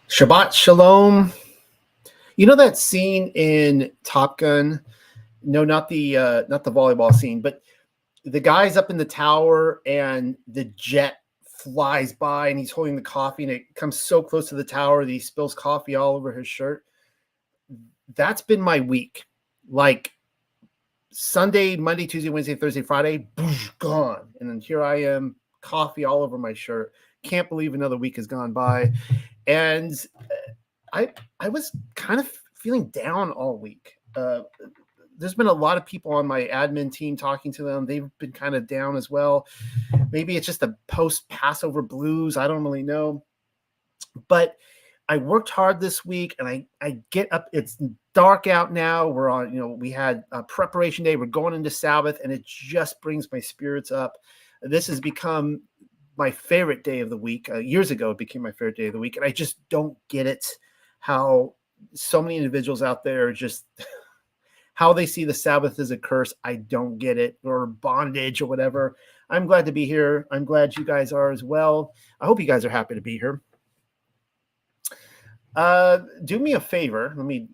Shabbat Shalom. You know that scene in Top Gun? No, not the volleyball scene, but the guy's up in the tower and the jet flies by and he's holding the coffee and it comes so close to the tower that he spills coffee all over his shirt. That's been my week. Like Sunday, Monday, Tuesday, Wednesday, Thursday, Friday, boosh, gone. And then here I am, coffee all over my shirt. Can't believe another week has gone by. And I was kind of feeling down all week. There's been a lot of people on my admin team talking to them. They've been kind of down as well. Maybe it's just the post-Passover blues. I don't really know. But I worked hard this week and I get up. It's dark out now. We're on, we had a preparation day. We're going into Sabbath and it just brings my spirits up. This has become my favorite day of the week. Years ago, it became my favorite day of the week. And I just don't get it. How so many individuals out there just how they see the Sabbath as a curse. I don't get it, or bondage or whatever. I'm glad to be here. I'm glad you guys are as well. I hope you guys are happy to be here. Do me a favor. Let me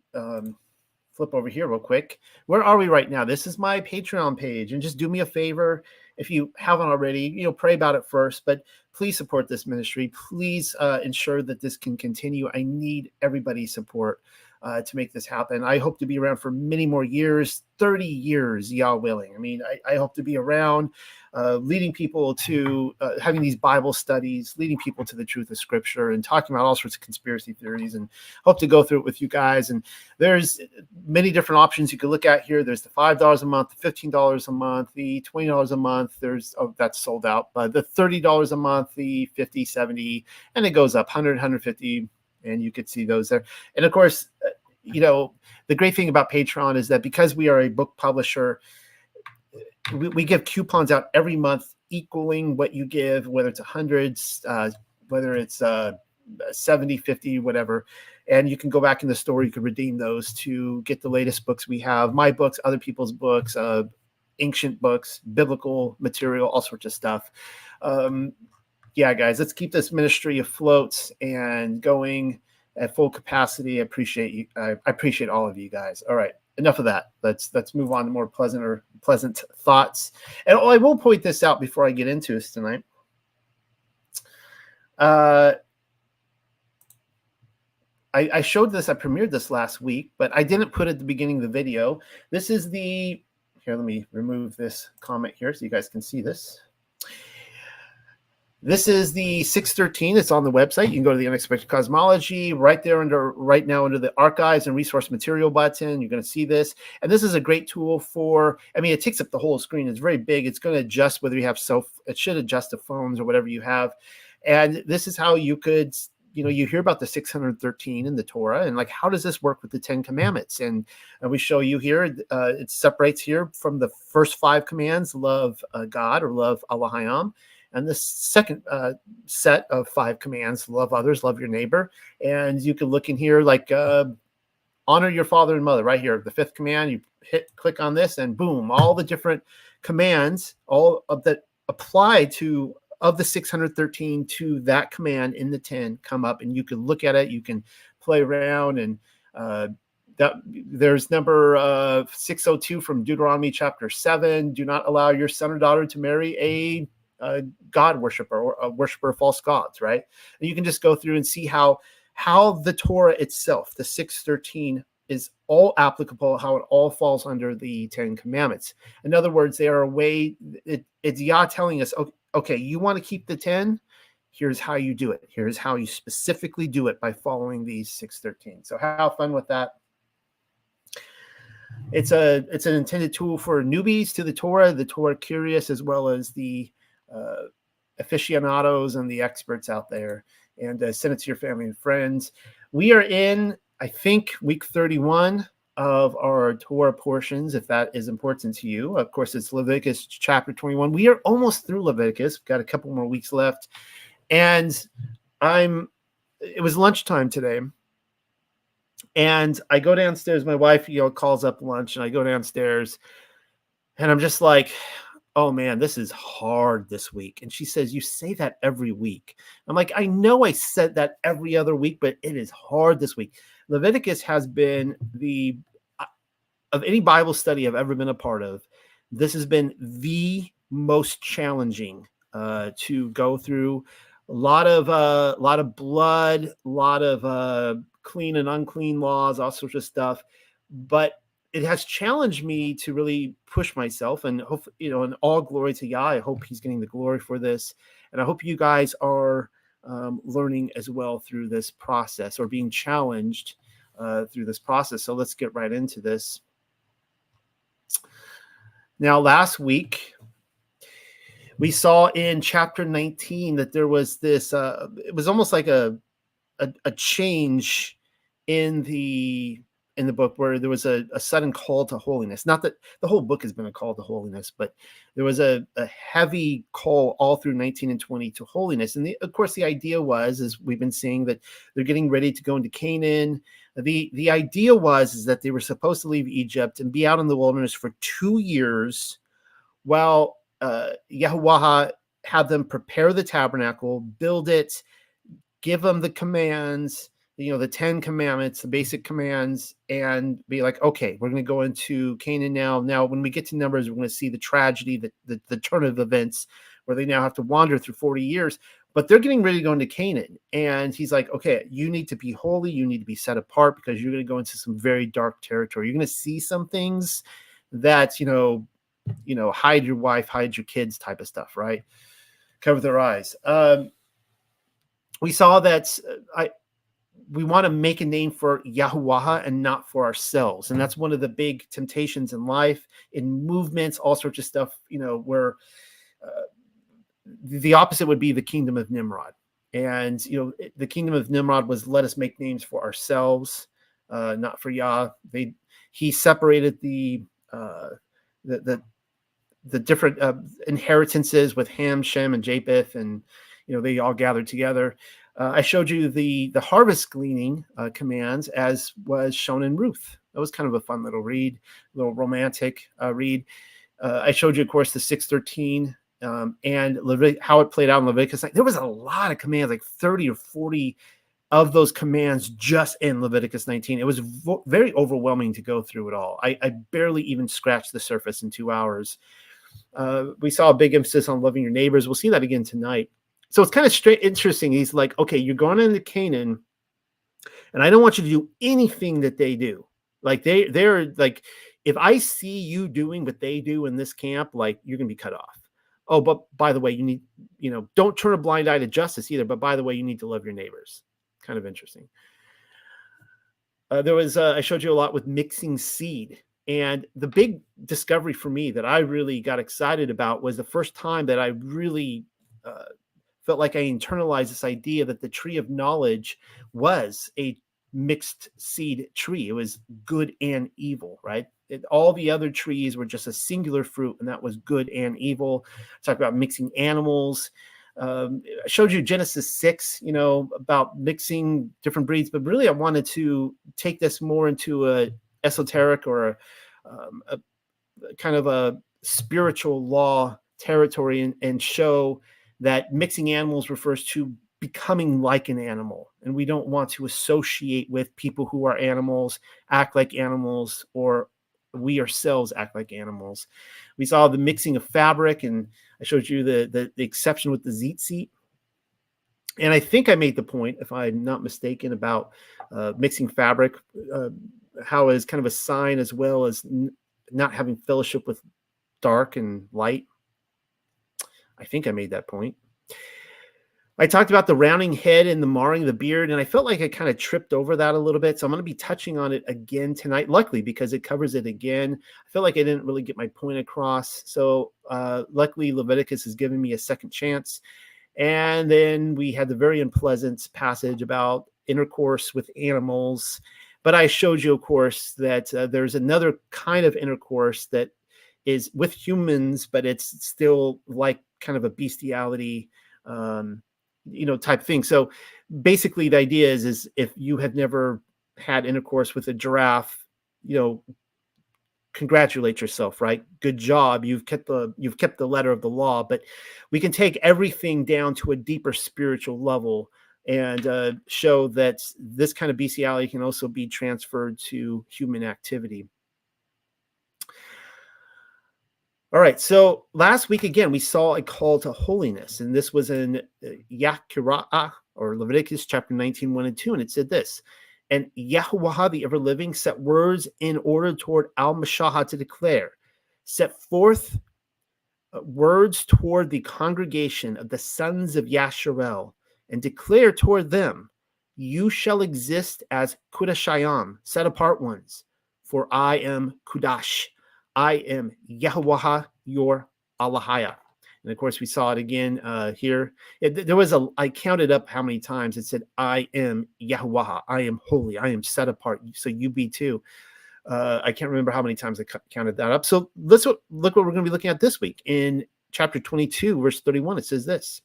flip over here real quick. Where are we right now? This is my Patreon page, and just do me a favor. If you haven't already, pray about it first, but please support this ministry. Please ensure that this can continue. I need everybody's support to make this happen. I hope to be around for many more years, 30 years, Yah willing. I mean, I hope to be around leading people to having these Bible studies, leading people to the truth of Scripture and talking about all sorts of conspiracy theories, and hope to go through it with you guys. And there's many different options you can look at here. There's the $5 a month, the $15 a month, the $20 a month. That's sold out, but the $30 a month, the 50, 70, and it goes up 100, 150. And you could see those there. And of course, the great thing about Patreon is that because we are a book publisher, we give coupons out every month equaling what you give, whether it's hundreds, whether it's 70, 50, whatever. And you can go back in the store. You can redeem those to get the latest books we have, my books, other people's books, ancient books, biblical material, all sorts of stuff. Yeah, guys, let's keep this ministry afloat and going at full capacity. I appreciate you. I appreciate all of you guys. All right, enough of that. Let's move on to more pleasant thoughts. And I will point this out before I get into this tonight. I showed this. I premiered this last week, but I didn't put it at the beginning of the video. This is here. Let me remove this comment here so you guys can see this. This is the 613. It's on the website. You can go to the Unexpected Cosmology right there right now under the Archives and Resource Material button. You're going to see this. And this is a great tool it takes up the whole screen. It's very big. It's going to adjust whether you have it should adjust to phones or whatever you have. And this is how you could, you hear about the 613 in the Torah and how does this work with the 10 commandments? And we show you here, it separates here from the first 5 commands, love God or love Elohim. And the second set of 5 commands, love others, love your neighbor. And you can look in here honor your father and mother right here. The 5th command, you click on this and boom, all the different commands, all of that apply to of the 613 to that command in the 10 come up and you can look at it. You can play around and there's number 602 from Deuteronomy chapter 7. Do not allow your son or daughter to marry a God worshiper or a worshiper of false gods, right? And you can just go through and see how the Torah itself, the 613, is all applicable, how it all falls under the 10 commandments. In other words, they are a way, it's Yah telling us, okay, you want to keep the 10? Here's how you do it. Here's how you specifically do it by following these 613. So have fun with that. It's an intended tool for newbies to the Torah curious, as well as the aficionados and the experts out there, and send it to your family and friends. We are in, I think, week 31 of our Torah portions, if that is important to you. Of course, it's Leviticus chapter 21. We are almost through Leviticus. We've got a couple more weeks left. And it was lunchtime today. And I go downstairs. My wife, calls up lunch, and I go downstairs, and I'm just like, oh man, this is hard this week. And she says, you say that every week. I'm like, I know I said that every other week, but it is hard this week. Leviticus has been of any Bible study I've ever been a part of, this has been the most challenging to go through. A lot of blood, a lot of clean and unclean laws, all sorts of stuff. But it has challenged me to really push myself, and hope, and all glory to Yah. I hope he's getting the glory for this. And I hope you guys are learning as well through this process, or being challenged through this process. So let's get right into this. Now, last week, we saw in chapter 19 that there was this, it was almost like a change in the book, where there was a sudden call to holiness. Not that the whole book has been a call to holiness, but there was a heavy call all through 19 and 20 to holiness. And of course, the idea was, as we've been seeing, that they're getting ready to go into Canaan. The idea is that they were supposed to leave Egypt and be out in the wilderness for 2 years, while Yahuwah had them prepare the tabernacle, build it, give them the commands, the 10 commandments, the basic commands, and be like, okay, we're going to go into Canaan now. Now, when we get to Numbers, we're going to see the tragedy, the turn of events, where they now have to wander through 40 years. But they're getting ready to go into Canaan. And he's like, okay, you need to be holy. You need to be set apart, because you're going to go into some very dark territory. You're going to see some things that, hide your wife, hide your kids type of stuff, right? Cover their eyes. We saw that we want to make a name for Yahuwah and not for ourselves. And that's one of the big temptations in life, in movements, all sorts of stuff, where the opposite would be the kingdom of Nimrod. And, the kingdom of Nimrod was, let us make names for ourselves, not for Yah. He separated the different inheritances with Ham, Shem, and Japheth, and, they all gathered together. I showed you the harvest gleaning commands, as was shown in Ruth. That was kind of a fun little read, little romantic read. I showed you, of course, the 613 and how it played out in Leviticus. There was a lot of commands, like 30 or 40 of those commands just in Leviticus 19. It was very overwhelming to go through it all. I barely even scratched the surface in 2 hours. We saw a big emphasis on loving your neighbors. We'll see that again tonight. So it's kind of interesting. He's like, okay, you're going into Canaan, and I don't want you to do anything that they do. Like they're like, if I see you doing what they do in this camp, like, you're going to be cut off. Oh, but by the way, you need, don't turn a blind eye to justice either. But by the way, you need to love your neighbors. Kind of interesting. I showed you a lot with mixing seed. And the big discovery for me that I really got excited about was the first time that I really felt like I internalized this idea that the tree of knowledge was a mixed seed tree. It was good and evil, right? All the other trees were just a singular fruit, and that was good and evil. I talked about mixing animals. I showed you Genesis 6, about mixing different breeds, but really I wanted to take this more into a esoteric, or a kind of a spiritual law territory, and show that mixing animals refers to becoming like an animal. And we don't want to associate with people who are animals, act like animals, or we ourselves act like animals. We saw the mixing of fabric, and I showed you the exception with the tzitzit. And I think I made the point, if I'm not mistaken, about mixing fabric, how it is kind of a sign, as well as not having fellowship with dark and light. I think I made that point. I talked about the rounding head and the marring the beard, and I felt like I kind of tripped over that a little bit. So I'm going to be touching on it again tonight, luckily, because it covers it again. I felt like I didn't really get my point across. So luckily, Leviticus has given me a second chance. And then we had the very unpleasant passage about intercourse with animals. But I showed you, of course, that there's another kind of intercourse that is with humans, but it's still like kind of a bestiality type thing. So basically the idea is if you have never had intercourse with a giraffe, congratulate yourself, right? Good job. You've kept the letter of the law, but we can take everything down to a deeper spiritual level and show that this kind of bestiality can also be transferred to human activity. All right, so last week, again, we saw a call to holiness, and this was in QURA, or Leviticus chapter 19, 1 and 2, and it said this, and Yahuwah, the ever-living, set words in order toward Al-Mashahah to declare, set forth words toward the congregation of the sons of Yasharel, and declare toward them, you shall exist as Kudashayam, set apart ones, for I am Kudash. I am Yahuwah, your Allahaya. And of course, we saw it again here. I counted up how many times it said, I am Yahuwah. I am holy. I am set apart. So you be too. I can't remember how many times I counted that up. So let's look what we're going to be looking at this week. In chapter 22, verse 31, it says this.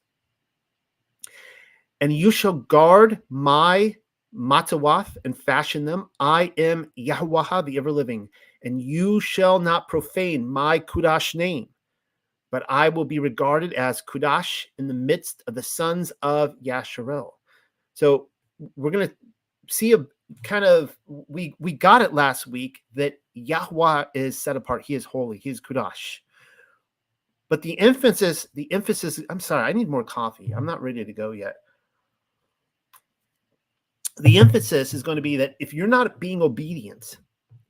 And you shall guard my Matawath and fashion them. I am Yahuwah, the ever-living. And you shall not profane my Kudash name, but I will be regarded as Kudash in the midst of the sons of Yasharel. So we're going to see a kind of, we got it last week that Yahweh is set apart. He is holy. He is Kudash. But the emphasis, I'm sorry, I need more coffee. I'm not ready to go yet. The emphasis is going to be that if you're not being obedient,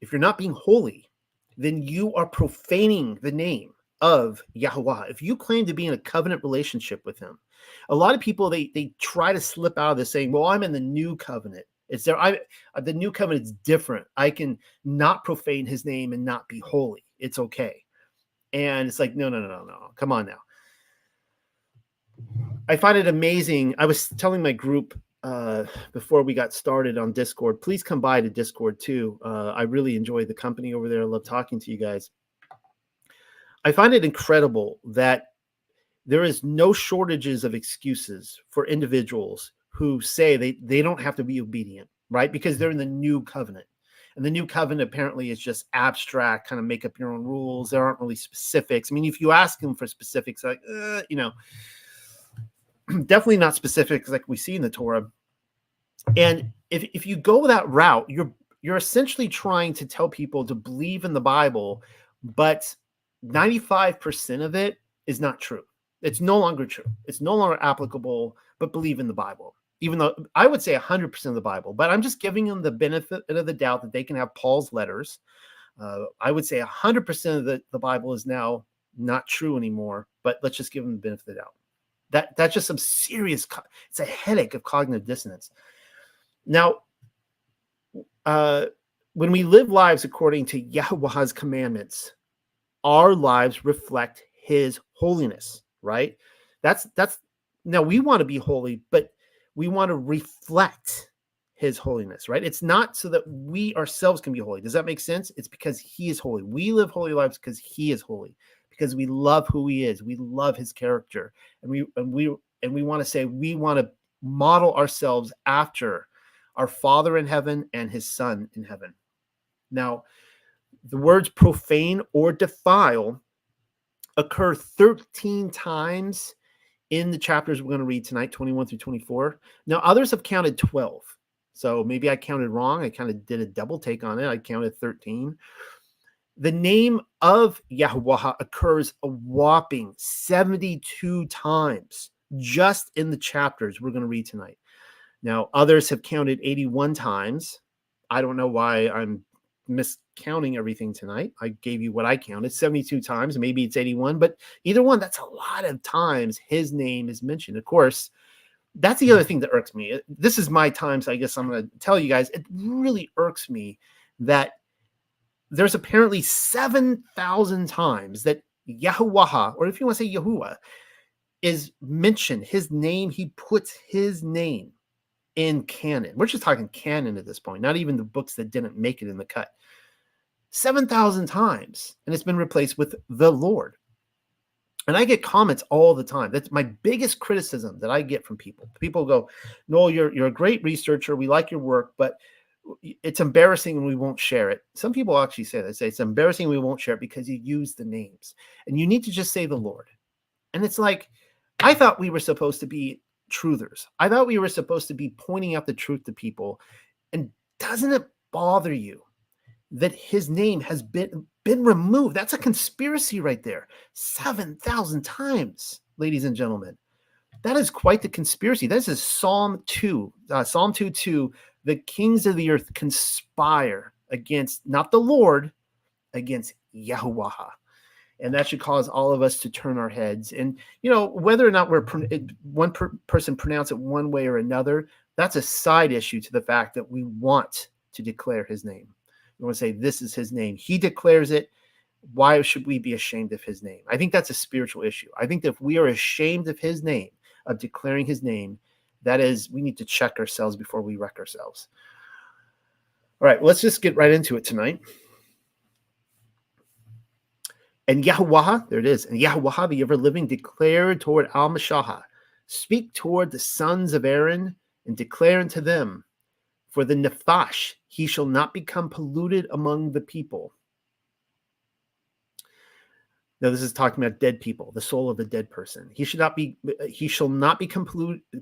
if you're not being holy, then you are profaning the name of Yahweh. If you claim to be in a covenant relationship with him, a lot of people, they try to slip out of this saying, well, I'm in the new covenant. The new covenant is different. I can not profane his name and not be holy. It's okay. And it's like, no. Come on now. I find it amazing. I was telling my group before we got started on Discord, please come by to Discord too. I really enjoy the company over there. I love talking to you guys. I find it incredible that there is no shortages of excuses for individuals who say they don't have to be obedient, right? Because they're in the new covenant. And the new covenant apparently is just abstract, kind of make up your own rules. There aren't really specifics. I mean, if you ask them for specifics, like, definitely not specifics like we see in the Torah. And if you go that route, you're essentially trying to tell people to believe in the Bible, but 95% of it is not true. It's no longer true. It's no longer applicable, but believe in the Bible. Even though I would say 100% of the Bible, but I'm just giving them the benefit of the doubt that they can have Paul's letters. I would say 100% of the Bible is now not true anymore, but let's just give them the benefit of the doubt. That's just some serious, it's a headache of cognitive dissonance. Now, when we live lives according to Yahweh's commandments, our lives reflect his holiness, right? That's now we want to be holy, but we want to reflect his holiness, right? It's not so that we ourselves can be holy. Does that make sense? It's because he is holy. We live holy lives because he is holy, because we love who he is. We love his character. And we want to say we want to model ourselves after our Father in heaven and his Son in heaven. Now, the words profane or defile occur 13 times in the chapters we're going to read tonight, 21 through 24. Now, others have counted 12. So maybe I counted wrong. I kind of did a double take on it. I counted 13. The name of Yahweh occurs a whopping 72 times just in the chapters we're going to read tonight. Now, others have counted 81 times. I don't know why I'm miscounting everything tonight. I gave you what I counted, 72 times. Maybe it's 81, but either one, that's a lot of times his name is mentioned. Of course, that's the other thing that irks me. This is my time, so I guess I'm going to tell you guys, it really irks me that there's apparently 7,000 times that Yahuwah, or if you want to say Yahuwah, is mentioned. His name, he puts his name in canon. We're just talking canon at this point, not even the books that didn't make it in the cut. 7,000 times, and it's been replaced with the Lord. And I get comments all the time. That's my biggest criticism that I get from people. People go, Noel, you're a great researcher. We like your work, but it's embarrassing and we won't share it. Some people actually say that. They say it's embarrassing we won't share it because you use the names. And you need to just say the Lord. And it's like, I thought we were supposed to be truthers. I thought we were supposed to be pointing out the truth to people. And doesn't it bother you that his name has been removed? That's a conspiracy right there. 7,000 times, ladies and gentlemen. That is quite the conspiracy. This is Psalm 2. Psalm 2:2. The kings of the earth conspire against, not the Lord, against Yahuwah. And that should cause all of us to turn our heads. And, whether or not one person pronounce it one way or another, that's a side issue to the fact that we want to declare his name. We want to say, this is his name. He declares it. Why should we be ashamed of his name? I think that's a spiritual issue. I think that if we are ashamed of his name, of declaring his name, that is, we need to check ourselves before we wreck ourselves. All right, let's just get right into it tonight. And Yahuwah, there it is. And Yahuwah, the ever-living, declared toward Al-Mashahah, speak toward the sons of Aaron and declare unto them, for the Nephash, he shall not become polluted among the people. Now, this is talking about dead people, the soul of a dead person. He shall not become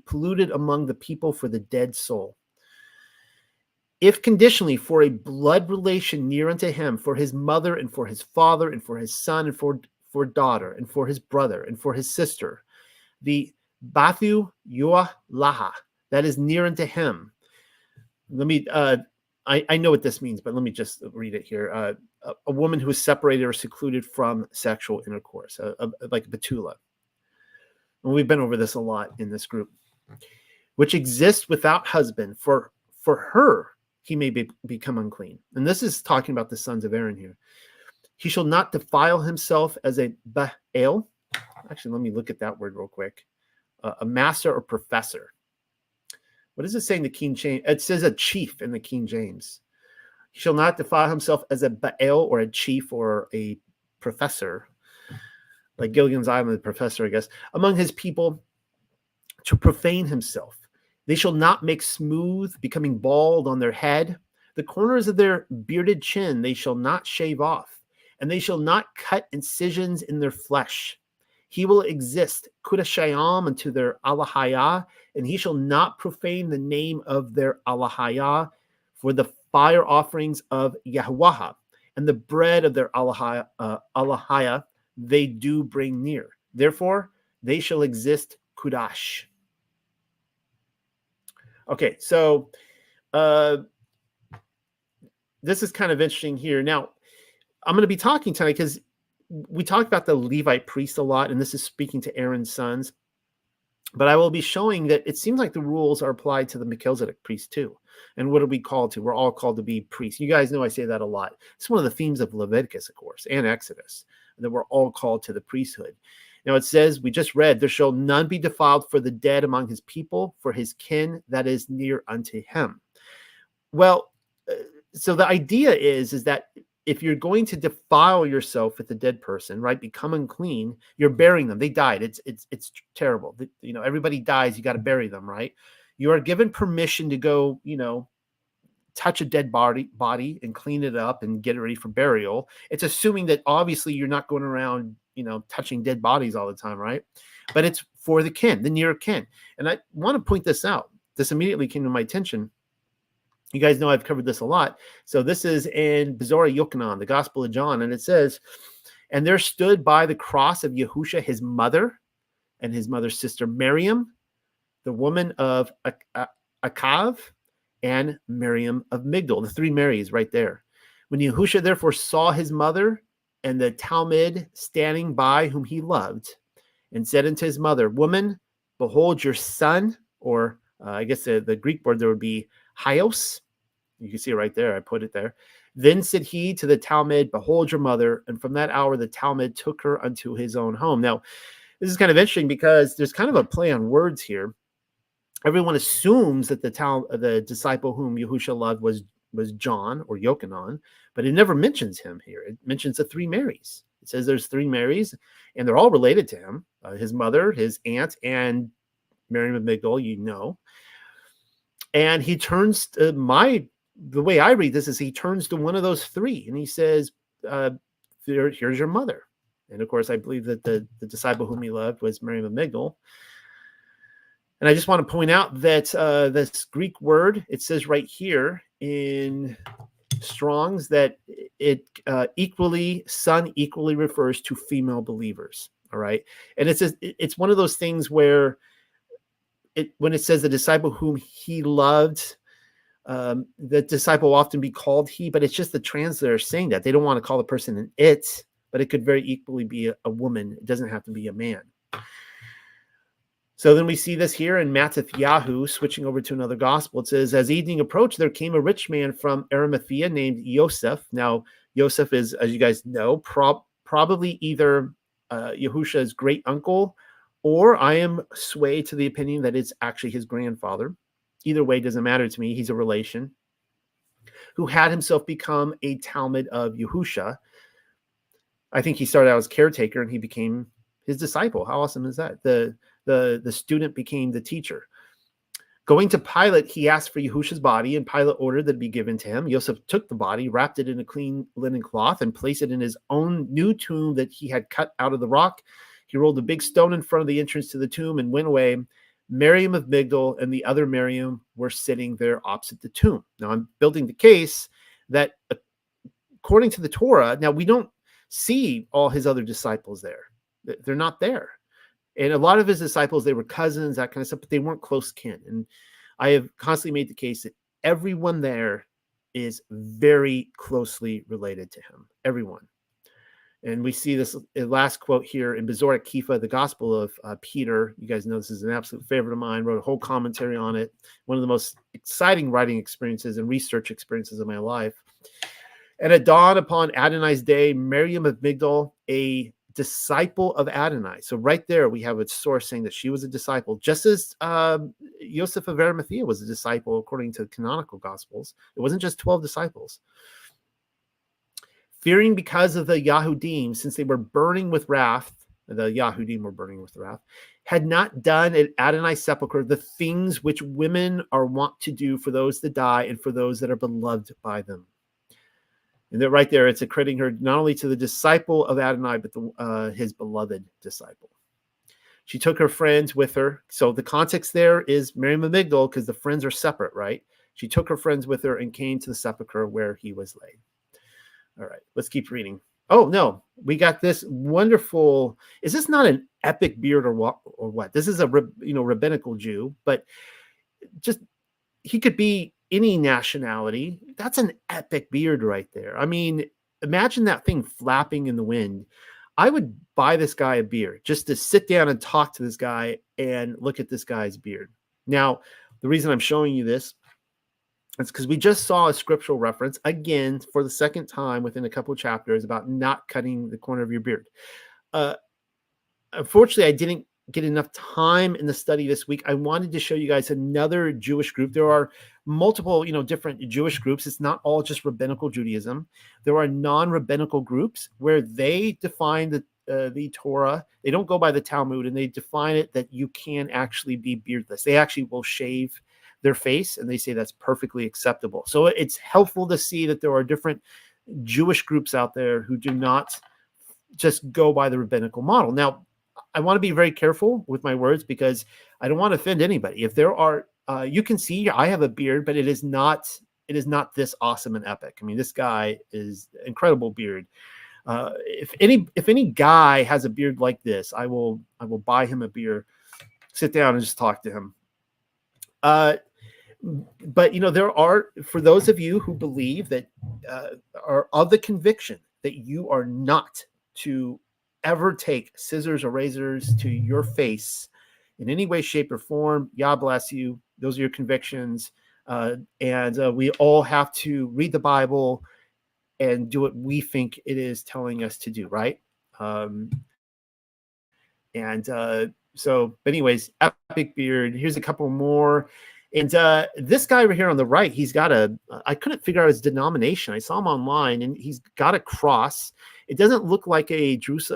polluted among the people for the dead soul. If conditionally for a blood relation near unto him, for his mother and for his father and for his son and for daughter and for his brother and for his sister, the Bathu Yoah Laha, that is near unto him. Let me, I know what this means, but let me just read it here. A woman who is separated or secluded from sexual intercourse, like Betula. And we've been over this a lot in this group. Which exists without husband, for her he may become unclean. And this is talking about the sons of Aaron here. He shall not defile himself as a Baal. Actually, let me look at that word real quick. A master or professor. What does it say in the King James? It says a chief in the King James. He shall not defile himself as a Baal or a chief or a professor, like Gilligan's Island, the professor, I guess, among his people, to profane himself. They shall not make smooth, becoming bald on their head. The corners of their bearded chin they shall not shave off, and they shall not cut incisions in their flesh. He will exist, Kudashayam, unto their Allahayah, and he shall not profane the name of their Allahayah, for the fire offerings of Yahuwah and the bread of their Allahayah they do bring near. Therefore, they shall exist Kudash. Okay, so this is kind of interesting here. Now, I'm going to be talking tonight because we talked about the Levite priest a lot, and this is speaking to Aaron's sons. But I will be showing that it seems like the rules are applied to the Melchizedek priest too. And what are we called to? We're all called to be priests. You guys know I say that a lot. It's one of the themes of Leviticus, of course, and Exodus, that we're all called to the priesthood. Now it says, we just read, there shall none be defiled for the dead among his people, for his kin that is near unto him. Well, so the idea is that if you're going to defile yourself with a dead person, right, become unclean, you're burying them. They died. It's terrible. Everybody dies. You got to bury them, right? You are given permission to go, touch a dead body and clean it up and get it ready for burial. It's assuming that obviously you're not going around, touching dead bodies all the time, right? But it's for the kin, the near kin. And I want to point this out. This immediately came to my attention. You guys know I've covered this a lot. So this is in Bezorah Yochanan, the Gospel of John, and it says, and there stood by the cross of Yahusha his mother and his mother's sister Miriam, the woman of Akav, and Miriam of Migdal, the three Marys right there. When Yahusha therefore saw his mother and the Talmud standing by whom he loved, and said unto his mother, woman, behold your son, or I guess the Greek word there would be Hios. You can see it right there. I put it there. Then said he to the Talmud, behold your mother. And from that hour, the Talmud took her unto his own home. Now, this is kind of interesting because there's kind of a play on words here. Everyone assumes that the disciple whom Yahusha loved was John or Yochanan, but it never mentions him here. It mentions the three Marys. It says there's three Marys, and they're all related to him. His mother, his aunt, and Miriam of Migdal, And he turns to my the way I read this is he turns to one of those three and he says, here's your mother. And of course, I believe that the disciple whom he loved was Mary of Magdala. And I just want to point out that this Greek word, it says right here in Strong's that it equally refers to female believers. All right. And it's one of those things where when it says the disciple whom he loved, the disciple will often be called he, but it's just the translator saying that. They don't want to call the person an it, but it could very equally be a woman. It doesn't have to be a man. So then we see this here in Matthew, switching over to another gospel. It says, as evening approached, there came a rich man from Arimathea named Joseph. Now, Joseph is, as you guys know, probably either Yahusha's great uncle, or I am swayed to the opinion that it's actually his grandfather. Either way, doesn't matter to me. He's a relation who had himself become a Talmud of Yahusha. I think he started out as caretaker and he became his disciple. How awesome is that? The student became the teacher. Going to Pilate, he asked for Yahusha's body, and Pilate ordered that it be given to him. Joseph took the body, wrapped it in a clean linen cloth, and placed it in his own new tomb that he had cut out of the rock. He rolled a big stone in front of the entrance to the tomb and went away. Miriam of Magdala and the other Miriam were sitting there opposite the tomb. Now, I'm building the case that according to the Torah, now we don't see all his other disciples there. They're not there. And a lot of his disciples, they were cousins, that kind of stuff, but they weren't close kin. And I have constantly made the case that everyone there is very closely related to him. Everyone. And we see this last quote here in Bezorat Kifa, the Gospel of Peter. You guys know this is an absolute favorite of mine. Wrote a whole commentary on it. One of the most exciting writing experiences and research experiences of my life. And at dawn upon Adonai's day, Miriam of Magdala, a disciple of Adonai. So right there, we have a source saying that she was a disciple, just as Joseph of Arimathea was a disciple according to the canonical Gospels. It wasn't just 12 disciples. Fearing because of the Yahudim, since they were burning with wrath, the Yahudim were burning with wrath, had not done at Adonai's sepulchre the things which women are wont to do for those that die and for those that are beloved by them. And that right there, it's accrediting her not only to the disciple of Adonai, but his beloved disciple. She took her friends with her. So the context there is Miriam of Magdala, because the friends are separate, right? She took her friends with her and came to the sepulchre where he was laid. All right, let's keep reading. Oh, no, we got this wonderful. Is this not an epic beard or what? This is a rabbinical Jew, but just he could be any nationality. That's an epic beard right there. I mean, imagine that thing flapping in the wind. I would buy this guy a beard just to sit down and talk to this guy and look at this guy's beard. Now, the reason I'm showing you this is because we just saw a scriptural reference again for the second time within a couple of chapters about not cutting the corner of your beard. Unfortunately, I didn't get enough time in the study this week. I wanted to show you guys another Jewish group. There are multiple, different Jewish groups. It's not all just rabbinical Judaism. There are non-rabbinical groups where they define the Torah. They don't go by the Talmud, and they define it that you can actually be beardless. They actually will shave their face, and they say that's perfectly acceptable. So it's helpful to see that there are different Jewish groups out there who do not just go by the rabbinical model. Now, I want to be very careful with my words because I don't want to offend anybody. If there are, you can see I have a beard, but it is not this awesome and epic. I mean, this guy is incredible beard. If any guy has a beard like this, I will buy him a beer, sit down and just talk to him. But there are, for those of you who believe that are of the conviction that you are not to ever take scissors or razors to your face in any way, shape, or form, Yah bless you. Those are your convictions. And we all have to read the Bible and do what we think it is telling us to do, right? So anyways, epic beard. Here's a couple more. And this guy over here on the right, he's got I couldn't figure out his denomination. I saw him online, and he's got a cross. It doesn't look like a Church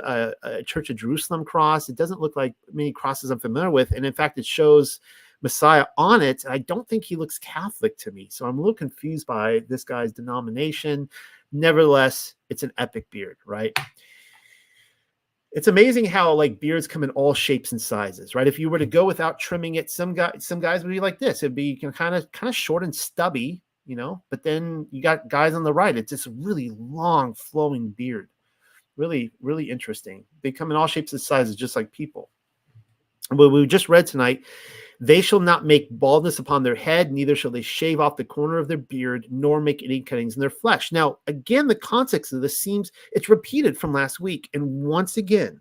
of Jerusalem cross. It doesn't look like many crosses I'm familiar with. And in fact, it shows Messiah on it. I don't think he looks Catholic to me. So I'm a little confused by this guy's denomination. Nevertheless, it's an epic beard, right? It's amazing how like beards come in all shapes and sizes, right? If you were to go without trimming it, some guys would be like this. It'd be kind of short and stubby, but then you got guys on the right. It's this really long flowing beard. Really, really interesting. They come in all shapes and sizes, just like people. What we just read tonight, they shall not make baldness upon their head, neither shall they shave off the corner of their beard, nor make any cuttings in their flesh. Now, again, the context of this seems, it's repeated from last week. And once again,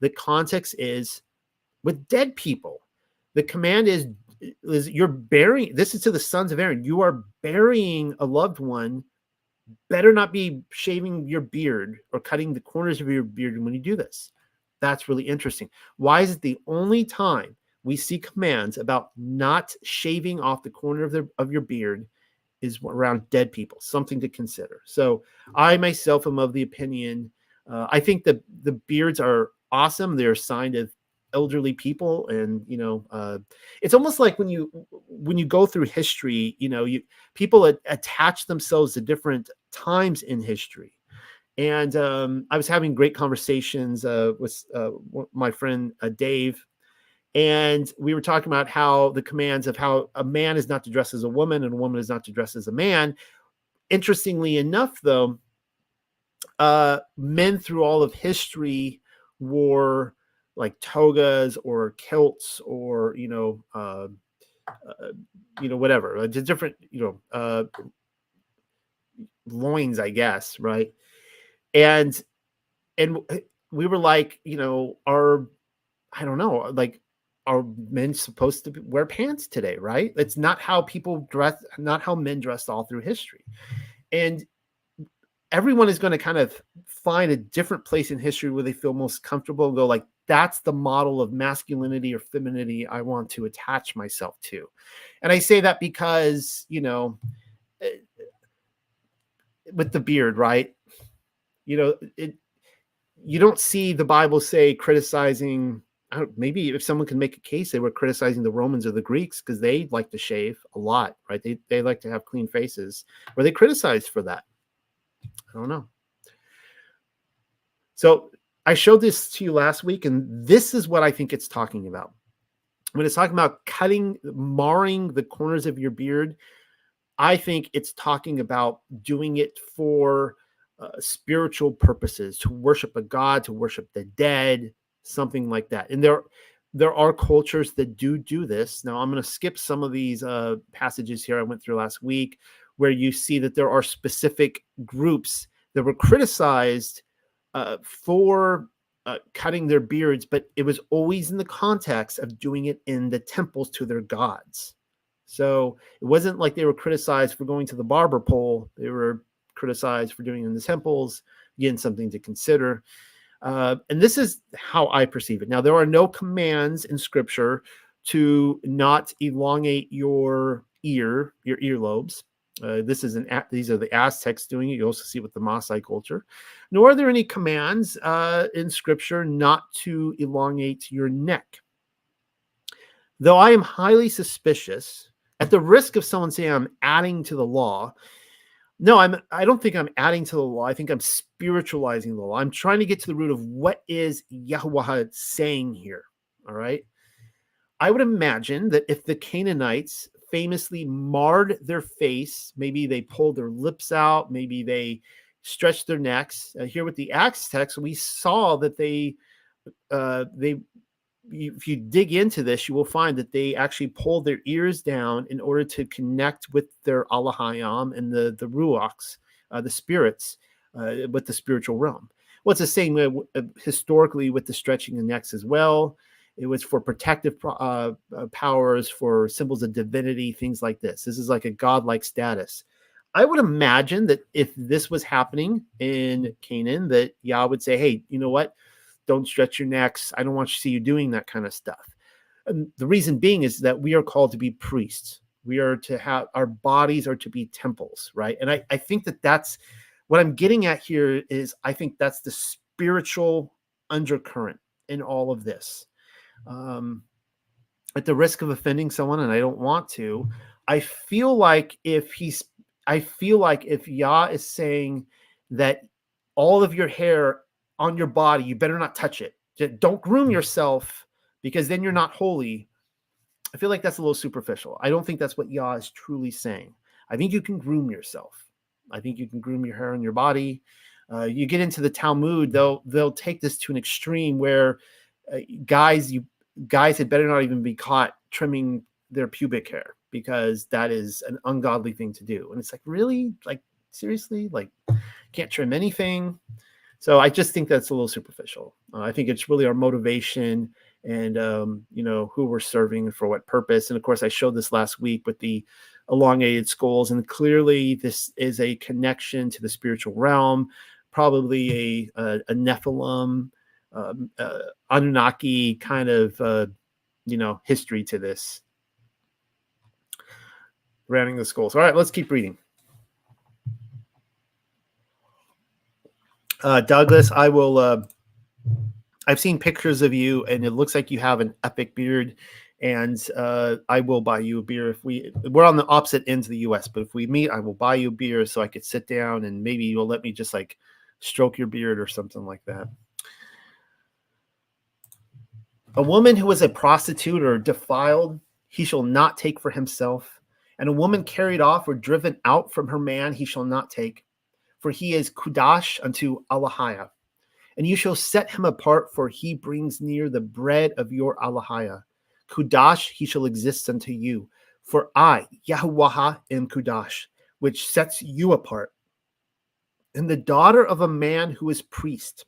the context is with dead people. The command is you're burying, this is to the sons of Aaron, you are burying a loved one. Better not be shaving your beard or cutting the corners of your beard when you do this. That's really interesting. Why is it the only time we see commands about not shaving off the corner of your beard is around dead people? Something to consider. So I myself am of the opinion, I think that the beards are awesome. They're a sign of elderly people, and it's almost like when you go through history, people attach themselves to different times in history. And I was having great conversations with my friend Dave, and we were talking about how the commands of how a man is not to dress as a woman and a woman is not to dress as a man. Interestingly enough, though, men through all of history wore like togas or kilts or whatever, different loins, I guess, right? And we were like, I don't know, like, are men supposed to wear pants today, right? That's not how people dress, not how men dressed all through history. And everyone is going to kind of find a different place in history where they feel most comfortable and go like, that's the model of masculinity or femininity I want to attach myself to. And I say that because, with the beard, right? You don't see the Bible say criticizing, maybe if someone can make a case, they were criticizing the Romans or the Greeks because they like to shave a lot, right? They like to have clean faces. Were they criticized for that? I don't know. So I showed this to you last week, and this is what I think it's talking about. When it's talking about marring the corners of your beard, I think it's talking about doing it for spiritual purposes, to worship a god, to worship the dead, something like that. And there are cultures that do this. Now, I'm going to skip some of these passages here I went through last week, where you see that there are specific groups that were criticized for cutting their beards, but it was always in the context of doing it in the temples to their gods. So it wasn't like they were criticized for going to the barber pole. They were criticized for doing it in the temples. Again, something to consider. And this is how I perceive it. Now, there are no commands in Scripture to not elongate your earlobes. These are the Aztecs doing it. You also see it with the Maasai culture. Nor are there any commands in Scripture not to elongate your neck. Though I am highly suspicious, at the risk of someone saying I'm adding to the law, no, I don't think I'm adding to the law. I think I'm spiritualizing the law. I'm trying to get to the root of what is Yahuwah saying here. All right. I would imagine that if the Canaanites famously marred their face, maybe they pulled their lips out, maybe they stretched their necks. Here with the Aztecs, we saw that if you dig into this, you will find that they actually pulled their ears down in order to connect with their Alahayam and the Ruachs, the spirits, with the spiritual realm. Well, it's the same historically with the stretching the necks as well. It was for protective powers, for symbols of divinity, things like this. This is like a godlike status. I would imagine that if this was happening in Canaan, that Yah would say, hey, you know what? Don't stretch your necks. I don't want to see you doing that kind of stuff. And the reason being is that we are called to be priests. We are to have, our bodies are to be temples, right? And I think that's what I'm getting at here is I think that's the spiritual undercurrent in all of this. at the risk of offending someone, and I don't want to, I feel like if Yah is saying that all of your hair on your body, you better not touch it. Don't groom yourself because then you're not holy. I feel like that's a little superficial. I don't think that's what Yah is truly saying. I think you can groom yourself. I think you can groom your hair on your body. You get into the Talmud, they'll take this to an extreme where guys had better not even be caught trimming their pubic hair because that is an ungodly thing to do. And it's like, really? Like, seriously? Like, can't trim anything? So I just think that's a little superficial. I think it's really our motivation and, who we're serving and for what purpose. And of course, I showed this last week with the elongated skulls. And clearly this is a connection to the spiritual realm, probably a Nephilim, Anunnaki kind of, history to this. Rounding the skulls. All right, let's keep reading. Douglas, I've seen pictures of you and it looks like you have an epic beard, and I will buy you a beer we're on the opposite ends of the US, but if we meet, I will buy you a beer so I could sit down and maybe you'll let me just like stroke your beard or something like that. A woman who is a prostitute or defiled, he shall not take for himself, and a woman carried off or driven out from her man, he shall not take, for he is kudash unto Allahiyah. And you shall set him apart, for he brings near the bread of your Allahiyah. Kudash he shall exist unto you, for I, Yahuwah, am kudash, which sets you apart. And the daughter of a man who is priest,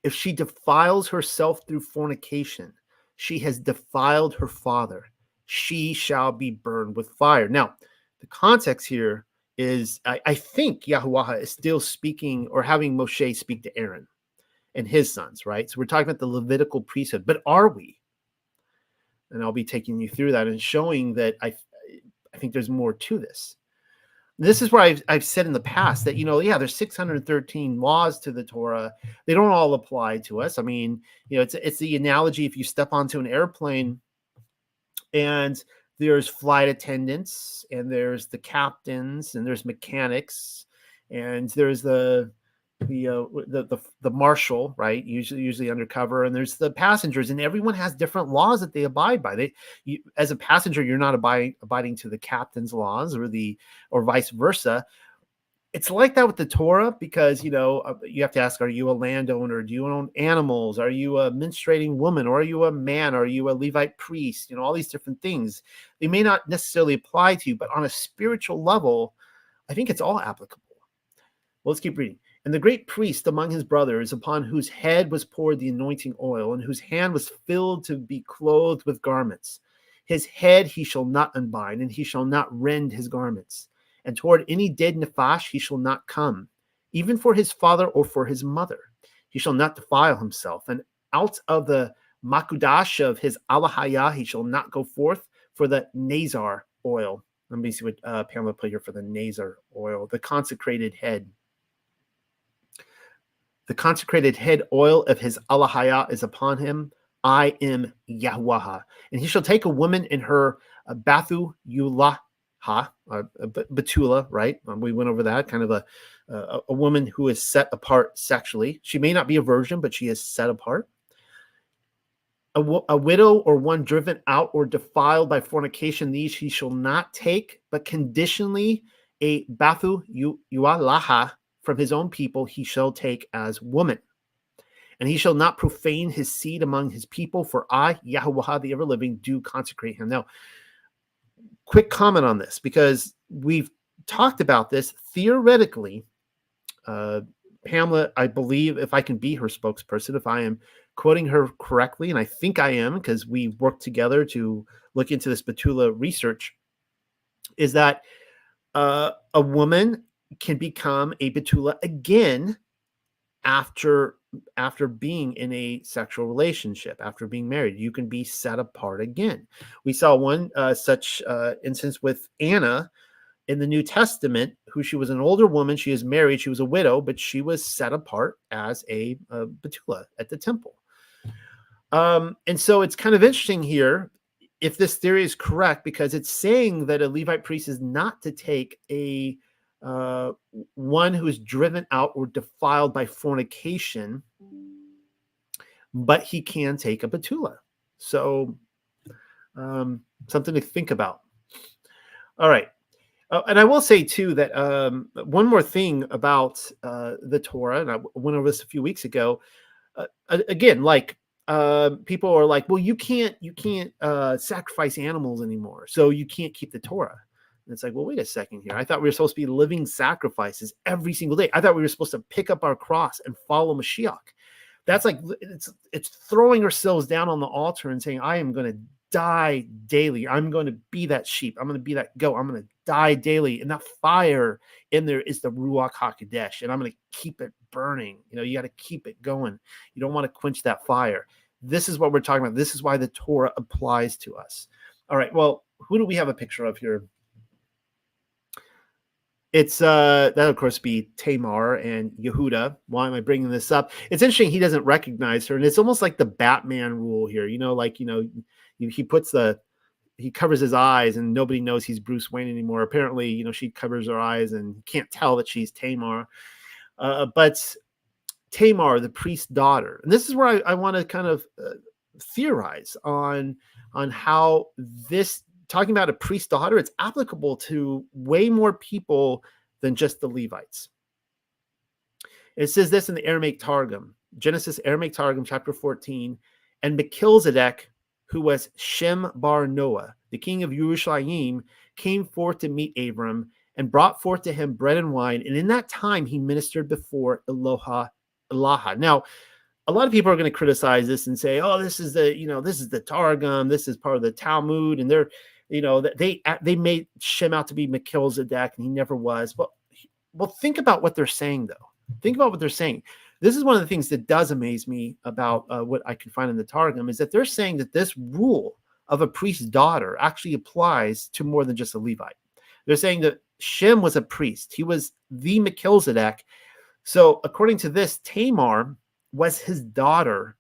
if she defiles herself through fornication, she has defiled her father. She shall be burned with fire. Now, the context here is, I think Yahuwah is still speaking or having Moshe speak to Aaron and his sons, right? So we're talking about the Levitical priesthood, but are we? And I'll be taking you through that and showing that I think there's more to this. This is where I've said in the past that, there's 613 laws to the Torah. They don't all apply to us. I mean, it's the analogy if you step onto an airplane and there's flight attendants and there's the captains and there's mechanics and there's the marshal, right? Usually undercover, and there's the passengers, and everyone has different laws that they abide by. As a passenger, you're not abiding to the captain's laws or vice versa. It's like that with the Torah because, you have to ask, are you a landowner? Do you own animals? Are you a menstruating woman? Or are you a man? Are you a Levite priest? All these different things. They may not necessarily apply to you, but on a spiritual level, I think it's all applicable. Well, let's keep reading. And the great priest among his brothers, upon whose head was poured the anointing oil, and whose hand was filled to be clothed with garments, his head he shall not unbind, and he shall not rend his garments. And toward any dead nephash he shall not come, even for his father or for his mother. He shall not defile himself. And out of the makudash of his Allahiyah he shall not go forth for the nazar oil. Let me see what Pamela put here for the nazar oil, the consecrated head. The consecrated head oil of his Allahiyah is upon him. I am Yahuwah. And he shall take a woman in her bathu yulah, Betula, right? We went over that, kind of a woman who is set apart sexually. She may not be a virgin, but she is set apart. A widow or one driven out or defiled by fornication, these he shall not take, but conditionally a bathu yualaha from his own people he shall take as woman. And he shall not profane his seed among his people, for I, Yahuwah, the ever-living, do consecrate him. Now, quick comment on this, because we've talked about this theoretically. Pamela, I believe, if I can be her spokesperson, if I am quoting her correctly, and I think I am because we worked together to look into this Betula research, is that a woman can become a Betula again after being in a sexual relationship, after being married. You can be set apart again. We saw one such instance with Anna in the New Testament, who she was an older woman. She is married. She was a widow, but she was set apart as a Betula at the temple. And so it's kind of interesting here if this theory is correct, because it's saying that a Levite priest is not to take a one who is driven out or defiled by fornication, but he can take a betula. So something to think about. All right. And I will say too that one more thing about the Torah, and I went over this a few weeks ago. Again, like people are like, well, you can't sacrifice animals anymore, so you can't keep the Torah. And it's like, well, wait a second here. I thought we were supposed to be living sacrifices every single day. I thought we were supposed to pick up our cross and follow Mashiach. That's like it's throwing ourselves down on the altar and saying, I am going to die daily. I'm going to be that sheep. I'm going to be that goat. I'm going to die daily. And that fire in there is the Ruach HaKodesh. And I'm going to keep it burning. You got to keep it going. You don't want to quench that fire. This is what we're talking about. This is why the Torah applies to us. All right. Well, who do we have a picture of here? It's that of course be Tamar and Yehuda. Why am I bringing this up? It's interesting. He doesn't recognize her, and it's almost like the Batman rule here. He covers his eyes, and nobody knows he's Bruce Wayne anymore. Apparently, she covers her eyes and can't tell that she's Tamar. But Tamar, the priest's daughter, and this is where I want to kind of theorize on how this. Talking about a priest's daughter, it's applicable to way more people than just the Levites. It says this in the Aramaic Targum, Genesis Aramaic Targum, chapter 14, and Melchizedek, who was Shem bar Noah, the king of Yerushalayim, came forth to meet Abram and brought forth to him bread and wine. And in that time, he ministered before Eloha. Now, a lot of people are going to criticize this and say, oh, this is the Targum. This is part of the Talmud. And they're, they made Shem out to be Melchizedek, and he never was. Well, think about what they're saying, though. Think about what they're saying. This is one of the things that does amaze me about what I can find in the Targum, is that they're saying that this rule of a priest's daughter actually applies to more than just a Levite. They're saying that Shem was a priest. He was the Melchizedek. So according to this, Tamar was his daughter,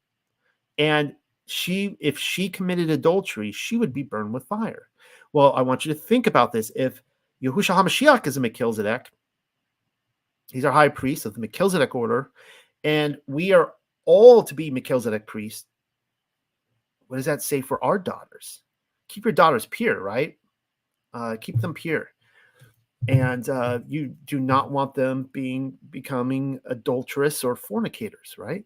and if she committed adultery, she would be burned with fire. Well, I want you to think about this. If Yahushua HaMashiach is a Melchizedek, he's our high priest of the Melchizedek order, and we are all to be Melchizedek priests. What does that say for our daughters? Keep your daughters pure, right? Keep them pure. And you do not want them becoming adulterous or fornicators, right?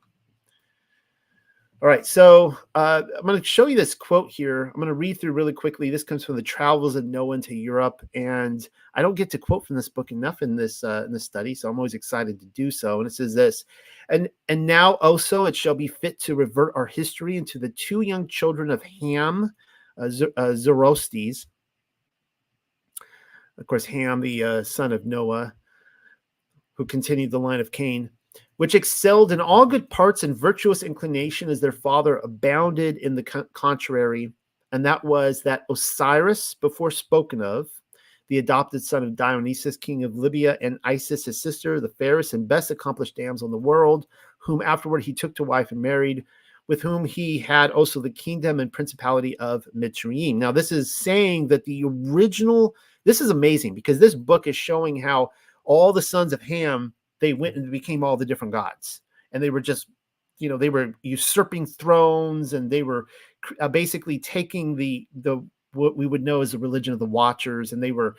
All right, so I'm going to show you this quote here. I'm going to read through really quickly. This comes from the Travels of Noah into Europe, and I don't get to quote from this book enough in this study, so I'm always excited to do so. And it says this, and now also it shall be fit to revert our history into the two young children of Ham, Zerostes. Of course, Ham, the son of Noah, who continued the line of Cain, which excelled in all good parts and virtuous inclination as their father abounded in the contrary. And that was that Osiris, before spoken of, the adopted son of Dionysus, king of Libya, and Isis, his sister, the fairest and best accomplished damsel in the world, whom afterward he took to wife and married, with whom he had also the kingdom and principality of Mitzrayim. Now, this is saying that the original, this is amazing, because this book is showing how all the sons of Ham, they went and became all the different gods, and they were just, they were usurping thrones, and they were basically taking the what we would know as the religion of the Watchers, and they were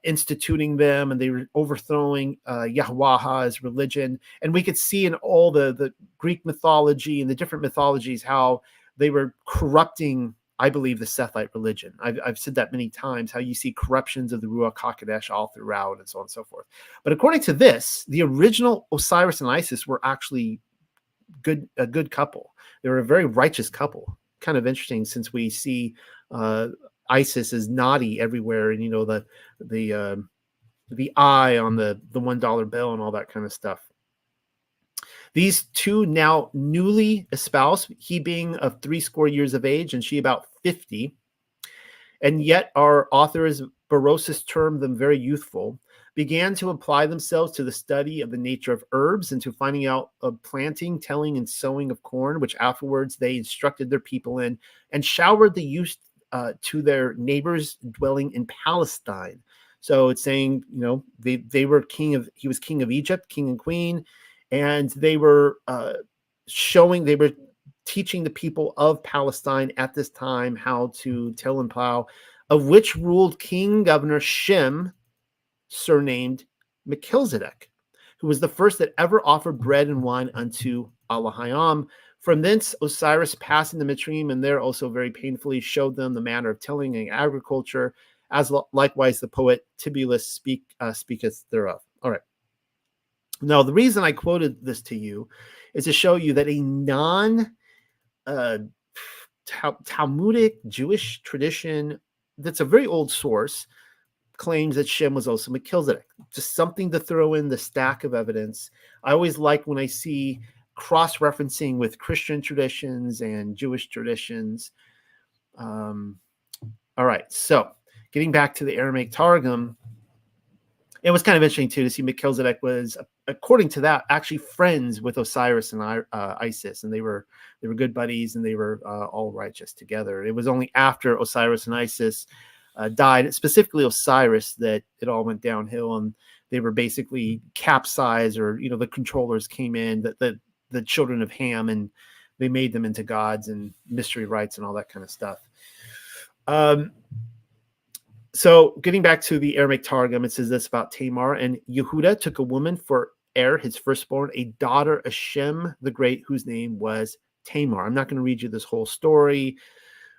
instituting them, and they were overthrowing Yahweh religion. And we could see in all the Greek mythology and the different mythologies how they were corrupting, I believe, the Sethite religion. I've said that many times, how you see corruptions of the Ruach HaKodesh all throughout, and so on and so forth. But according to this, the original Osiris and Isis were actually a good couple. They were a very righteous couple. Kind of interesting, since we see Isis is naughty everywhere, and the eye on the $1 bill and all that kind of stuff. These two now newly espoused, he being of 80 years of age and she about 50, and yet our author is Berosus termed them very youthful, began to apply themselves to the study of the nature of herbs and to finding out of planting, tilling, and sowing of corn, which afterwards they instructed their people in, and showered the use to their neighbors dwelling in Palestine. So it's saying, you know, they were he was king of Egypt, king and queen, and they were they were teaching the people of Palestine at this time how to till and plow, of which ruled King Governor Shem, surnamed Melchizedek, who was the first that ever offered bread and wine unto Allahayam. From thence Osiris passed into Mitzrayim, and there also very painfully showed them the manner of tilling and agriculture, as likewise the poet Tibullus speaketh thereof. All right. Now, the reason I quoted this to you is to show you that a Talmudic Jewish tradition that's a very old source claims that Shem was also Melchizedek. Just something to throw in the stack of evidence. I always like when I see cross-referencing with Christian traditions and Jewish traditions. All right, so getting back to the Aramaic Targum, it was kind of interesting too to see Melchizedek was, according to that, actually friends with Osiris and Isis, and they were good buddies, and they were all righteous together. It was only after Osiris and Isis died, specifically Osiris, that it all went downhill, and they were basically capsized, or the controllers came in, that the children of Ham, and they made them into gods and mystery rites and all that kind of stuff. So getting back to the Aramaic Targum, it says this about Tamar: and Yehuda took a woman for his firstborn, a daughter of Shem the Great, whose name was Tamar. I'm not going to read you this whole story.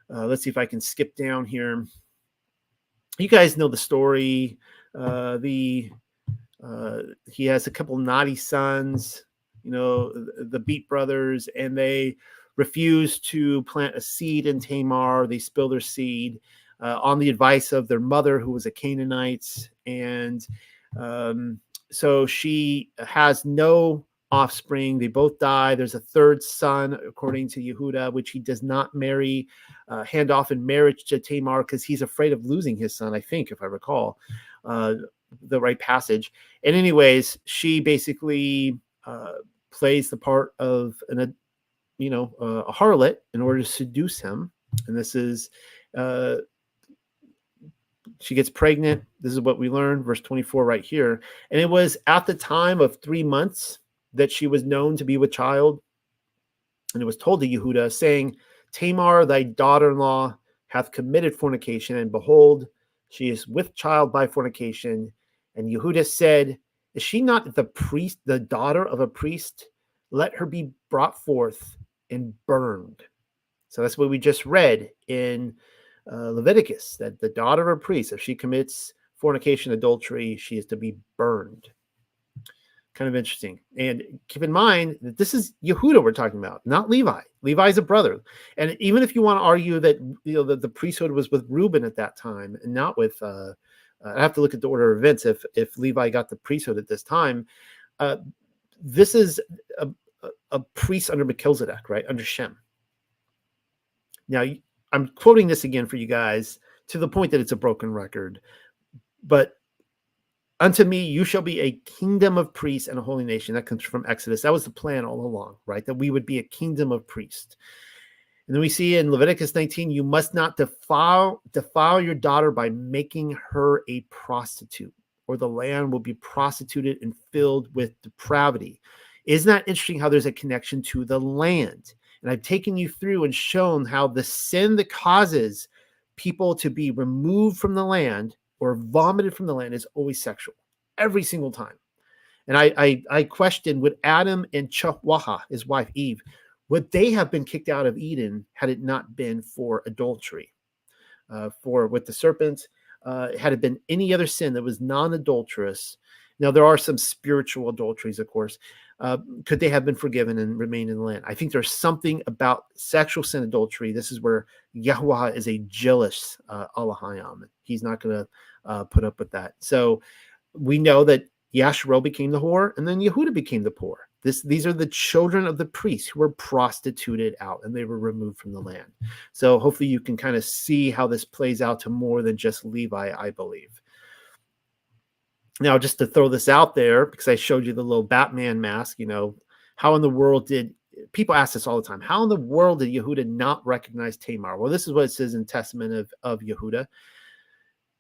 Let's see if I can skip down here. You guys know the story. He has a couple naughty sons, the Beat brothers, and they refuse to plant a seed in Tamar. They spill their seed on the advice of their mother, who was a Canaanite. And so she has no offspring. They both die. There's a third son, according to Yehuda, which he does not hand off in marriage to Tamar, because he's afraid of losing his son, I think, if I recall the right passage. And anyways, she basically plays the part of a harlot in order to seduce him. And this is she gets pregnant. This is what we learn, verse 24 right here. And it was at the time of 3 months that she was known to be with child. And it was told to Yehuda, saying, Tamar, thy daughter-in-law, hath committed fornication, and behold, she is with child by fornication. And Yehuda said, is she not the daughter of a priest? Let her be brought forth and burned. So that's what we just read in Leviticus, that the daughter of a priest, if she commits fornication, adultery, she is to be burned. Kind of interesting. And keep in mind that this is Yehuda we're talking about, not Levi. Levi's a brother. And even if you want to argue that that the priesthood was with Reuben at that time and not with I have to look at the order of events if Levi got the priesthood at this time. This is a priest under Melchizedek, right? Under Shem. Now, I'm quoting this again for you guys to the point that it's a broken record. But unto me, you shall be a kingdom of priests and a holy nation. That comes from Exodus. That was the plan all along, right? That we would be a kingdom of priests. And then we see in Leviticus 19, you must not defile your daughter by making her a prostitute, or the land will be prostituted and filled with depravity. Isn't that interesting how there's a connection to the land? And I've taken you through and shown how the sin that causes people to be removed from the land or vomited from the land is always sexual, every single time. And I questioned, would Adam and Chawah, his wife Eve, would they have been kicked out of Eden had it not been for adultery? With the serpent, had it been any other sin that was non-adulterous. Now, there are some spiritual adulteries, of course. Could they have been forgiven and remained in the land? I think there's something about sexual sin, adultery. This is where Yahweh is a jealous Allahayam. He's not going to put up with that. So we know that Yashro became the whore, and then Yehuda became the poor. These are the children of the priests who were prostituted out, and they were removed from the land. So hopefully you can kind of see how this plays out to more than just Levi, I believe. Now, just to throw this out there, because I showed you the little Batman mask, how in the world did people ask this all the time? How in the world did Yehuda not recognize Tamar? Well, this is what it says in Testament of Yehuda.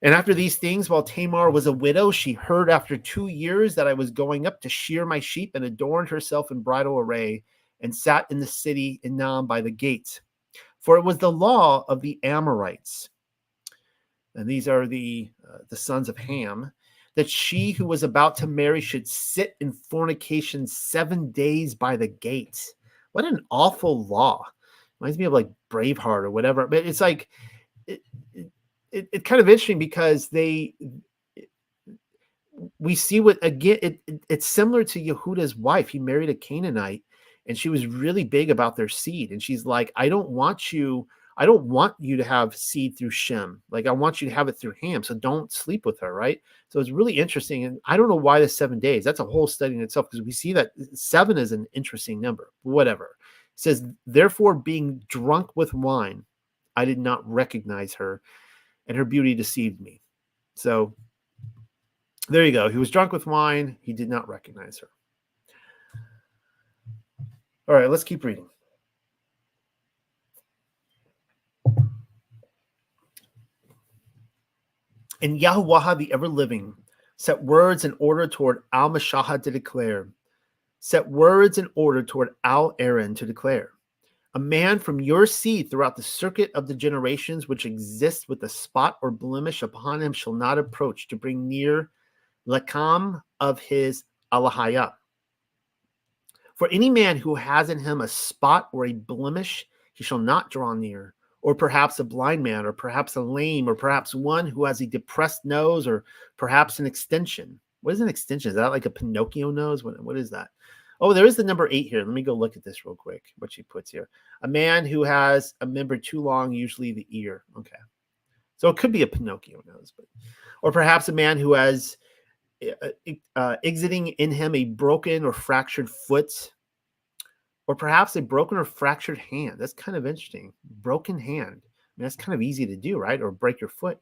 And after these things, while Tamar was a widow, she heard after 2 years that I was going up to shear my sheep, and adorned herself in bridal array, and sat in the city in Nam by the gates. For it was the law of the Amorites, and these are the sons of Ham, that she who was about to marry should sit in fornication 7 days by the gates. What an awful law. Reminds me of like Braveheart or whatever. But it's like, it's kind of interesting because we see what, again, it's similar to Yehuda's wife. He married a Canaanite, and she was really big about their seed. And she's like, I don't want you to have seed through Shem. Like, I want you to have it through Ham. So don't sleep with her, right? So it's really interesting. And I don't know why the 7 days. That's a whole study in itself, because we see that 7 is an interesting number. Whatever. It says, therefore, being drunk with wine, I did not recognize her, and her beauty deceived me. So there you go. He was drunk with wine. He did not recognize her. All right, let's keep reading. And Yahuwah, the ever-living, set words in order toward Al-Mashahah to declare, set words in order toward Al-Aaron to declare, a man from your seed throughout the circuit of the generations which exists with a spot or blemish upon him shall not approach to bring near Lakam of his Alahayah. For any man who has in him a spot or a blemish, he shall not draw near, or perhaps a blind man, or perhaps a lame, or perhaps one who has a depressed nose, or perhaps an extension. What is an extension? Is that like a Pinocchio nose? What is that? Oh, there is the number 8 here. Let me go look at this real quick, what she puts here. A man who has a member too long, usually the ear. Okay. So it could be a Pinocchio nose, or perhaps a man who has exiting in him a broken or fractured foot, or perhaps a broken or fractured hand. That's kind of interesting. Broken hand. I mean, that's kind of easy to do, right? Or break your foot.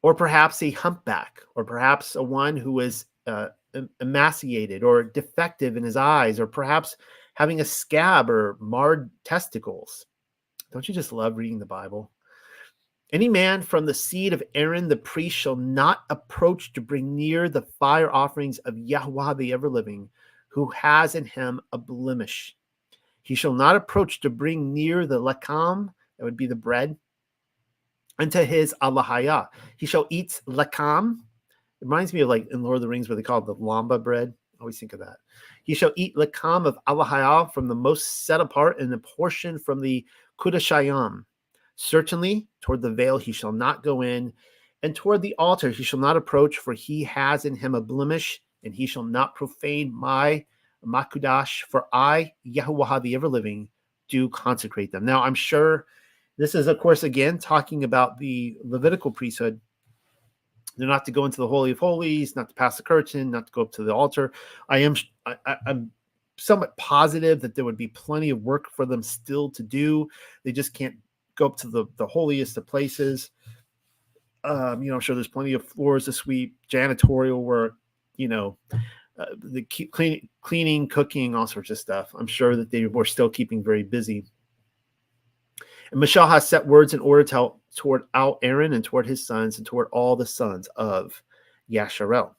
Or perhaps a humpback, or perhaps a one who is emaciated or defective in his eyes, or perhaps having a scab or marred testicles. Don't you just love reading the Bible? Any man from the seed of Aaron the priest shall not approach to bring near the fire offerings of Yahweh the ever-living, who has in him a blemish. He shall not approach to bring near the lakam, that would be the bread, unto his alahayah. He shall eat lakam. It reminds me of like in Lord of the Rings where they call it the lamba bread. I always think of that. He shall eat lakam of alahayah from the most set apart, and a portion from the kudashayam. Certainly, toward the veil he shall not go in, and toward the altar he shall not approach, for he has in him a blemish, and he shall not profane my makudash, for I, Yahuwah the ever-living, do consecrate them. Now, I'm sure this is, of course, again, talking about the Levitical priesthood. They're not to go into the Holy of Holies, not to pass the curtain, not to go up to the altar. I'm somewhat positive that there would be plenty of work for them still to do. They just can't go up to the holiest of places. I'm sure there's plenty of floors to sweep, janitorial work, the cleaning, cooking, all sorts of stuff. I'm sure that they were still keeping very busy. And Mashal has set words in order toward Al-Aaron and toward his sons and toward all the sons of Yasharel.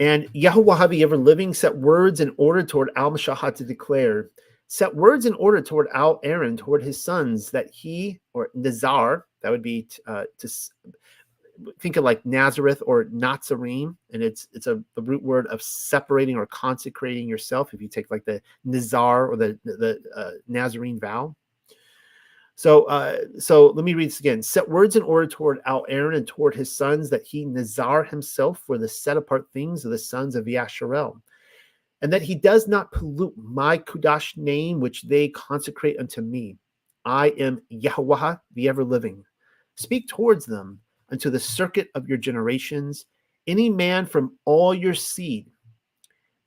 And Yahuwah the ever-living set words in order toward Al-Mashah to declare, set words in order toward Al-Aaron, toward his sons, that he, or Nazar, that would be to think of like Nazareth or Nazarene, and it's the root word of separating or consecrating yourself. If you take like the Nazar or the Nazarene vow. So let me read this again. Set words in order toward Al-Aaron and toward his sons, that he Nazar himself for the set apart things of the sons of Yasharel, and that he does not pollute my Kudash name, which they consecrate unto me. I am Yahuwah, the ever-living. Speak towards them unto the circuit of your generations, any man from all your seed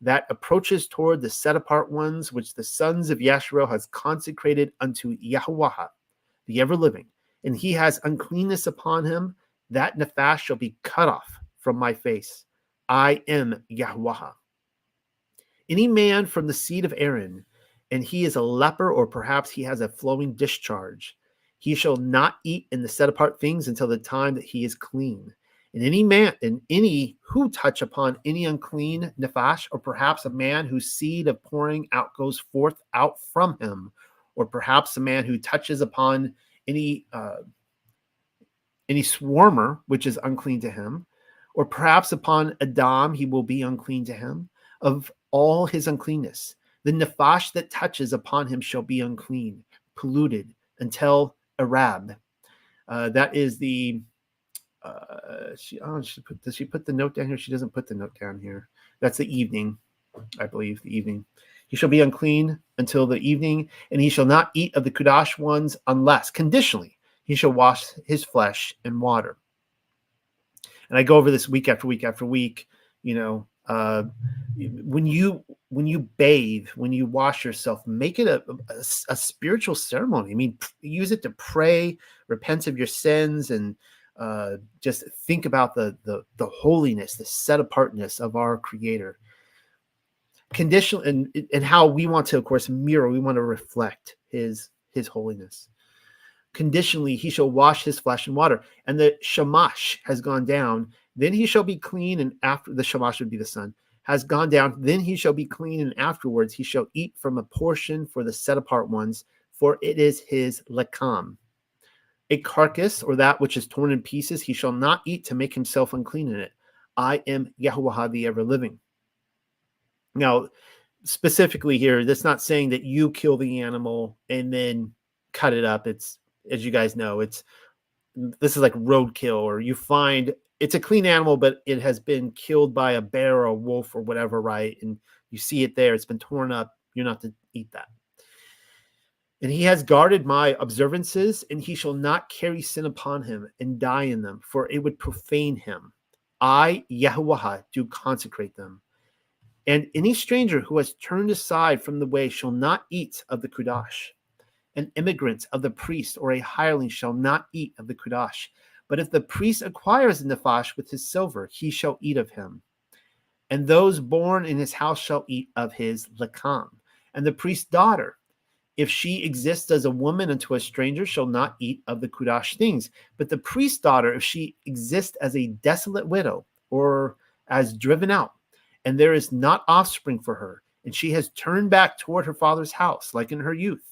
that approaches toward the set-apart ones, which the sons of Yasharel has consecrated unto Yahuwah, the ever-living, and he has uncleanness upon him, that nefash shall be cut off from my face. I am Yahweh. Any man from the seed of Aaron, and he is a leper, or perhaps he has a flowing discharge, he shall not eat in the set apart things until the time that he is clean. And any man, and any who touch upon any unclean nefash, or perhaps a man whose seed of pouring out goes forth out from him, or perhaps a man who touches upon any swarmer, which is unclean to him, or perhaps upon Adam, he will be unclean to him, of all his uncleanness. The nefash that touches upon him shall be unclean, polluted, until Arab. That is the, does she put the note down here? She doesn't put the note down here. That's the evening, I believe, the evening. He shall be unclean until the evening, and he shall not eat of the Kudash ones unless, conditionally, he shall wash his flesh in water. And I go over this week after week after week. When you bathe, when you wash yourself, make it a spiritual ceremony. I mean, use it to pray, repent of your sins, and just think about the holiness, the set apartness of our Creator. Conditional and how we want to, of course, mirror. We want to reflect His holiness. Conditionally, he shall wash his flesh in water, and the shamash has gone down. Then he shall be clean, and after the shamash would be the sun, has gone down. Then he shall be clean, and afterwards he shall eat from a portion for the set apart ones, for it is his lekam. A carcass, or that which is torn in pieces, he shall not eat to make himself unclean in it. I am Yahuwah, the ever living. Now, specifically here, that's not saying that you kill the animal and then cut it up. It's, as you guys know, this is like roadkill, or you find it's a clean animal, but it has been killed by a bear or a wolf or whatever, right? And you see it there, it's been torn up. You're not to eat that. And he has guarded my observances, and he shall not carry sin upon him and die in them, for it would profane him. I, Yahuwah, do consecrate them. And any stranger who has turned aside from the way shall not eat of the Kudash. An immigrant of the priest or a hireling shall not eat of the Kudash. But if the priest acquires the nefash with his silver, he shall eat of him. And those born in his house shall eat of his lekam. And the priest's daughter, if she exists as a woman unto a stranger, shall not eat of the Kudash things. But the priest's daughter, if she exists as a desolate widow, or as driven out, and there is not offspring for her, and she has turned back toward her father's house, like in her youth.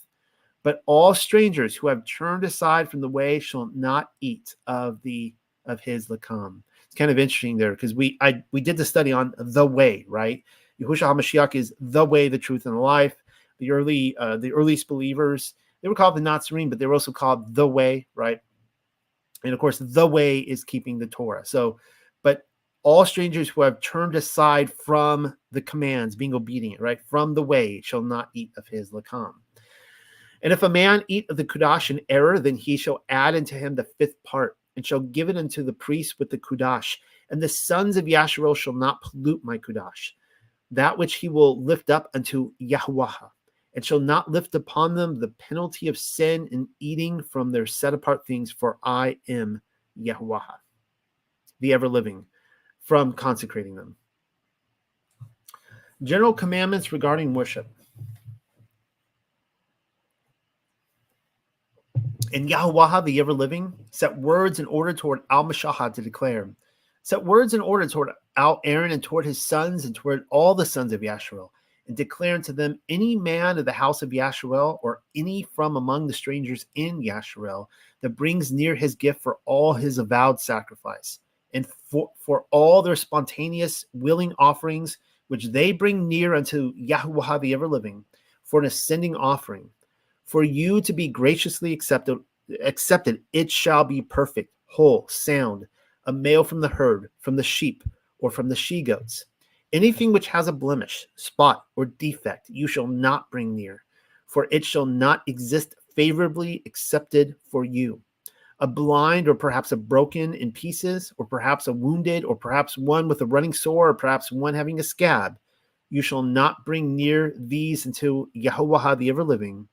But all strangers who have turned aside from the way shall not eat of his lekam. It's kind of interesting there, because we did the study on the way, right? Yahushua HaMashiach is the way, the truth, and the life. The earliest believers, they were called the Nazarene, but they were also called the way, right? And of course, the way is keeping the Torah. So, but all strangers who have turned aside from the commands, being obedient, right, from the way, shall not eat of his lekam. And if a man eat of the Kudash in error, then he shall add unto him the fifth part, and shall give it unto the priest with the Kudash. And the sons of Yasharel shall not pollute my Kudash, that which he will lift up unto Yahuwah, and shall not lift upon them the penalty of sin in eating from their set apart things, for I am Yahuwah, the ever living, from consecrating them. General commandments regarding worship. And Yahuwah, the ever living, set words in order toward Al-Mashahah to declare. Set words in order toward Al-Aaron and toward his sons and toward all the sons of Yasharel, and declare unto them, any man of the house of Yasharel, or any from among the strangers in Yasharel, that brings near his gift for all his avowed sacrifice, and for all their spontaneous willing offerings, which they bring near unto Yahuwah the ever living, for an ascending offering. For you to be graciously accepted, it shall be perfect, whole, sound, a male from the herd, from the sheep, or from the she-goats. Anything which has a blemish, spot, or defect, you shall not bring near, for it shall not exist favorably accepted for you. A blind, or perhaps a broken in pieces, or perhaps a wounded, or perhaps one with a running sore, or perhaps one having a scab, you shall not bring near these unto Yahuwah the ever living,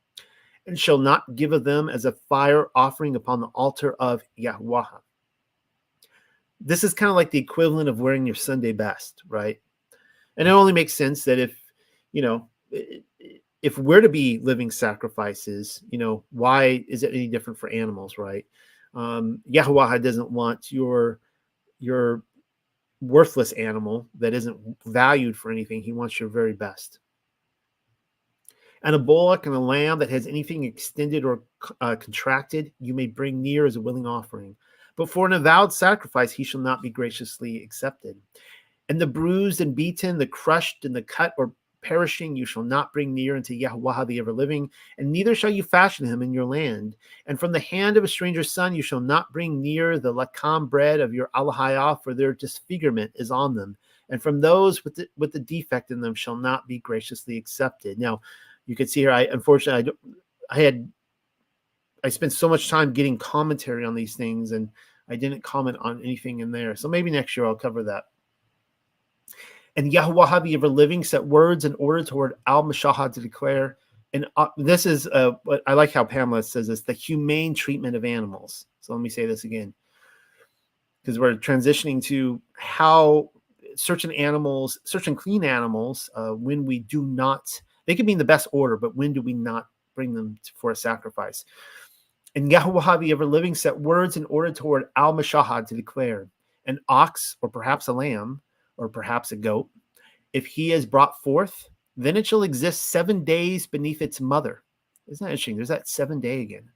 and shall not give of them as a fire offering upon the altar of Yahuwah. this is kind of like the equivalent of wearing your Sunday best, right? And it only makes sense that if, you know, if we're to be living sacrifices, you know, why is it any different for animals, right? Yahuwah doesn't want your worthless animal that isn't valued for anything. He wants your very best. And a bullock and a lamb that has anything extended or contracted, you may bring near as a willing offering. But for an avowed sacrifice, he shall not be graciously accepted. And the bruised and beaten, the crushed and the cut or perishing, you shall not bring near unto Yahuwah the ever-living, and neither shall you fashion him in your land. And from the hand of a stranger's son you shall not bring near the lakam bread of your Alahayah, for their disfigurement is on them. And from those with the defect in them shall not be graciously accepted. Now, you can see here, I spent so much time getting commentary on these things, and I didn't comment on anything in there. So maybe next year I'll cover that. And Yahuwah the ever-living set words in order toward Al-Mashahah to declare. And this is, I like how Pamela says this, the humane treatment of animals. So let me say this again, because we're transitioning to how certain clean animals, when we do not, they can be in the best order, but when do we not bring them for a sacrifice? And Yahuwah the ever-living set words in order toward Al-Mashahah to declare. An ox, or perhaps a lamb, or perhaps a goat, if he is brought forth, then it shall exist 7 days beneath its mother. Isn't that interesting? There's that 7 day again.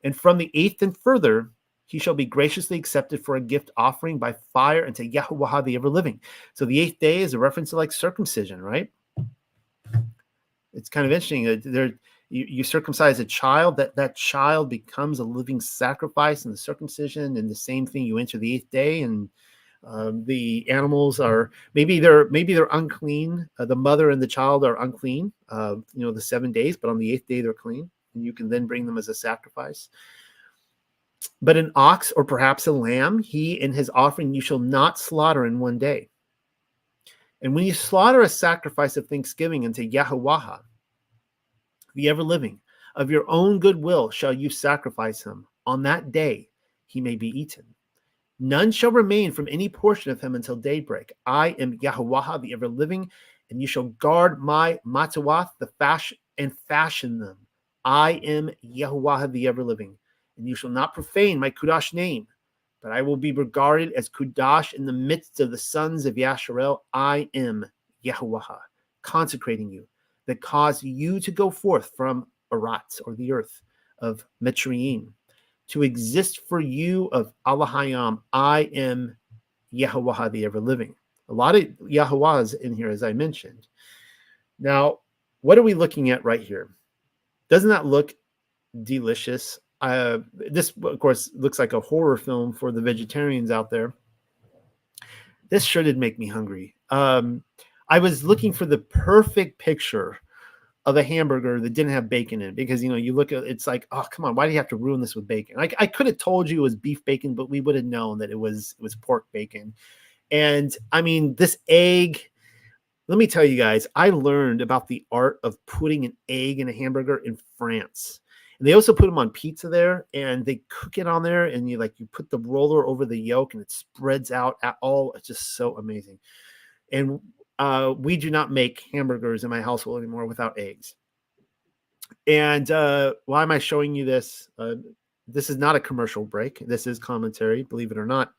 And from the 8th and further, he shall be graciously accepted for a gift offering by fire unto Yahuwah the ever-living. So the 8th day is a reference to like circumcision, right? It's kind of interesting. You circumcise a child, that child becomes a living sacrifice in the circumcision, and the same thing, you enter the 8th day, and the animals are maybe they're unclean. The mother and the child are unclean, the 7 days, but on the 8th day they're clean, and you can then bring them as a sacrifice. But an ox, or perhaps a lamb, he and his offering you shall not slaughter in 1 day. And when you slaughter a sacrifice of thanksgiving unto Yahuwah, the ever-living, of your own good will shall you sacrifice him. On that day he may be eaten. None shall remain from any portion of him until daybreak. I am Yahuwah the ever-living, and you shall guard my matawath, fashion them. I am Yahuwah the ever-living, and you shall not profane my Kudash name, but I will be regarded as Kudash in the midst of the sons of Yasharel. I am Yahuwah, consecrating you, that caused you to go forth from Arat, or the earth of Mitzrayim, to exist for you of Allahayam. I am Yahuwah the ever-living. A lot of Yahuwahs in here, as I mentioned. Now, what are we looking at right here? Doesn't that look delicious? This, of course, looks like a horror film for the vegetarians out there. This sure did make me hungry. I was looking for the perfect picture of a hamburger that didn't have bacon in it, because, you look at it's like, oh, come on, why do you have to ruin this with bacon? I could have told you it was beef bacon, but we would have known that it was pork bacon. And I mean, this egg, let me tell you guys, I learned about the art of putting an egg in a hamburger in France. And they also put them on pizza there, and they cook it on there, and you put the roller over the yolk, and it spreads out at all. It's just so amazing. And we do not make hamburgers in my household anymore without eggs. And why am I showing you this? This is not a commercial break. This is commentary, believe it or not.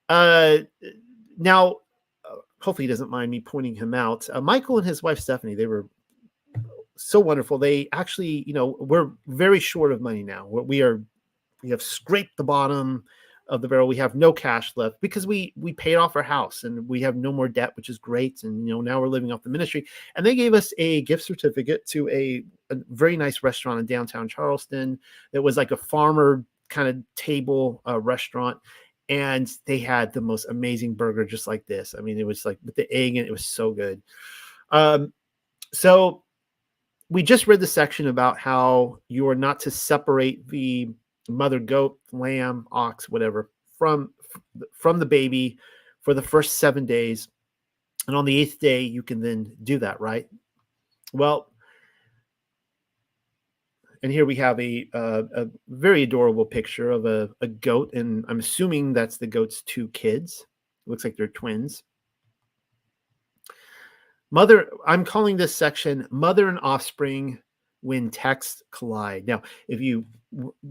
Now, hopefully he doesn't mind me pointing him out. Michael and his wife, Stephanie, they were so wonderful. They actually, we're very short of money now. We have scraped the bottom of the barrel. We have no cash left because we paid off our house, and we have no more debt, which is great. And, now we're living off the ministry. And they gave us a gift certificate to a very nice restaurant in downtown Charleston that was like a farmer kind of table restaurant. And they had the most amazing burger, just like this. I mean, it was like with the egg, and it was so good. So we just read the section about how you are not to separate the mother goat, lamb, ox, whatever, from the baby for the first 7 days. And on the 8th day, you can then do that, right? Well, And here we have a very adorable picture of a goat, and I'm assuming that's the goat's two kids. It looks like they're twins. I'm calling this section Mother and Offspring When Texts Collide. Now, if you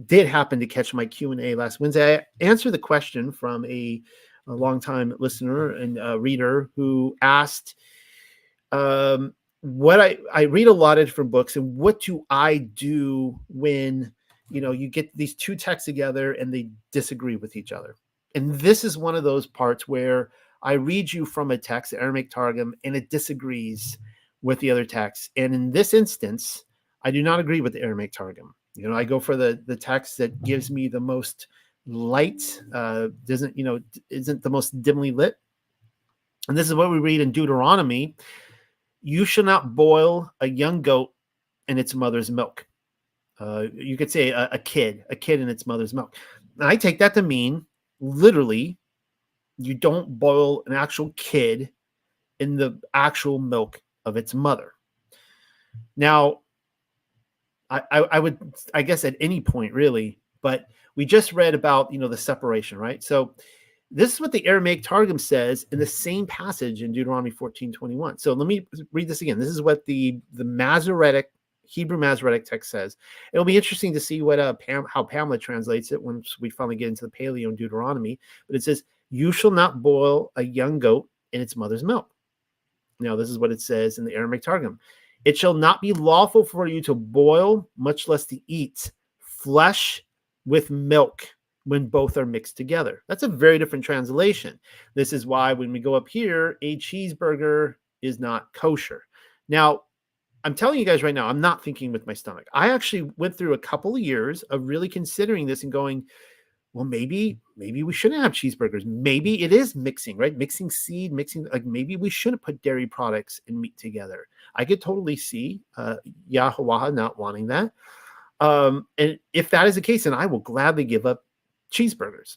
did happen to catch my Q&A last Wednesday, I answered the question from a longtime listener and reader who asked, what I read a lot of different books, and what do I do when, you get these two texts together and they disagree with each other? And this is one of those parts where I read you from a text, the Aramaic Targum, and it disagrees with the other text. And in this instance, I do not agree with the Aramaic Targum. I go for the text that gives me the most light, isn't the most dimly lit. And this is what we read in Deuteronomy. You shall not boil a young goat in its mother's milk. You could say a kid in its mother's milk. And I take that to mean literally, you don't boil an actual kid in the actual milk of its mother. Now, I would, I guess at any point really, but we just read about, the separation, right? So this is what the Aramaic Targum says in the same passage in Deuteronomy 14:21. So let me read this again. This is what the Masoretic, Hebrew Masoretic text says. It'll be interesting to see what how Pamela translates it once we finally get into the Paleo and Deuteronomy. But it says, you shall not boil a young goat in its mother's milk. Now, this is what it says in the Aramaic Targum. It shall not be lawful for you to boil, much less to eat, flesh with milk when both are mixed together. That's a very different translation. This is why when we go up here, a cheeseburger is not kosher. Now, I'm telling you guys right now, I'm not thinking with my stomach. I actually went through a couple of years of really considering this and going, well, maybe we shouldn't have cheeseburgers. Maybe it is mixing, right? Mixing seed, maybe we shouldn't put dairy products and meat together. I could totally see Yahweh not wanting that. And if that is the case, then I will gladly give up cheeseburgers.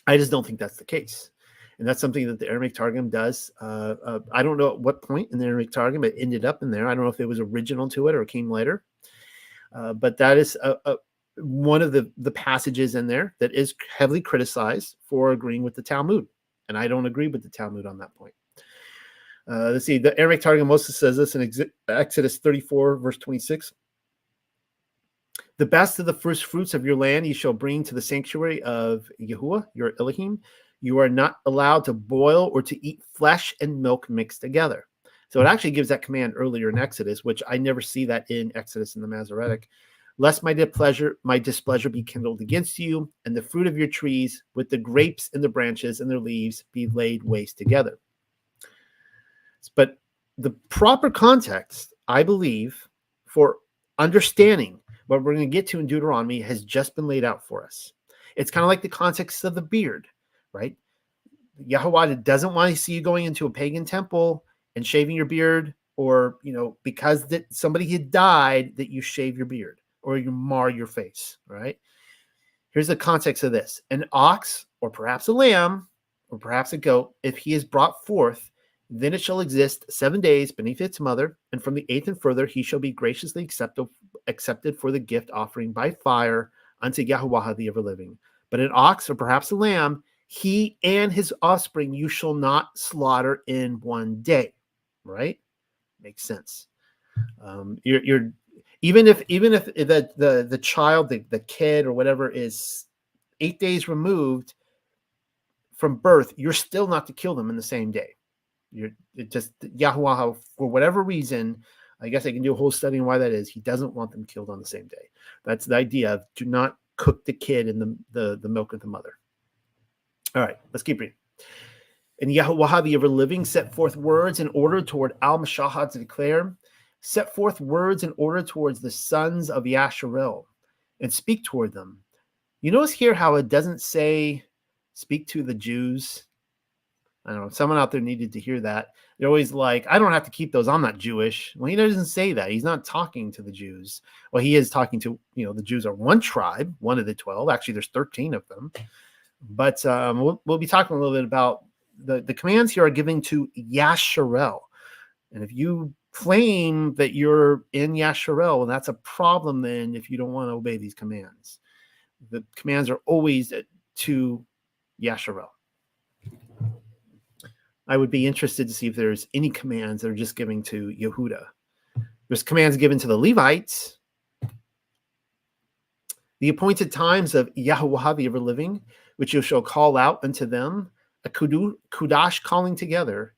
I just don't think that's the case. And that's something that the Aramaic Targum does. I don't know at what point in the Aramaic Targum it ended up in there. I don't know if it was original to it or it came later. But that is one of the passages in there that is heavily criticized for agreeing with the Talmud. And I don't agree with the Talmud on that point. Let's see. The Aramaic Targum also says this in Exodus 34, verse 26. The best of the first fruits of your land you shall bring to the sanctuary of Yahuwah, your Elohim. You are not allowed to boil or to eat flesh and milk mixed together. So it actually gives that command earlier in Exodus, which I never see that in Exodus in the Masoretic. Lest my displeasure be kindled against you, and the fruit of your trees with the grapes and the branches and their leaves be laid waste together. But the proper context, I believe, for understanding what we're going to get to in Deuteronomy has just been laid out for us. It's kind of like the context of the beard, right? Yahweh doesn't want to see you going into a pagan temple and shaving your beard, or, because that somebody had died, that you shave your beard or you mar your face, right? Here's the context of this. An ox, or perhaps a lamb, or perhaps a goat, if he is brought forth, then it shall exist 7 days beneath its mother, and from the 8th and further he shall be graciously accepted for the gift offering by fire unto Yahweh the ever-living. But an ox, or perhaps a lamb, he and his offspring you shall not slaughter in 1 day. Right? Makes sense. You're even if the child, the kid or whatever is 8 days removed from birth, you're still not to kill them in the same day. Yahweh, for whatever reason, I guess I can do a whole study on why that is. He doesn't want them killed on the same day. That's the idea of do not cook the kid in the milk of the mother. All right, let's keep reading. And Yahweh the ever-living set forth words in order toward Al-Mashahad to declare, set forth words in order towards the sons of Yasharel, and speak toward them. You notice here how it doesn't say speak to the Jews. I don't know, someone out there needed to hear that. They're always like, I don't have to keep those. I'm not Jewish. Well, he doesn't say that. He's not talking to the Jews. Well, he is talking to, the Jews are one tribe, one of the 12. Actually, there's 13 of them. But we'll be talking a little bit about the commands here are given to Yasharel. And if you claim that you're in Yasharel, and that's a problem then if you don't want to obey these commands. The commands are always to Yasharel. I would be interested to see if there's any commands that are just giving to Yehuda. There's commands given to the Levites. The appointed times of Yahuwah, the ever-living, which you shall call out unto them, a kudash calling together,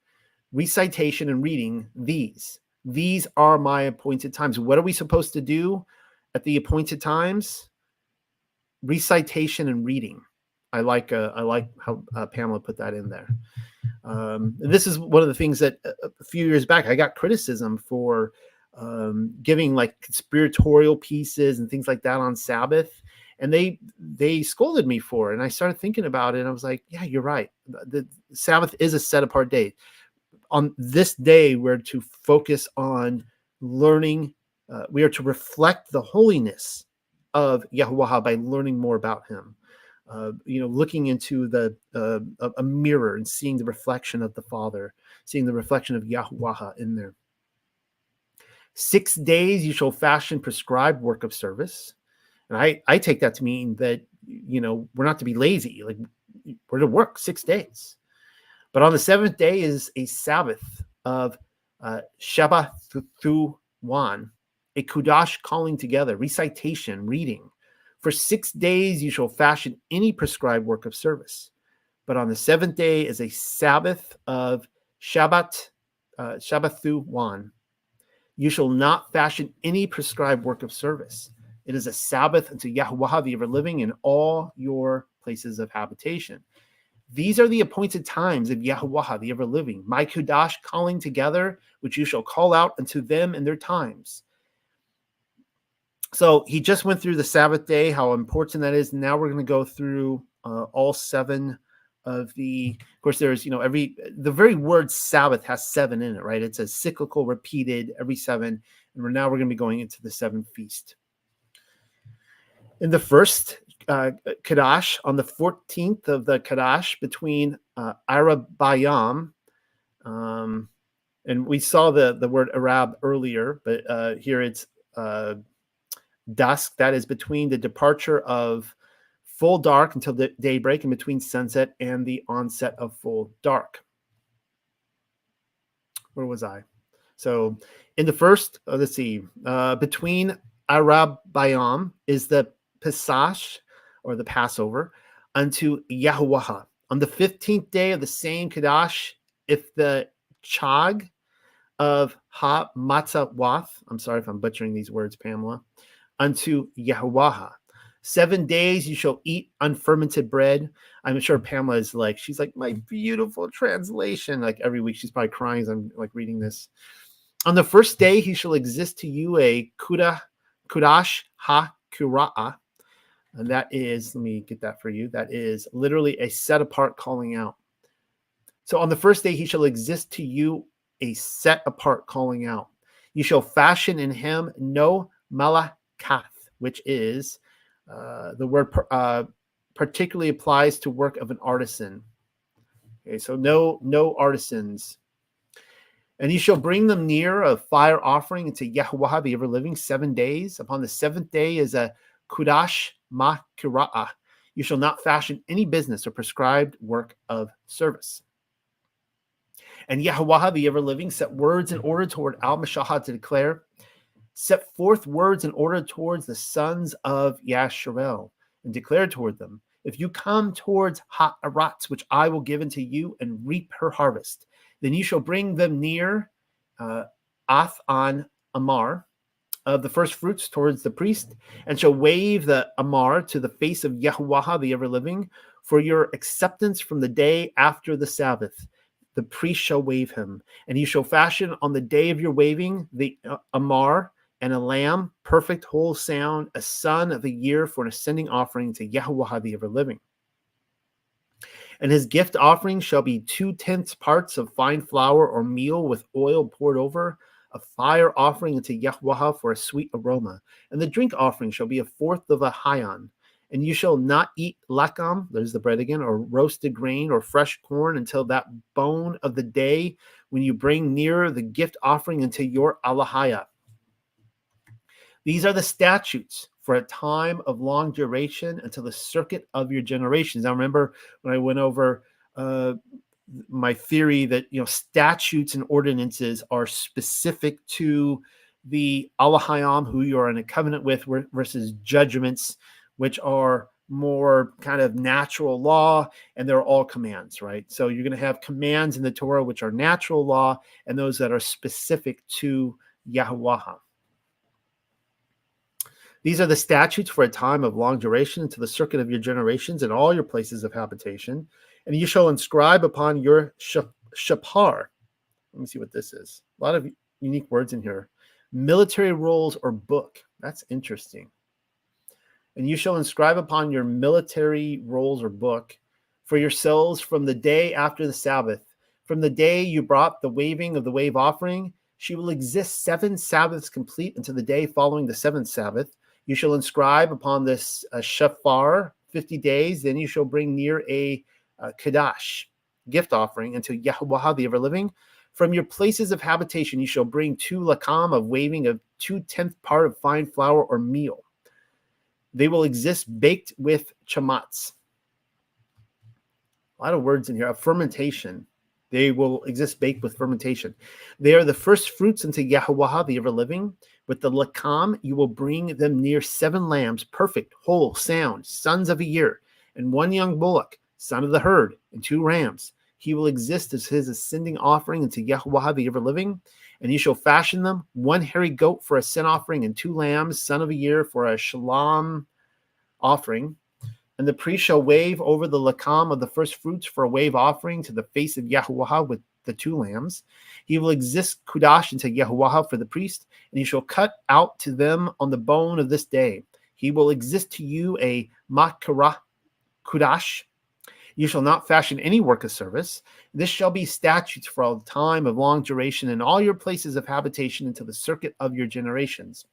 recitation and reading these. These are my appointed times. What are we supposed to do at the appointed times? Recitation and reading. I like how Pamela put that in there. This is one of the things that a few years back I got criticism for giving like conspiratorial pieces and things like that on Sabbath, and they scolded me for it. And I started thinking about it, and I was like, yeah, you're right. The Sabbath is a set apart day. On this day, we're to focus on learning. We are to reflect the holiness of Yahuwah by learning more about him. Looking into a mirror and seeing the reflection of the Father, seeing the reflection of Yahuwah in there. 6 days you shall fashion prescribed work of service. And I take that to mean that, we're not to be lazy. Like, we're to work 6 days. But on the seventh day is a Sabbath of Shabbat Thuwan, a Kudash calling together, recitation, reading. For 6 days you shall fashion any prescribed work of service. But on the seventh day is a Sabbath of Shabbat Thuwan. You shall not fashion any prescribed work of service. It is a Sabbath unto Yahuwah the ever-living in all your places of habitation. These are the appointed times of Yahuwah the ever-living, my Kudash calling together, which you shall call out unto them in their times. So he just went through the Sabbath day, how important that is. Now we're going to go through all 7 of of course, there's, the very word Sabbath has 7 in it, right? It's a cyclical repeated every 7. And now we're going to be going into the 7th feast. In the first Kadash, on the 14th of the Kadash, between Arab Bayam, and we saw the word Arab earlier, but here it's dusk. That is between the departure of full dark until the daybreak, and between sunset and the onset of full dark. Where was I? So in the first, let's see, between Arab Bayam is the Pesach, or the Passover, unto Yahuwah. On the 15th day of the same Kadash, if the Chag of Ha Matzawath, I'm sorry if I'm butchering these words, Pamela, unto Yahuwah. 7 days you shall eat unfermented bread. I'm sure Pamela is she's like, my beautiful translation. Like every week she's probably crying as I'm reading this. On the first day he shall exist to you a Kudash ha QURA. And that is, let me get that for you. That is literally a set apart calling out. So on the first day he shall exist to you a set apart calling out. You shall fashion in him no malakath, which is the word particularly applies to work of an artisan. Okay, so no artisans. And you shall bring them near a fire offering into Yahuwah the ever-living 7 days. Upon the 7th day is a Kudash ma QURA. You shall not fashion any business or prescribed work of service. And Yahuwah the ever-living set words in order toward Al-Mashahah to declare, set forth words in order towards the sons of Yasharel, and declare toward them, if you come towards Ha'aratz, which I will give unto you, and reap her harvest, then you shall bring them near Ath on Emor, of the first fruits towards the priest, and shall wave the Emor to the face of Yahuwah the ever-living, for your acceptance from the day after the Sabbath. The priest shall wave him, and you shall fashion on the day of your waving the Emor, and a lamb, perfect, whole sound, a son of the year for an ascending offering to Yahuwah the ever-living. And his gift offering shall be 2/10 parts of fine flour or meal with oil poured over, a fire offering unto Yahuwah for a sweet aroma. And the drink offering shall be 1/4 of a hayan, And you shall not eat lakam, there's the bread again, or roasted grain or fresh corn until that bone of the day when you bring near the gift offering into your alahaya. These are the statutes for a time of long duration until the circuit of your generations. Now, remember when I went over my theory that statutes and ordinances are specific to the Alahayam, who you are in a covenant with, versus judgments, which are more kind of natural law, and they're all commands, right? So you're going to have commands in the Torah which are natural law, and those that are specific to Yahuwah. These are the statutes for a time of long duration into the circuit of your generations and all your places of habitation. And you shall inscribe upon your shapar. Let me see what this is. A lot of unique words in here. Military rolls or book. That's interesting. And you shall inscribe upon your military rolls or book for yourselves from the day after the Sabbath. From the day you brought the waving of the wave offering, she will exist 7 Sabbaths complete until the day following the 7th Sabbath. You shall inscribe upon this shafar 50 days. Then you shall bring near a kadash, gift offering, unto Yahuwah the ever-living. From your places of habitation you shall bring 2 lakam of waving of 2/10 part of fine flour or meal. They will exist baked with chamats. A lot of words in here. Fermentation. They will exist baked with fermentation. They are the first fruits unto Yahuwah the ever-living. With the lakam you will bring them near 7 lambs, perfect, whole, sound, sons of a year, and 1 young bullock, son of the herd, and 2 rams. He will exist as his ascending offering unto Yahuwah the ever-living. And you shall fashion them 1 hairy goat for a sin offering, and 2 lambs, son of a year, for a shalom offering. And the priest shall wave over the lakam of the first fruits for a wave offering to the face of Yahuwah with the 2 lambs. He will exist kudash unto Yahuwah for the priest, and he shall cut out to them on the bone of this day. He will exist to you a makara kudash. You shall not fashion any work of service. This shall be statutes for all time of long duration in all your places of habitation until the circuit of your generations.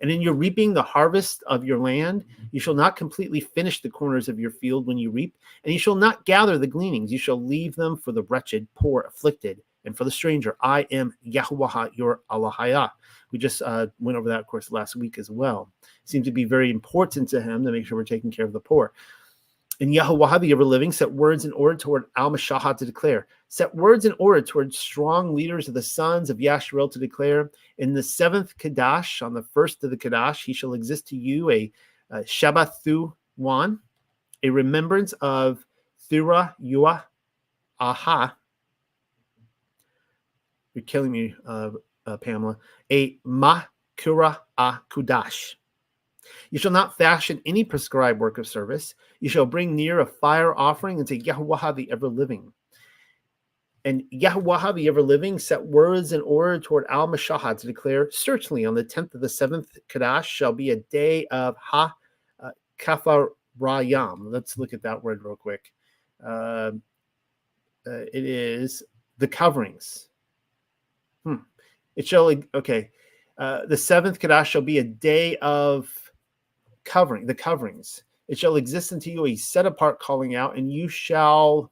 And in your reaping the harvest of your land, you shall not completely finish the corners of your field when you reap, and you shall not gather the gleanings. You shall leave them for the wretched, poor, afflicted, and for the stranger. I am Yahuwah, your Alahayah. We just went over that, of course, last week as well. It seems to be very important to him to make sure we're taking care of the poor. And Yahuwah, the ever-living, set words in order toward Al-Mashahah to declare. Set words in order toward strong leaders of the sons of Yasharel to declare. In the 7th Kadash, on the 1st of the Kadash, he shall exist to you a Shabbathu one, a remembrance of Thura Yua Aha. You're killing me, Pamela. A Makura Kudash. You shall not fashion any prescribed work of service. You shall bring near a fire offering unto Yahuwah the ever-living. And Yahuwah the ever-living set words in order toward Al-Mashahah to declare, certainly on the 10th of the 7th Kadash shall be a day of Kafarayam. Let's look at that word real quick. It is the coverings. It shall, okay. The 7th Kadash shall be a day of covering, the coverings. It shall exist unto you a set apart calling out, and you shall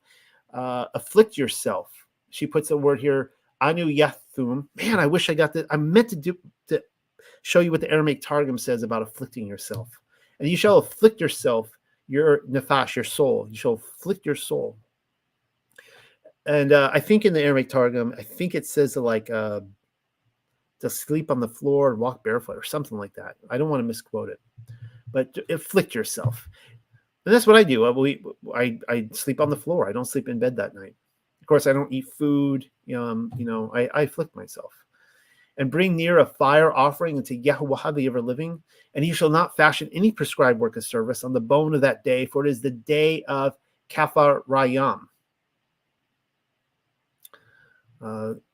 afflict yourself. She puts the word here, anu yathum. Man, I wish I got that. I meant to show you what the Aramaic Targum says about afflicting yourself. And you shall afflict yourself, your nefesh, your soul. You shall afflict your soul. And I think in the Aramaic Targum, I think it says like to sleep on the floor and walk barefoot or something like that. I don't want to misquote it. But afflict yourself. And that's what I do. I sleep on the floor. I don't sleep in bed that night. Of course, I don't eat food. I afflict myself. And bring near a fire offering unto Yahuwah the ever-living. And you shall not fashion any prescribed work of service on the bone of that day, for it is the day of Kafar Rayam.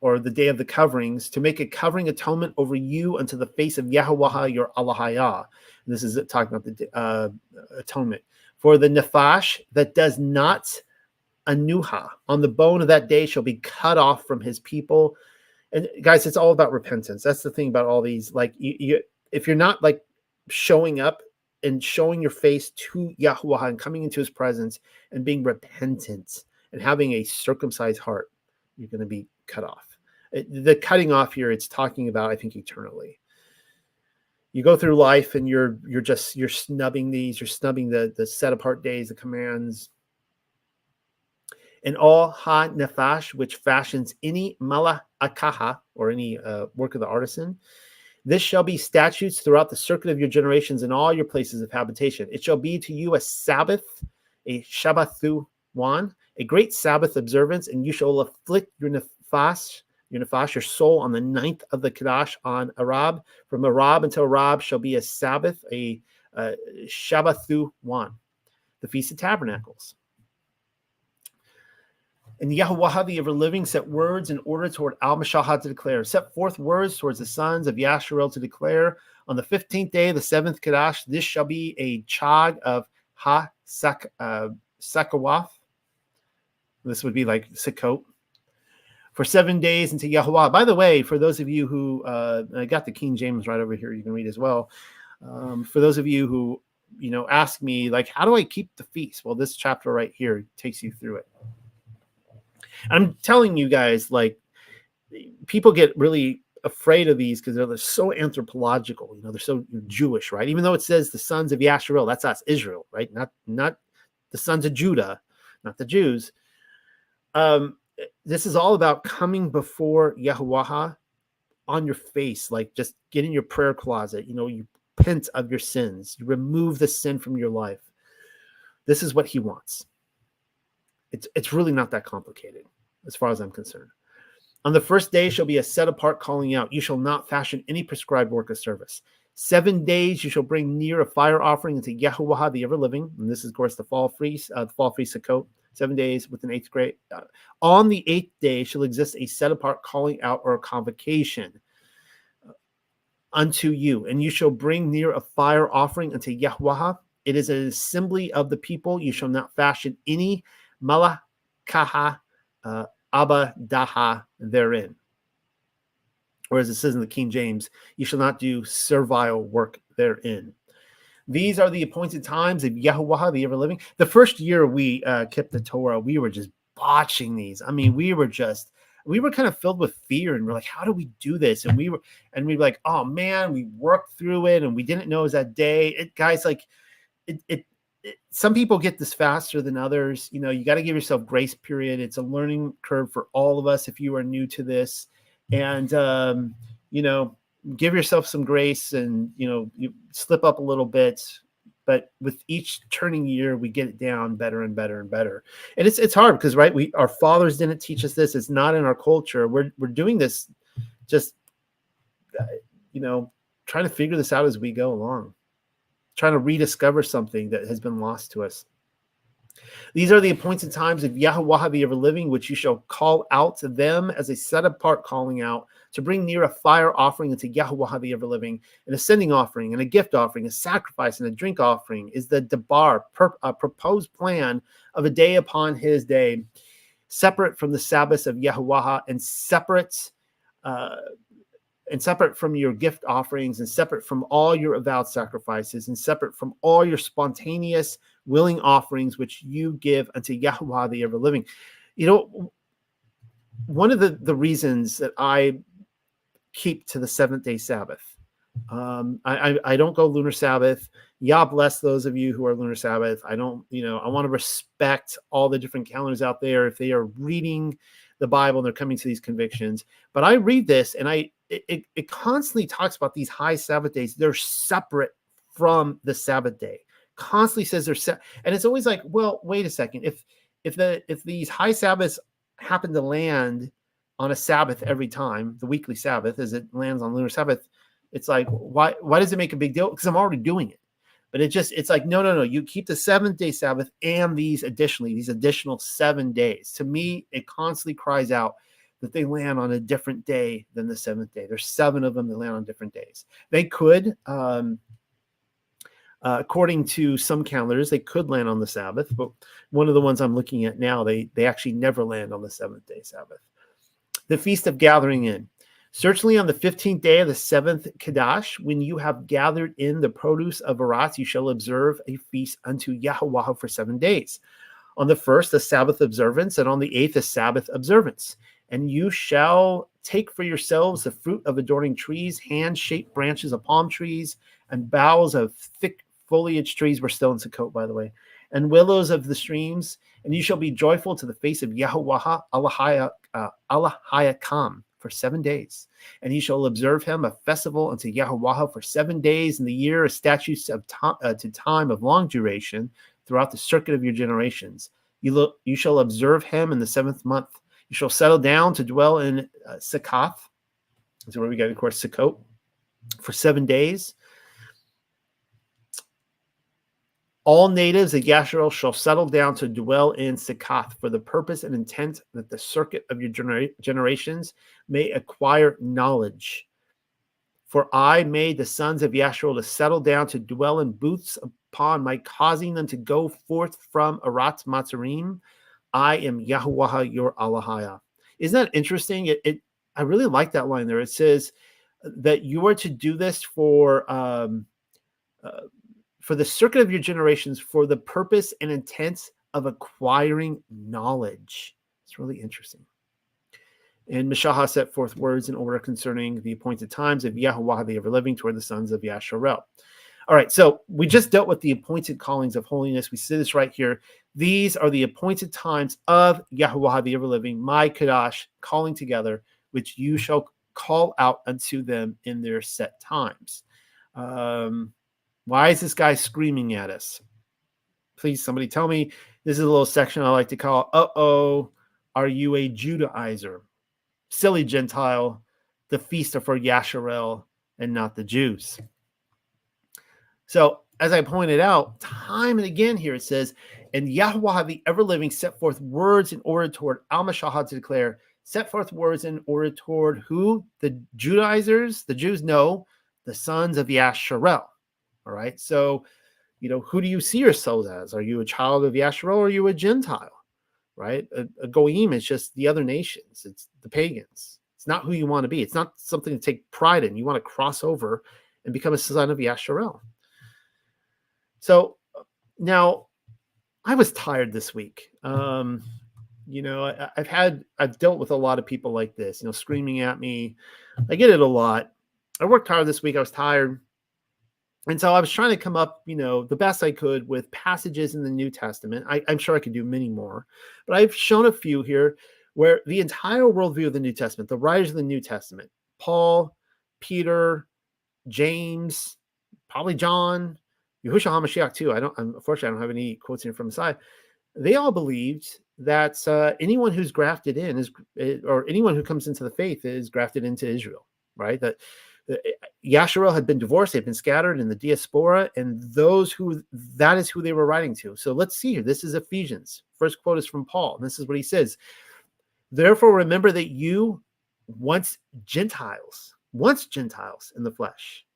Or the day of the coverings, to make a covering atonement over you unto the face of Yahuwah your Alahayah. This is talking about the atonement. For the nefash that does not anuha on the bone of that day shall be cut off from his people. And guys, it's all about repentance. That's the thing about all these. Like, if you're not like showing up and showing your face to Yahuwah and coming into his presence and being repentant and having a circumcised heart, you're going to be cut off. The cutting off here, it's talking about, I think, eternally. You go through life and you're snubbing these, you're snubbing the set apart days, the commands. And all ha nefash, which fashions any mala akaha, or any work of the artisan, this shall be statutes throughout the circuit of your generations in all your places of habitation. It shall be to you a Sabbath, a Shabbathu one, a great Sabbath observance, and you shall afflict your nefesh, your soul, on the 9th of the Kadash on Arab. From Arab until Arab shall be a Sabbath, a Shabbathu one, the Feast of Tabernacles. And Yahuwah, the ever-living, set words in order toward Al-Mashahah to declare, set forth words towards the sons of Yasharel to declare, on the 15th day of the 7th Kadash, this shall be a chag of Sakawath. This would be like Sukkot. For 7 days into Yahuwah. By the way, for those of you who, I got the King James right over here, you can read as well. For those of you who, ask me, like, how do I keep the feast? Well, this chapter right here takes you through it. I'm telling you guys, like, people get really afraid of these because they're so anthropological. They're so Jewish, right? Even though it says the sons of Yasharel, that's us, Israel, right? Not the sons of Judah, not the Jews. This is all about coming before Yahuwah on your face, like just get in your prayer closet. You repent of your sins. You remove the sin from your life. This is what he wants. It's really not that complicated as far as I'm concerned. On the first day shall be a set apart calling out. You shall not fashion any prescribed work of service. 7 days you shall bring near a fire offering unto Yahuwah the ever-living. And this is, of course, the fall feast Sukkot. 7 days with an 8th grade. On the 8th day shall exist a set apart calling out or a convocation unto you. And you shall bring near a fire offering unto Yahuwah. It is an assembly of the people. You shall not fashion any malakaha abadaha therein. Or as it says in the King James, you shall not do servile work therein. These are the appointed times of Yahuwah, the ever-living. The first year we kept the Torah, we were just botching these. I mean, we were kind of filled with fear, and we're like, how do we do this? And we were like, oh man, we worked through it, and we didn't know it was that day. Some people get this faster than others. You got to give yourself grace period. It's a learning curve for all of us if you are new to this. And, give yourself some grace, and, you slip up a little bit, but with each turning year, we get it down better and better and better. And it's hard because, right, our fathers didn't teach us this. It's not in our culture. We're doing this just, trying to figure this out as we go along, trying to rediscover something that has been lost to us. These are the appointed times of Yahuwah the ever-living, which you shall call out to them as a set-apart calling out, to bring near a fire offering unto Yahuwah the ever-living, an ascending offering, and a gift offering, a sacrifice, and a drink offering, is the debar, proposed plan of a day upon his day, separate from the Sabbaths of Yahuwah, and separate from your gift offerings, and separate from all your avowed sacrifices, and separate from all your spontaneous willing offerings which you give unto Yahuwah the ever-living. One of the reasons that I keep to the 7th-day Sabbath, I don't go lunar Sabbath. Yah bless those of you who are lunar Sabbath. I don't, I want to respect all the different calendars out there if they are reading the Bible and they're coming to these convictions. But I read this, and it constantly talks about these high Sabbath days. They're separate from the Sabbath day. Constantly says they're and it's always like, well, wait a second. If these high Sabbaths happen to land on a Sabbath every time, the weekly Sabbath, as it lands on lunar Sabbath, it's like, why does it make a big deal? Because I'm already doing it. But it's like, no. You keep the 7th-day Sabbath and these additional 7 days. To me, it constantly cries out that they land on a different day than the 7th day. There's 7 of them that land on different days. They could, according to some calendars, they could land on the Sabbath, but one of the ones I'm looking at now, they actually never land on the 7th-day Sabbath. The Feast of Gathering In. Certainly on the 15th day of the 7th Kadash, when you have gathered in the produce of Arat, you shall observe a feast unto Yahweh for 7 days. On the first, a Sabbath observance, and on the 8th, a Sabbath observance. And you shall take for yourselves the fruit of adorning trees, hand-shaped branches of palm trees, and boughs of thick foliage trees. We're still in Sukkot, by the way, and willows of the streams. And you shall be joyful to the face of Yahweh Allahayakam for 7 days. And you shall observe him a festival unto Yahweh for 7 days in the year, a statute of to time of long duration throughout the circuit of your generations. You shall observe him in the 7th month. You shall settle down to dwell in Succoth. That's where we get, of course, Sukkot, for 7 days. All natives of Yasharel shall settle down to dwell in Succoth for the purpose and intent that the circuit of your generations may acquire knowledge. For I made the sons of Yasharel to settle down to dwell in booths upon my causing them to go forth from Arat Matzarim. I am Yahweh your Allahaya. Isn't that interesting? I really like that line there. It says that you are to do this for the circuit of your generations for the purpose and intent of acquiring knowledge. It's really interesting. And Mishaha set forth words in order concerning the appointed times of Yahweh the ever-living toward the sons of Yasharel. All right, so we just dealt with the appointed callings of holiness. We see this right here. These are the appointed times of Yahweh the ever-living, my Kadash, calling together, which you shall call out unto them in their set times. Why is this guy screaming at us? Please, somebody tell me. This is a little section I like to call, uh-oh, are you a Judaizer? Silly Gentile, the feast are for Yasharel and not the Jews. So, as I pointed out, time and again here it says, and Yahweh the ever-living set forth words in order toward Al-Mashahah to declare, set forth words in order toward who? The Judaizers? The Jews? No, the sons of Yasharel. All right, so, who do you see yourselves as? Are you a child of Yasharel or are you a Gentile? Right? A Goyim is just the other nations. It's the pagans. It's not who you want to be. It's not something to take pride in. You want to cross over and become a son of Yasharel. So now I was tired this week. I've dealt with a lot of people like this, screaming at me. I get it a lot. I worked hard this week. I was tired. And so I was trying to come up, the best I could with passages in the New Testament. I'm sure I could do many more, but I've shown a few here where the entire worldview of the New Testament, the writers of the New Testament, Paul, Peter, James, probably John, Yahushua HaMashiach too. Unfortunately, I don't have any quotes here from the side. They all believed that anyone who's grafted in or anyone who comes into the faith is grafted into Israel, right? That Yasharel had been divorced, they've been scattered in the diaspora, and that is who they were writing to. So let's see here. This is Ephesians. First quote is from Paul. And this is what he says. Therefore, remember that you once Gentiles in the flesh.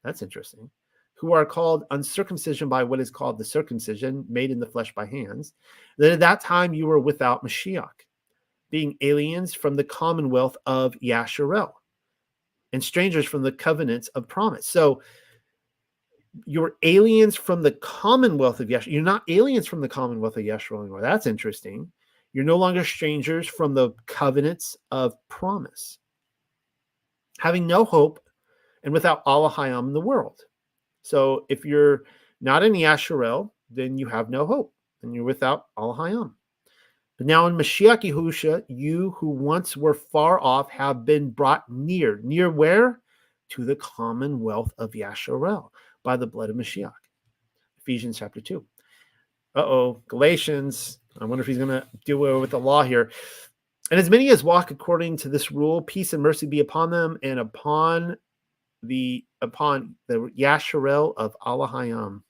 That's interesting. Who are called uncircumcision by what is called the circumcision made in the flesh by hands. That at that time you were without Mashiach, being aliens from the commonwealth of Yasharel, and strangers from the covenants of promise. So you're aliens from the commonwealth of Yasharel. You're not aliens from the commonwealth of Yasharel anymore. That's interesting. You're no longer strangers from the covenants of promise, having no hope and without Allah Hayam in the world. So if you're not in Yasharel, then you have no hope and you're without Allah Hayam. But now in Mashiach Yehusha, you who once were far off have been brought near. Near where? To the commonwealth of Yasharel by the blood of Mashiach. Ephesians chapter 2. Galatians. I wonder if he's going to deal with the law here. And as many as walk according to this rule, peace and mercy be upon them and upon the Yasharel of Allah Hayam.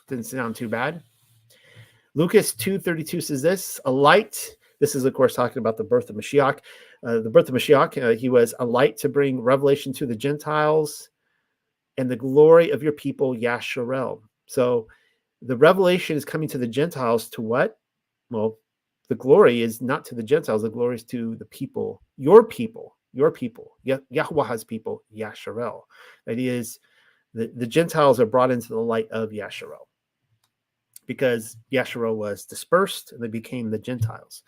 Didn't sound too bad. Lucas 2:32 says this, a light. This is, of course, talking about the birth of Mashiach. The birth of Mashiach, he was a light to bring revelation to the Gentiles and the glory of your people, Yasharel. So the revelation is coming to the Gentiles to what? Well, the glory is not to the Gentiles. The glory is to the people, your people, your people, Yahuwah's people, Yasharel. That is, the Gentiles are brought into the light of Yasharel, because Yasharel was dispersed and they became the Gentiles.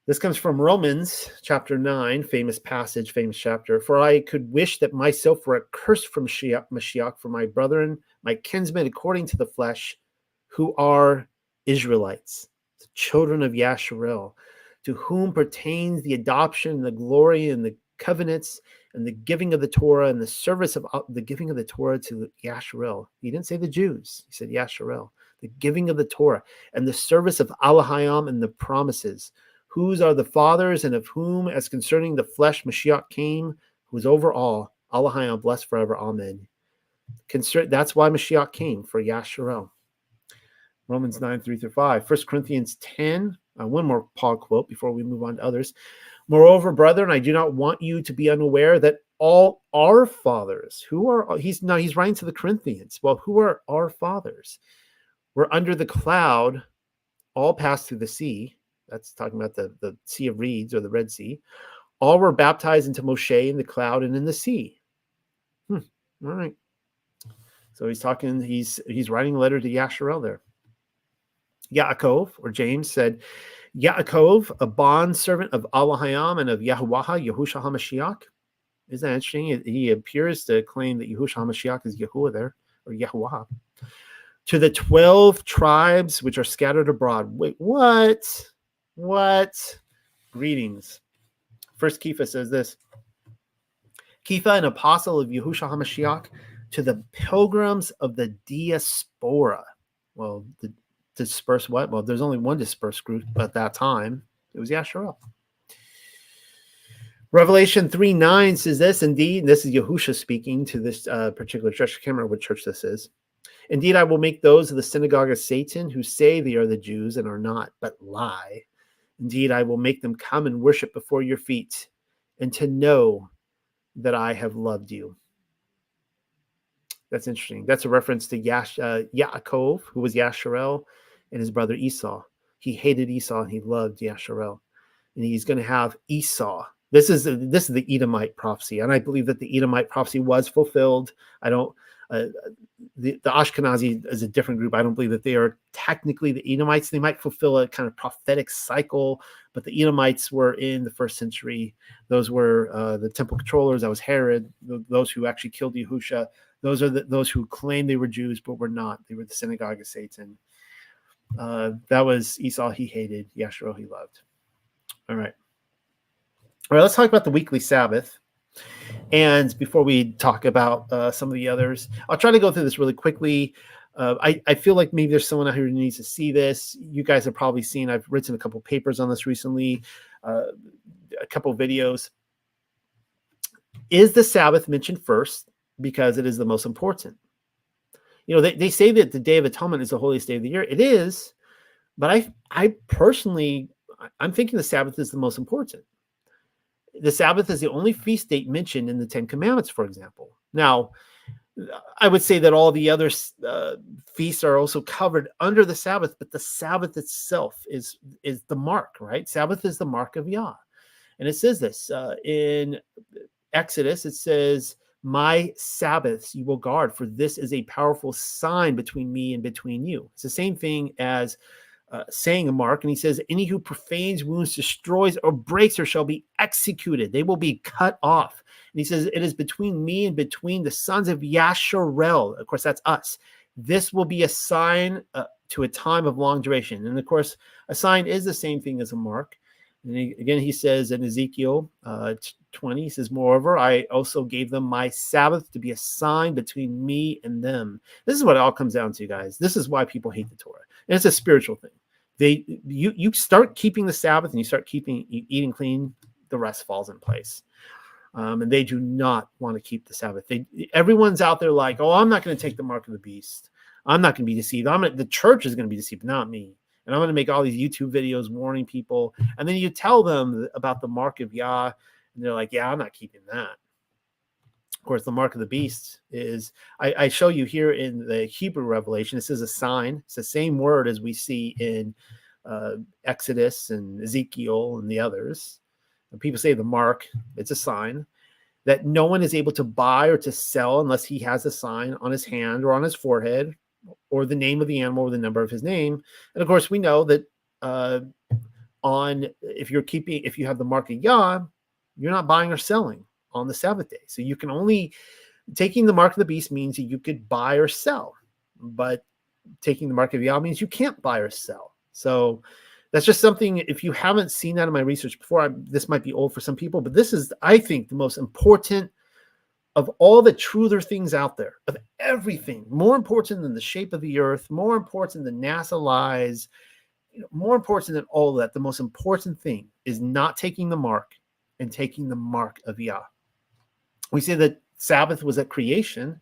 This comes from Romans chapter 9, famous passage, famous chapter. For I could wish that myself were accursed from Mashiach for my brethren, my kinsmen according to the flesh, who are Israelites, the children of Yasharel, to whom pertains the adoption, the glory, and the covenants, and the giving of the Torah, and the service of the giving of the Torah to Yasharel. He didn't say the Jews. He said Yasharel. The giving of the Torah, and the service of Alahayam, and the promises, whose are the fathers, and of whom, as concerning the flesh, Mashiach came, who is over all. Alahayam, blessed forever. Amen. That's why Mashiach came, for Yasharel. Romans 9, 3-5. 1 Corinthians 10. One more Paul quote before we move on to others. Moreover, brethren, I do not want you to be unaware that all our fathers, he's writing to the Corinthians. Well, who are our fathers? Were under the cloud, all passed through the sea. That's talking about the Sea of Reeds, or the Red Sea. All were baptized into Moshe in the cloud and in the sea. All right. So he's writing a letter to Yasharel there. Yaakov, or James, said, Yaakov, a bond servant of Alahayam and of Yahuwah, Yahushua HaMashiach. Isn't that interesting? He appears to claim that Yahushua HaMashiach is Yahuwah there, or Yahuwah. To the 12 tribes which are scattered abroad. Wait, what? What? Greetings. First Kepha says this. Kepha, an apostle of Yahushua HaMashiach, to the pilgrims of the diaspora. Well, the dispersed what? Well, there's only one dispersed group at that time. It was Yasharel. Revelation 3:9 says this. Indeed, this is Yahusha speaking to this particular church. I can't remember what church this is. Indeed, I will make those of the synagogue of Satan who say they are the Jews and are not, but lie. Indeed, I will make them come and worship before your feet, and to know that I have loved you. That's interesting. That's a reference to Yaakov, who was Yasharel, and his brother Esau. He hated Esau and he loved Yasharel. And he's going to have Esau. This is the Edomite prophecy, and I believe that the Edomite prophecy was fulfilled. I don't. The Ashkenazi is a different group. I don't believe that they are technically the Edomites. They might fulfill a kind of prophetic cycle, but the Edomites were in the first century. Those were the temple controllers. That was Herod. Those who actually killed Yahusha. Those are those who claimed they were Jews but were not. They were the synagogue of Satan. That was Esau. He hated. Yasharel he loved. All right. Let's talk about the weekly Sabbath. And before we talk about some of the others, I'll try to go through this really quickly. I feel like maybe there's someone out here who needs to see this. You guys have probably seen, I've written a couple papers on this recently, a couple videos. Is the Sabbath mentioned first? Because it is the most important. You know, they say that the Day of Atonement is the holiest day of the year. It is, but I personally, I'm thinking the Sabbath is the most important. The Sabbath is the only feast date mentioned in the Ten Commandments, for example. Now, I would say that all the other feasts are also covered under the Sabbath, but the Sabbath itself is the mark, right? Sabbath is the mark of Yah. And it says this in Exodus, it says, my Sabbaths you will guard, for this is a powerful sign between me and between you. It's the same thing as saying a mark, and he says, any who profanes, wounds, destroys, or breaks her shall be executed. They will be cut off. And he says, it is between me and between the sons of Yasharel. Of course, that's us. This will be a sign to a time of long duration. And of course, a sign is the same thing as a mark. And again, he says in Ezekiel 20, he says, moreover, I also gave them my Sabbath to be a sign between me and them. This is what it all comes down to, guys. This is why people hate the Torah. And it's a spiritual thing. You start keeping the Sabbath and you start eating clean, the rest falls in place. And they do not want to keep the Sabbath. Everyone's out there like, oh, I'm not going to take the mark of the beast. I'm not going to be deceived. The church is going to be deceived, not me. And I'm going to make all these YouTube videos warning people. And then you tell them about the mark of Yah, and they're like, yeah, I'm not keeping that. Of course, the mark of the beast is, I show you here in the Hebrew Revelation, this is a sign. It's the same word as we see in Exodus and Ezekiel and the others. And people say the mark, it's a sign that no one is able to buy or to sell unless he has a sign on his hand or on his forehead, or the name of the animal or the number of his name. And of course, we know that if you have the mark of Yah, you're not buying or selling on the Sabbath day. So you can only, taking the mark of the beast means that you could buy or sell, but taking the mark of Yah means you can't buy or sell. So that's just something, if you haven't seen that in my research before, this might be old for some people, but this is, I think, the most important of all the truer things out there, of everything, more important than the shape of the earth, more important than NASA lies, more important than all of that. The most important thing is not taking the mark and taking the mark of Yah. We say that Sabbath was at creation.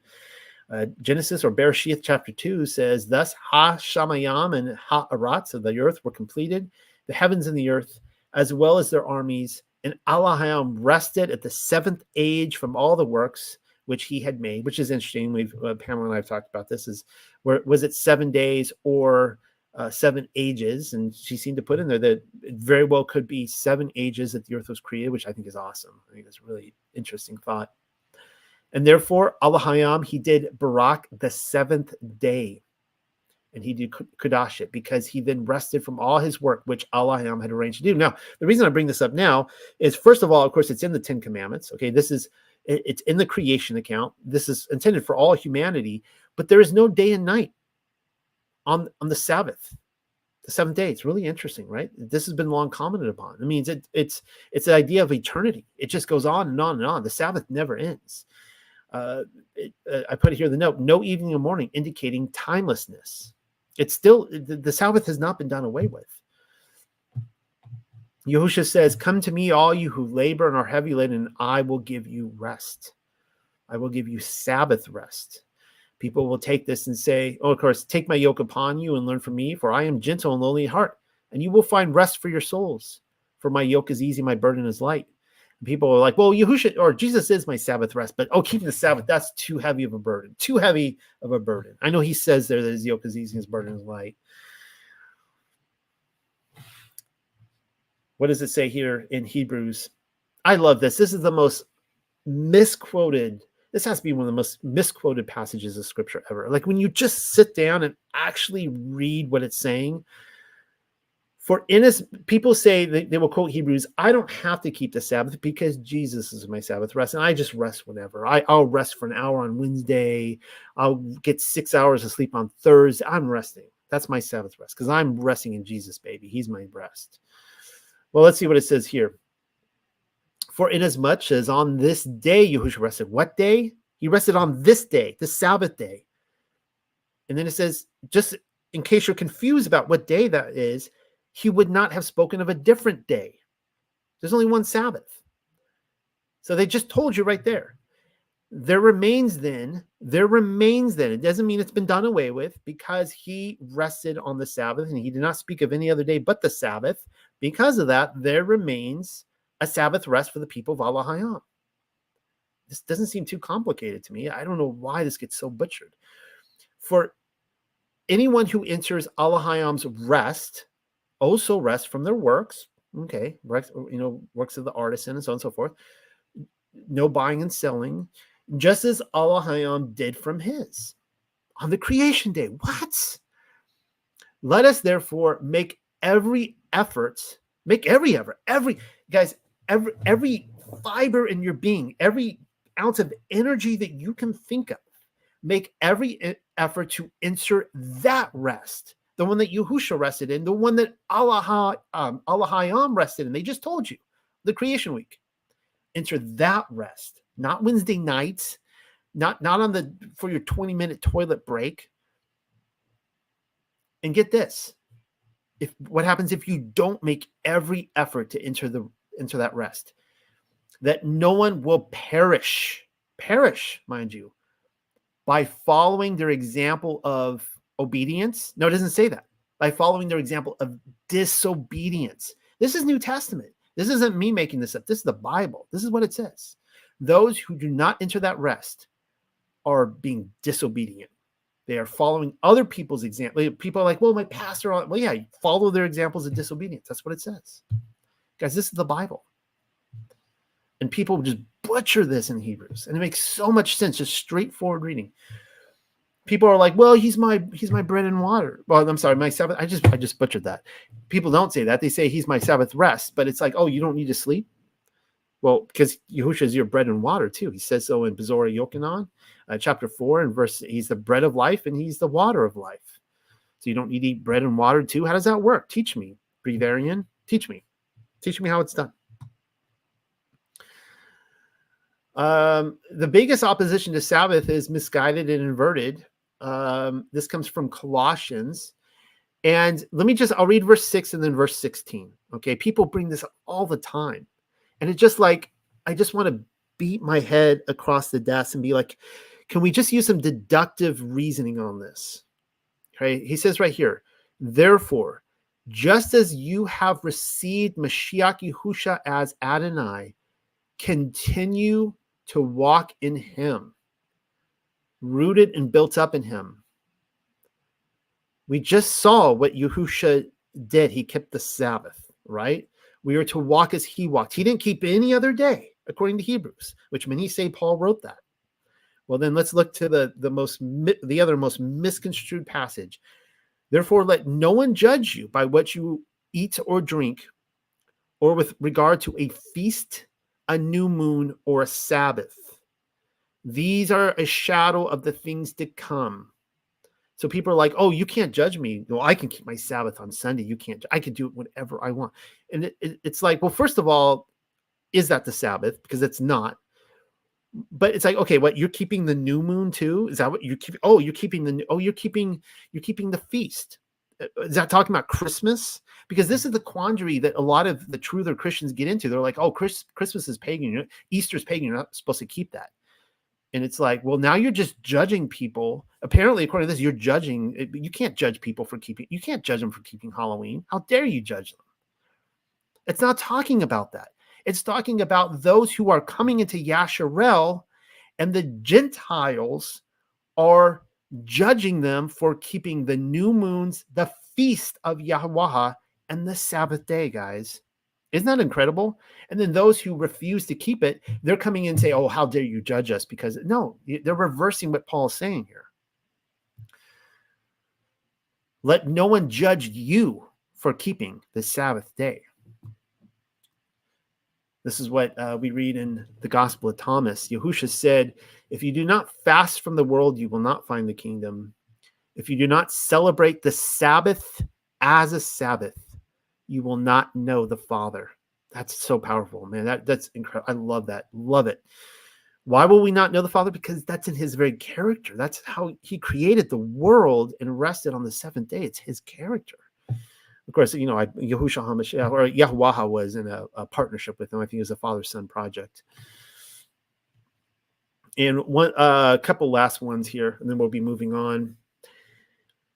Genesis or Bereshith chapter 2 says, thus Ha Shamayam and Ha Aratz of the earth were completed, the heavens and the earth, as well as their armies. And Allahayam rested at the seventh age from all the works which he had made, which is interesting. Pamela and I have talked about this. Was it 7 days or 7 ages? And she seemed to put in there that it very well could be 7 ages that the earth was created, which I think is awesome. I think that's a really interesting thought. And therefore, Allahayam, he did Barak the 7th day. And he did Kudash it, because he then rested from all his work, which Allahayam had arranged to do. Now, the reason I bring this up now is, first of all, of course, it's in the 10 Commandments. Okay, it's in the creation account. This is intended for all humanity, but there is no day and night on the Sabbath, the 7th day. It's really interesting, right? This has been long commented upon. It means it's the idea of eternity. It just goes on and on and on. The Sabbath never ends. I put it here, the note, no evening or morning, indicating timelessness. It's still, the Sabbath has not been done away with. Yahushua says, come to me, all you who labor and are heavy laden, and I will give you rest. I will give you Sabbath rest. People will take this and say, oh, of course, take my yoke upon you and learn from me, for I am gentle and lowly in heart, and you will find rest for your souls. For my yoke is easy, my burden is light. People are like, well, Yahushua or Jesus is my Sabbath rest, but keeping the Sabbath, that's too heavy of a burden. Too heavy of a burden. I know he says there that his yoke is easy, his burden is light. What does it say here in Hebrews? I love this. This is the most misquoted. This has to be one of the most misquoted passages of scripture ever. Like when you just sit down and actually read what it's saying. For people say, they will quote Hebrews, I don't have to keep the Sabbath because Jesus is my Sabbath rest, and I just rest whenever. I'll rest for an hour on Wednesday. I'll get 6 hours of sleep on Thursday. I'm resting. That's my Sabbath rest because I'm resting in Jesus, baby. He's my rest. Well, let's see what it says here. For inasmuch as on this day Yahushua rested. What day? He rested on this day, the Sabbath day. And then it says, just in case you're confused about what day that is, he would not have spoken of a different day. There's only one Sabbath. So they just told you right there. There remains then, it doesn't mean it's been done away with, because he rested on the Sabbath and he did not speak of any other day but the Sabbath. Because of that, there remains a Sabbath rest for the people of Allahayam. This doesn't seem too complicated to me. I don't know why this gets so butchered. For anyone who enters Allahayam's rest, also rest from their works, okay, works of the artisan and so on and so forth, no buying and selling, just as Allahayam did from his on the creation day. What? Let us therefore make every fiber in your being, every ounce of energy that you can think of, make every effort to enter that rest. The one that Yahushua rested in, the one that Allahayam rested in. They just told you, the creation week. Enter that rest, not Wednesday nights, not for your 20-minute toilet break. And get this: what happens if you don't make every effort to enter that rest? That no one will perish, mind you, by following their example of obedience. No, it doesn't say that. By following their example of disobedience. This is New Testament. This isn't me making this up. This is the Bible. This is what it says. Those who do not enter that rest are being disobedient. They are following other people's example. People are like, well, my pastor, well, yeah, follow their examples of disobedience. That's what it says. Guys, this is the Bible. And people just butcher this in Hebrews, and it makes so much sense, just straightforward reading. People are like, well, he's my bread and water. Well, I'm sorry, my Sabbath. I just butchered that. People don't say that. They say he's my Sabbath rest, but it's like, oh, you don't need to sleep? Well, because Yahushua is your bread and water too. He says so in Bezorah Yochanan, chapter 4 and verse. He's the bread of life and he's the water of life. So you don't need to eat bread and water too. How does that work? Teach me, breatharian. Teach me how it's done. The biggest opposition to Sabbath is misguided and inverted. This comes from Colossians. And I'll read verse 6 and then verse 16. Okay. People bring this up all the time. And it's just like, I just want to beat my head across the desk and be like, can we just use some deductive reasoning on this? Okay. He says right here, therefore, just as you have received Mashiach Yahusha as Adonai, continue to walk in him, rooted and built up in him. We just saw what Yahusha did. He kept the Sabbath, right? We are to walk as he walked. He didn't keep any other day, according to Hebrews, which many say Paul wrote that. Well, then let's look to the other most misconstrued passage. Therefore, let no one judge you by what you eat or drink, or with regard to a feast, a new moon, or a Sabbath. These are a shadow of the things to come. So people are like, oh, you can't judge me. Well, I can keep my Sabbath on Sunday. You can't. I can do whatever I want. And it's like, well, first of all, is that the Sabbath? Because it's not. But it's like, okay, what, you're keeping the new moon too? Is that what you're keeping? Oh, you're keeping you're keeping the feast. Is that talking about Christmas? Because this is the quandary that a lot of the truther Christians get into. They're like, oh, Christmas is pagan. Easter's pagan. You're not supposed to keep that. And it's like, well, now you're just judging people. Apparently, according to this, you're judging. You can't judge people you can't judge them for keeping Halloween. How dare you judge them? It's not talking about that. It's talking about those who are coming into Yasharel, and the Gentiles are judging them for keeping the new moons, the feast of Yahweh, and the Sabbath day, guys. Isn't that incredible? And then those who refuse to keep it, they're coming in and say, oh, how dare you judge us? Because no, they're reversing what Paul is saying here. Let no one judge you for keeping the Sabbath day. This is what we read in the Gospel of Thomas. Yahushua said, if you do not fast from the world, you will not find the kingdom. If you do not celebrate the Sabbath as a Sabbath, you will not know the Father. That's so powerful, man. That's incredible. I love that. Love it. Why will we not know the Father? Because that's in his very character. That's how he created the world and rested on the seventh day. It's his character. Of course, Yahushua HaMashiach, or Yahweh, was in a partnership with him. I think it was a father-son project. And a couple last ones here, and then we'll be moving on.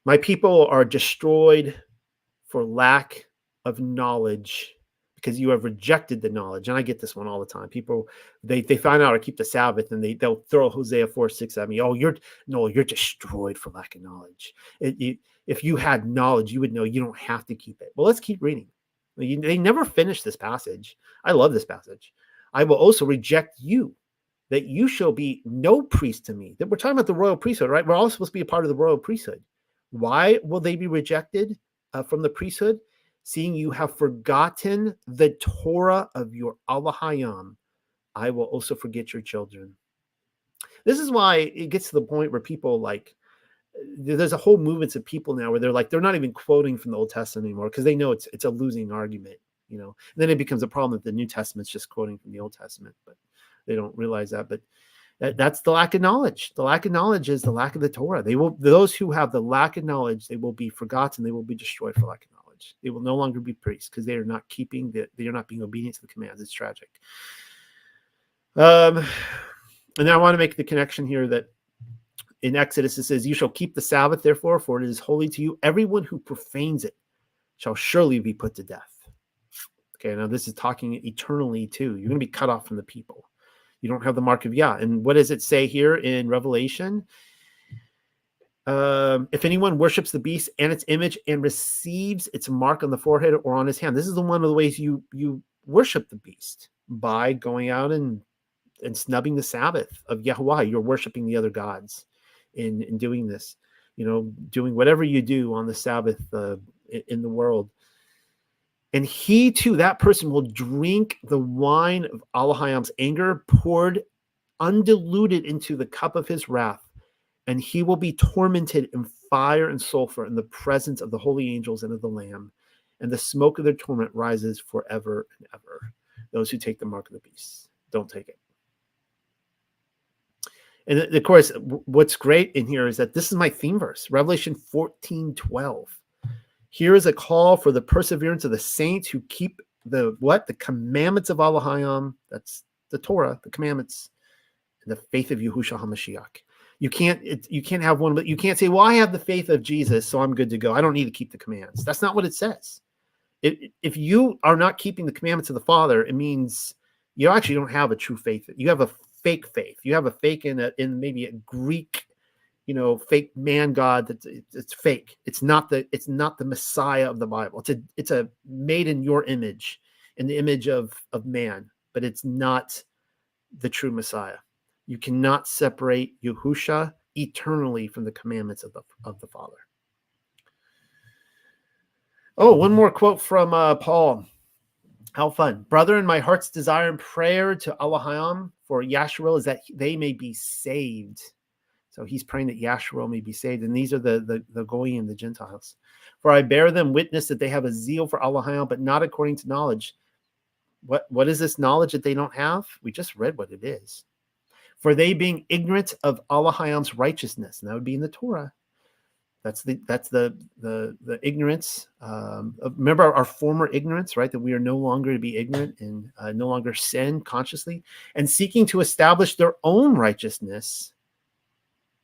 My people are destroyed for lack of knowledge, because you have rejected the knowledge. And I get this one all the time. People, they find out how to keep the Sabbath, and they'll throw Hosea 4:6 at me. Oh, you're destroyed for lack of knowledge. If you had knowledge, you would know you don't have to keep it. Well, let's keep reading. They never finish this passage. I love this passage. I will also reject you, that you shall be no priest to me. That we're talking about the royal priesthood, right? We're all supposed to be a part of the royal priesthood. Why will they be rejected from the priesthood? Seeing you have forgotten the Torah of your Allahayam, I will also forget your children. This is why it gets to the point where people there's a whole movement of people now where they're not even quoting from the Old Testament anymore, because they know it's a losing argument, And then it becomes a problem that the New Testament's just quoting from the Old Testament, but they don't realize that. But that's the lack of knowledge. The lack of knowledge is the lack of the Torah. Those who have the lack of knowledge, they will be forgotten. They will be destroyed for lack of knowledge. They will no longer be priests, because they are not they are not being obedient to the commands. It's tragic. And I want to make the connection here that in Exodus, it says, you shall keep the Sabbath, therefore, for it is holy to you. Everyone who profanes it shall surely be put to death. Okay, now this is talking eternally too. You're going to be cut off from the people. You don't have the mark of Yah. And what does it say here in Revelation? If anyone worships the beast and its image and receives its mark on the forehead or on his hand, this is one of the ways you worship the beast. by going out and snubbing the Sabbath of Yahuwah. You're worshiping the other gods in doing this, doing whatever you do on the Sabbath in the world. And he too, that person will drink the wine of Allahayam's anger, poured undiluted into the cup of his wrath, and he will be tormented in fire and sulfur in the presence of the holy angels and of the Lamb, and the smoke of their torment rises forever and ever. Those who take the mark of the beast, don't take it. And of course, what's great in here is that this is my theme verse, Revelation 14:12. Here is a call for the perseverance of the saints who keep the commandments of Allahayam. That's the Torah, the commandments, and the faith of Yahushua HaMashiach. You can't have one, but you can't say, well, I have the faith of Jesus, so I'm good to go. I don't need to keep the commands. That's not what it says. If you are not keeping the commandments of the Father, it means you actually don't have a true faith. You have a fake faith. You have a fake in maybe a Greek, fake man god. It's fake. It's not the Messiah of the Bible. It's a made in your image, in the image of man, but it's not the true Messiah. You cannot separate Yahusha eternally from the commandments of the Father. Oh, one more quote from Paul. How fun. Brother, in my heart's desire and prayer to Allahayam for Yasharel is that they may be saved. So he's praying that Yasharel may be saved. And these are the Goyim, the Gentiles. For I bear them witness that they have a zeal for Allahayam, but not according to knowledge. What is this knowledge that they don't have? We just read what it is. For they being ignorant of Allahayam's righteousness, and that would be in the Torah. That's the ignorance. Remember our former ignorance, right? That we are no longer to be ignorant and no longer sin consciously, and seeking to establish their own righteousness,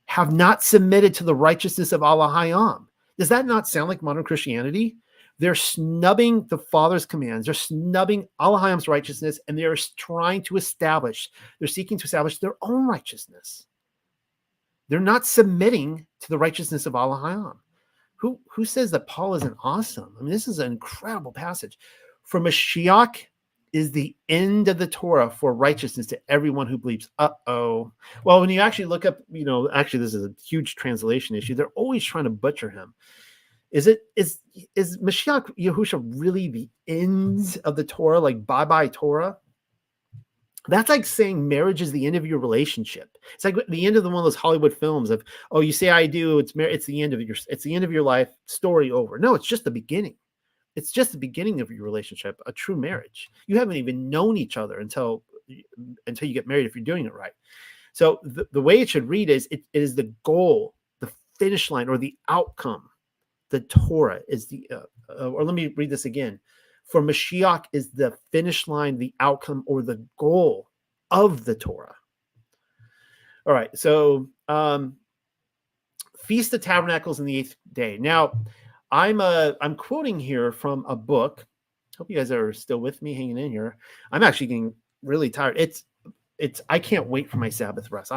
have not submitted to the righteousness of Allahayam. Does that not sound like modern Christianity? They're snubbing the Father's commands. They're snubbing Allahayam's righteousness, and they're seeking to establish their own righteousness. They're not submitting to the righteousness of Allahayam. Who says that Paul isn't awesome? I mean, this is an incredible passage. For Mashiach is the end of the Torah for righteousness to everyone who believes. Well, when you actually look up, actually this is a huge translation issue. They're always trying to butcher him. Is Mashiach Yahusha really the end of the Torah, like bye-bye Torah? That's like saying marriage is the end of your relationship. It's like the end of one of those Hollywood films of, oh, you say I do, it's the end of your life, story over. No, it's just the beginning. It's just the beginning of your relationship, a true marriage. You haven't even known each other until you get married if you're doing it right. So the way it should read is it is the goal, the finish line, or the outcome. The Torah is or let me read this again. For Mashiach is the finish line, the outcome, or the goal of the Torah. All right, so Feast of Tabernacles in the 8th day. Now, I'm quoting here from a book. Hope you guys are still with me, hanging in here. I'm actually getting really tired. I can't wait for my Sabbath rest.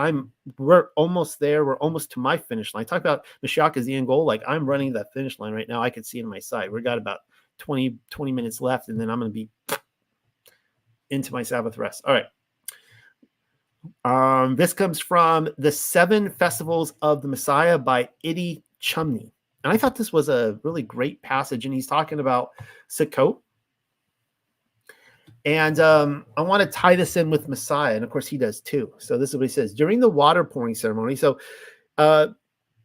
We're almost there. We're almost to my finish line. Talk about Mashiach as the end goal. Like I'm running that finish line right now. I can see it on my side. We've got about 20 minutes left, and then I'm going to be into my Sabbath rest. All right. This comes from The 7 Festivals of the Messiah by Iddy Chumney. And I thought this was a really great passage, and he's talking about Sukkot. And I want to tie this in with Messiah, and of course he does too. So this is what he says. During the water pouring ceremony, so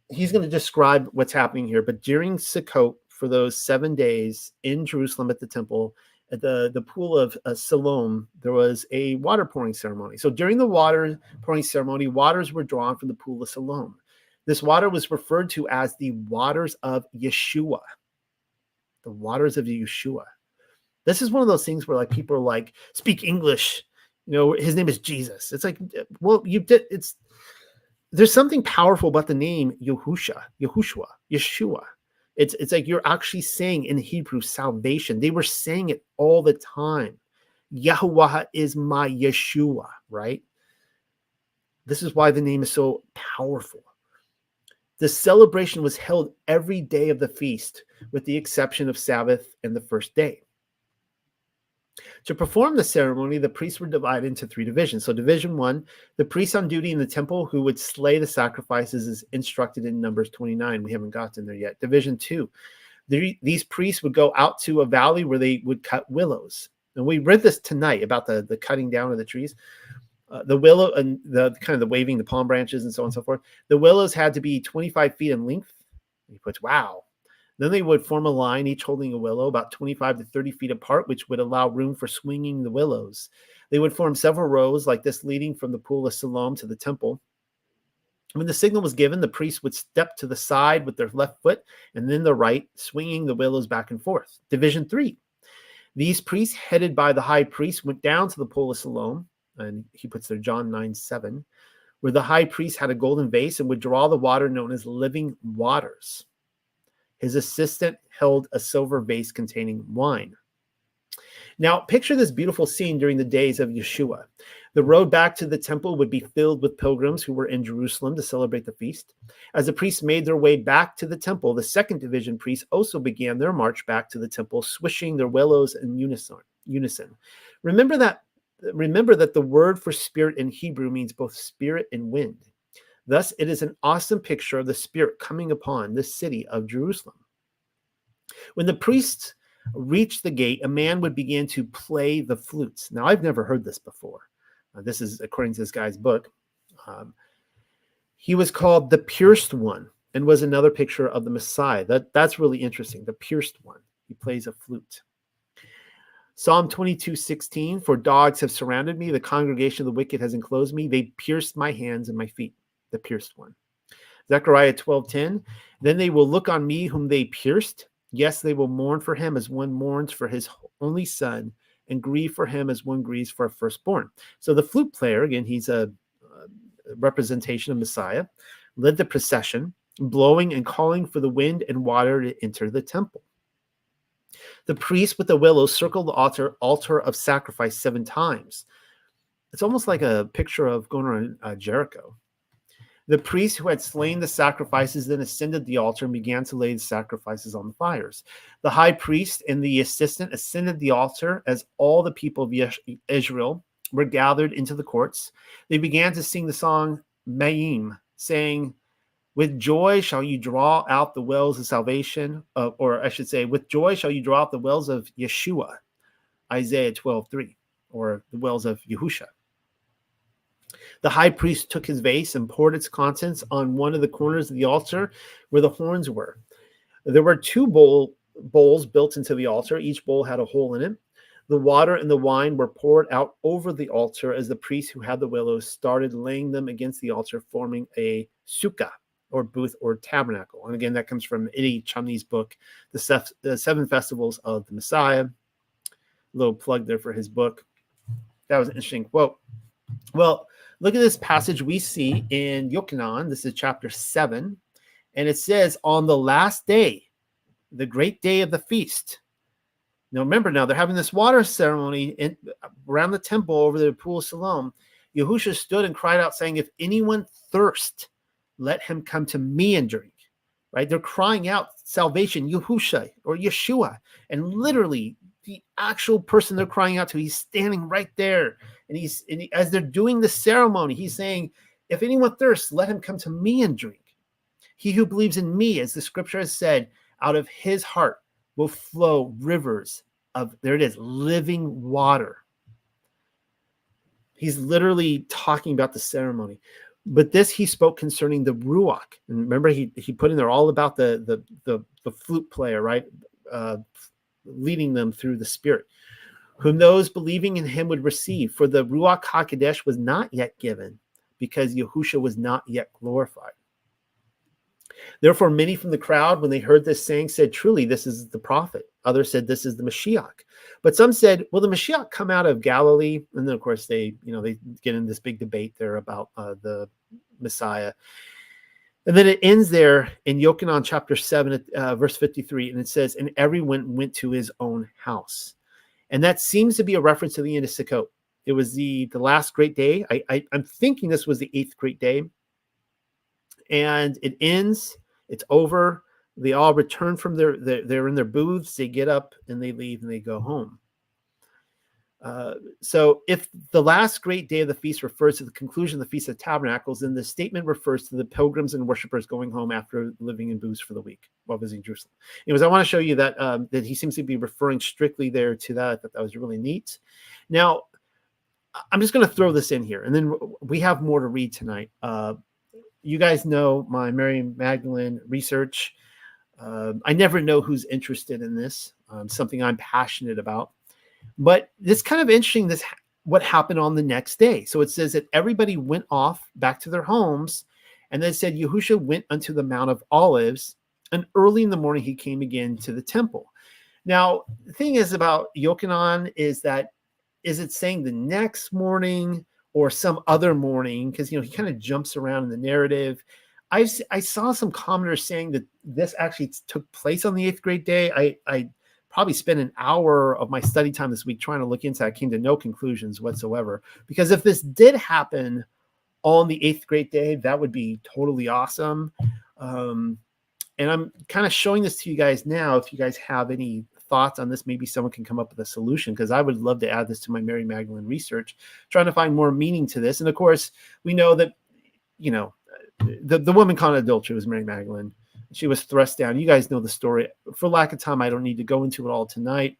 he's going to describe what's happening here, but during Sukkot, for those 7 days in Jerusalem at the temple, at the pool of Siloam, there was a water pouring ceremony. So during the water pouring ceremony, waters were drawn from the pool of Siloam. This water was referred to as the waters of Yeshua. The waters of Yeshua. This is one of those things where like people are like, speak English. His name is Jesus. It's like, well, there's something powerful about the name Yeshua. It's like you're actually saying in Hebrew salvation. They were saying it all the time. Yahuwah is my Yeshua, right? This is why the name is so powerful. The celebration was held every day of the feast, with the exception of Sabbath and the first day. To perform the ceremony, the priests were divided into 3 divisions. So division 1, the priests on duty in the temple who would slay the sacrifices is instructed in Numbers 29. We haven't gotten there yet. Division 2, these priests would go out to a valley where they would cut willows. And we read this tonight about the cutting down of the trees. The willow and the kind of the waving the palm branches and so on and so forth. The willows had to be 25 feet in length. He puts, wow. Then they would form a line, each holding a willow about 25 to 30 feet apart, which would allow room for swinging the willows. They would form several rows like this, leading from the pool of Siloam to the temple. When the signal was given, the priests would step to the side with their left foot and then the right, swinging the willows back and forth. Division 3. These priests, headed by the high priest, went down to the pool of Siloam, and he puts there John 9:7, where the high priest had a golden vase and would draw the water known as living waters. His assistant held a silver vase containing wine. Now, picture this beautiful scene during the days of Yeshua. The road back to the temple would be filled with pilgrims who were in Jerusalem to celebrate the feast. As the priests made their way back to the temple, the second division priests also began their march back to the temple, swishing their willows in unison. Remember that the word for spirit in Hebrew means both spirit and wind. Thus, it is an awesome picture of the Spirit coming upon the city of Jerusalem. When the priests reached the gate, a man would begin to play the flutes. Now, I've never heard this before. This is according to this guy's book. He was called the Pierced One and was another picture of the Messiah. That's really interesting, the Pierced One. He plays a flute. Psalm 22:16, for dogs have surrounded me, the congregation of the wicked has enclosed me, they pierced my hands and my feet. The pierced one. Zechariah 12:10, then they will look on me whom they pierced. Yes, they will mourn for him as one mourns for his only son, and grieve for him as one grieves for a firstborn. So the flute player, again, he's a representation of Messiah, led the procession, blowing and calling for the wind and water to enter the temple. The priest with the willows circled the altar of sacrifice 7 times. It's almost like a picture of going around Jericho. The priest who had slain the sacrifices then ascended the altar and began to lay the sacrifices on the fires. The high priest and the assistant ascended the altar as all the people of Israel were gathered into the courts. They began to sing the song Mayim, saying, with joy shall you draw out the wells of salvation, or I should say, with joy shall you draw out the wells of Yeshua, Isaiah 12:3, or the wells of Yehusha. The high priest took his vase and poured its contents on one of the corners of the altar where the horns were. There were 2 bowls built into the altar. Each bowl had a hole in it. The water and the wine were poured out over the altar as the priest who had the willows started laying them against the altar, forming a sukkah, or booth, or tabernacle. And again, that comes from Eddie Chumney's book, The 7 Festivals of the Messiah. A little plug there for his book. That was an interesting quote. Well, look at this passage we see in Yochanan. This is chapter 7. And it says, on the last day, the great day of the feast. Now, remember, they're having this water ceremony around the temple over the pool of Siloam. Yehusha stood and cried out, saying, if anyone thirst, let him come to me and drink. Right? They're crying out salvation, Yehusha, or Yeshua. And literally, the actual person they're crying out to, he's standing right there. And as they're doing the ceremony, he's saying, if anyone thirsts, let him come to me and drink. He who believes in me, as the scripture has said, out of his heart will flow rivers of, there it is, living water. He's literally talking about the ceremony. But this he spoke concerning the Ruach. And remember, he put in there all about the flute player, right? Leading them through the Spirit, whom those believing in him would receive. For the Ruach HaKodesh was not yet given, because Yehusha was not yet glorified. Therefore, many from the crowd, when they heard this saying, said, truly, this is the prophet. Others said, this is the Mashiach. But some said, will the Mashiach come out of Galilee? And then, of course, they get in this big debate there about the Messiah. And then it ends there in Yochanan chapter 7, verse 53. And it says, and everyone went to his own house. And that seems to be a reference to the end of Sukkot. It was the last great day. I'm thinking this was the 8th great day. And it ends. It's over. They all return from they're in their booths. They get up and they leave and they go home. So if the last great day of the feast refers to the conclusion of the Feast of Tabernacles, then the statement refers to the pilgrims and worshipers going home after living in booths for the week while visiting Jerusalem. Anyways, I want to show you that that he seems to be referring strictly there to that. I thought that was really neat. Now, I'm just going to throw this in here, and then we have more to read tonight. You guys know my Mary Magdalene research. I never know who's interested in this, something I'm passionate about. But it's kind of interesting what happened on the next day. So it says that everybody went off back to their homes, and then it said Yahusha went unto the Mount of Olives, and early in the morning he came again to the temple. Now, the thing is about Yochanan is it saying the next morning or some other morning? Because, he kind of jumps around in the narrative. I saw some commenters saying that this actually took place on the 8th great day. I probably spent an hour of my study time this week trying to look into it. I came to no conclusions whatsoever. Because if this did happen on the 8th great day, that would be totally awesome. And I'm kind of showing this to you guys now. If you guys have any thoughts on this, maybe someone can come up with a solution, because I would love to add this to my Mary Magdalene research, trying to find more meaning to this. And of course, we know that, the woman caught in adultery was Mary Magdalene. She was thrust down. You guys know the story. For lack of time, I don't need to go into it all tonight.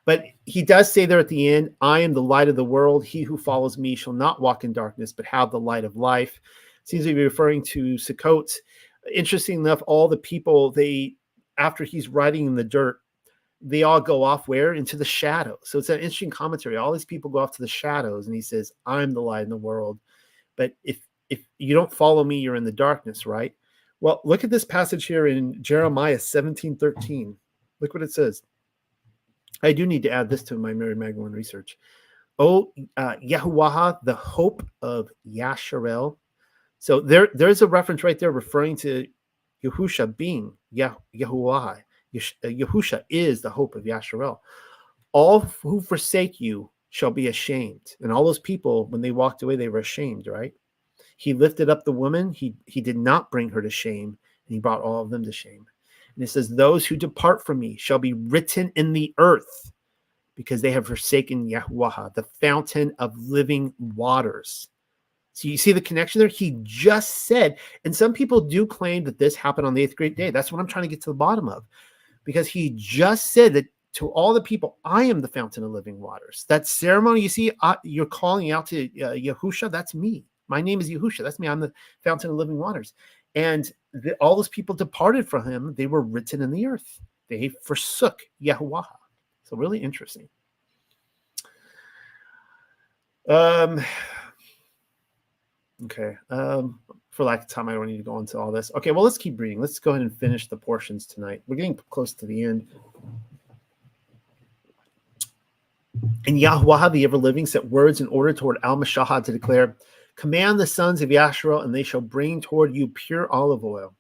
But he does say there at the end, I am the light of the world. He who follows me shall not walk in darkness, but have the light of life. Seems to be referring to Sukkot. Interesting enough, all the people, after he's riding in the dirt, they all go off where? Into the shadows. So it's an interesting commentary. All these people go off to the shadows, and he says, I'm the light in the world. But if you don't follow me, you're in the darkness, right? Well, look at this passage here in Jeremiah 17:13. Look what it says. I do need to add this to my Mary Magdalene research. Oh, Yahuwah, the hope of Yasharel. So there's a reference right there referring to Yahusha being Yahuwah. Yahusha is the hope of Yasharel. All who forsake you shall be ashamed. And all those people, when they walked away, they were ashamed, right? He lifted up the woman. He did not bring her to shame, and he brought all of them to shame. And it says, those who depart from me shall be written in the earth, because they have forsaken Yahuwah, the fountain of living waters. So you see the connection there? He just said, and some people do claim that this happened on the 8th great day. That's what I'm trying to get to the bottom of, because he just said that to all the people, I am the fountain of living waters. That ceremony, you see, you're calling out to Yahusha, that's me. My name is Yahusha. That's me. I'm the fountain of living waters. And all those people departed from him. They were written in the earth. They forsook Yahuwah. So really interesting. Okay. For lack of time, I don't need to go into all this. Okay, well, let's keep reading. Let's go ahead and finish the portions tonight. We're getting close to the end. And Yahuwah, the ever-living, set words in order toward Al-Mashahad to declare, command the sons of Yasharel, and they shall bring toward you pure olive oil,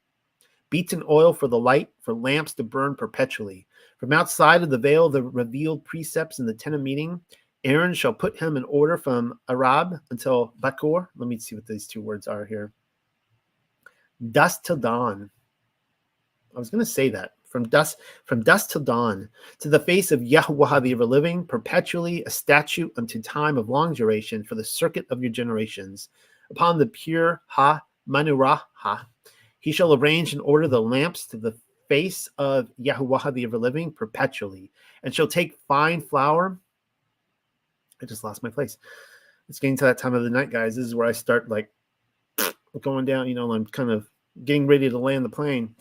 beaten oil for the light, for lamps to burn perpetually. From outside of the veil, the revealed precepts in the tent of meeting, Aaron shall put him in order from Arab until Bakor. Let me see what these two words are here. Dusk till dawn. I was going to say that. From dusk till dawn, to the face of Yahuwah the ever-living, perpetually a statute unto time of long duration for the circuit of your generations. Upon the pure manurah, he shall arrange and order the lamps to the face of Yahuwah the ever-living perpetually, and shall take fine flour. I just lost my place. It's getting to that time of the night, guys. This is where I start like going down, I'm kind of getting ready to land the plane.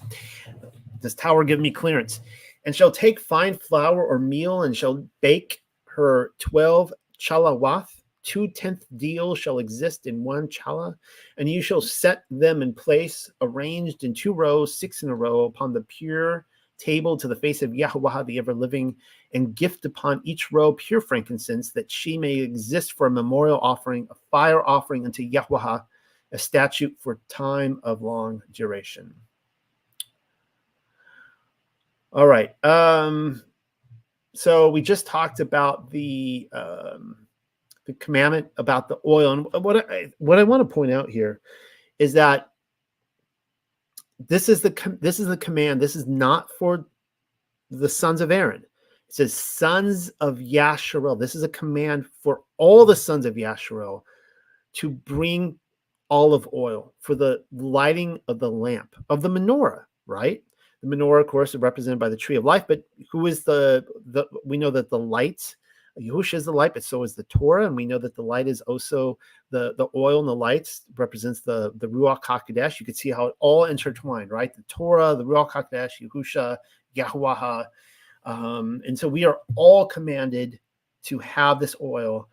This tower give me clearance. And shall take fine flour or meal, and shall bake her 12 chalawath. 2/10 deal shall exist in one chala, and you shall set them in place, arranged in 2 rows, 6 in a row, upon the pure table to the face of Yahuwah the ever-living, and gift upon each row pure frankincense, that she may exist for a memorial offering, a fire offering unto Yahuwah, a statute for time of long duration. All right. So we just talked about the commandment about the oil, and what I want to point out here is that this is the command. This is not for the sons of Aaron. It says, sons of Yasharel. This is a command for all the sons of Yasharel to bring olive oil for the lighting of the lamp, of the menorah, right? The menorah, of course, is represented by the tree of life, but who is we know that the light, Yahushua is the light, but so is the Torah, and we know that the light is also the oil, and the lights represents the Ruach HaKodesh. You can see how it all intertwined, right? The Torah, the Ruach HaKodesh, Yahushua, Yahuwah. And so we are all commanded to have this oil.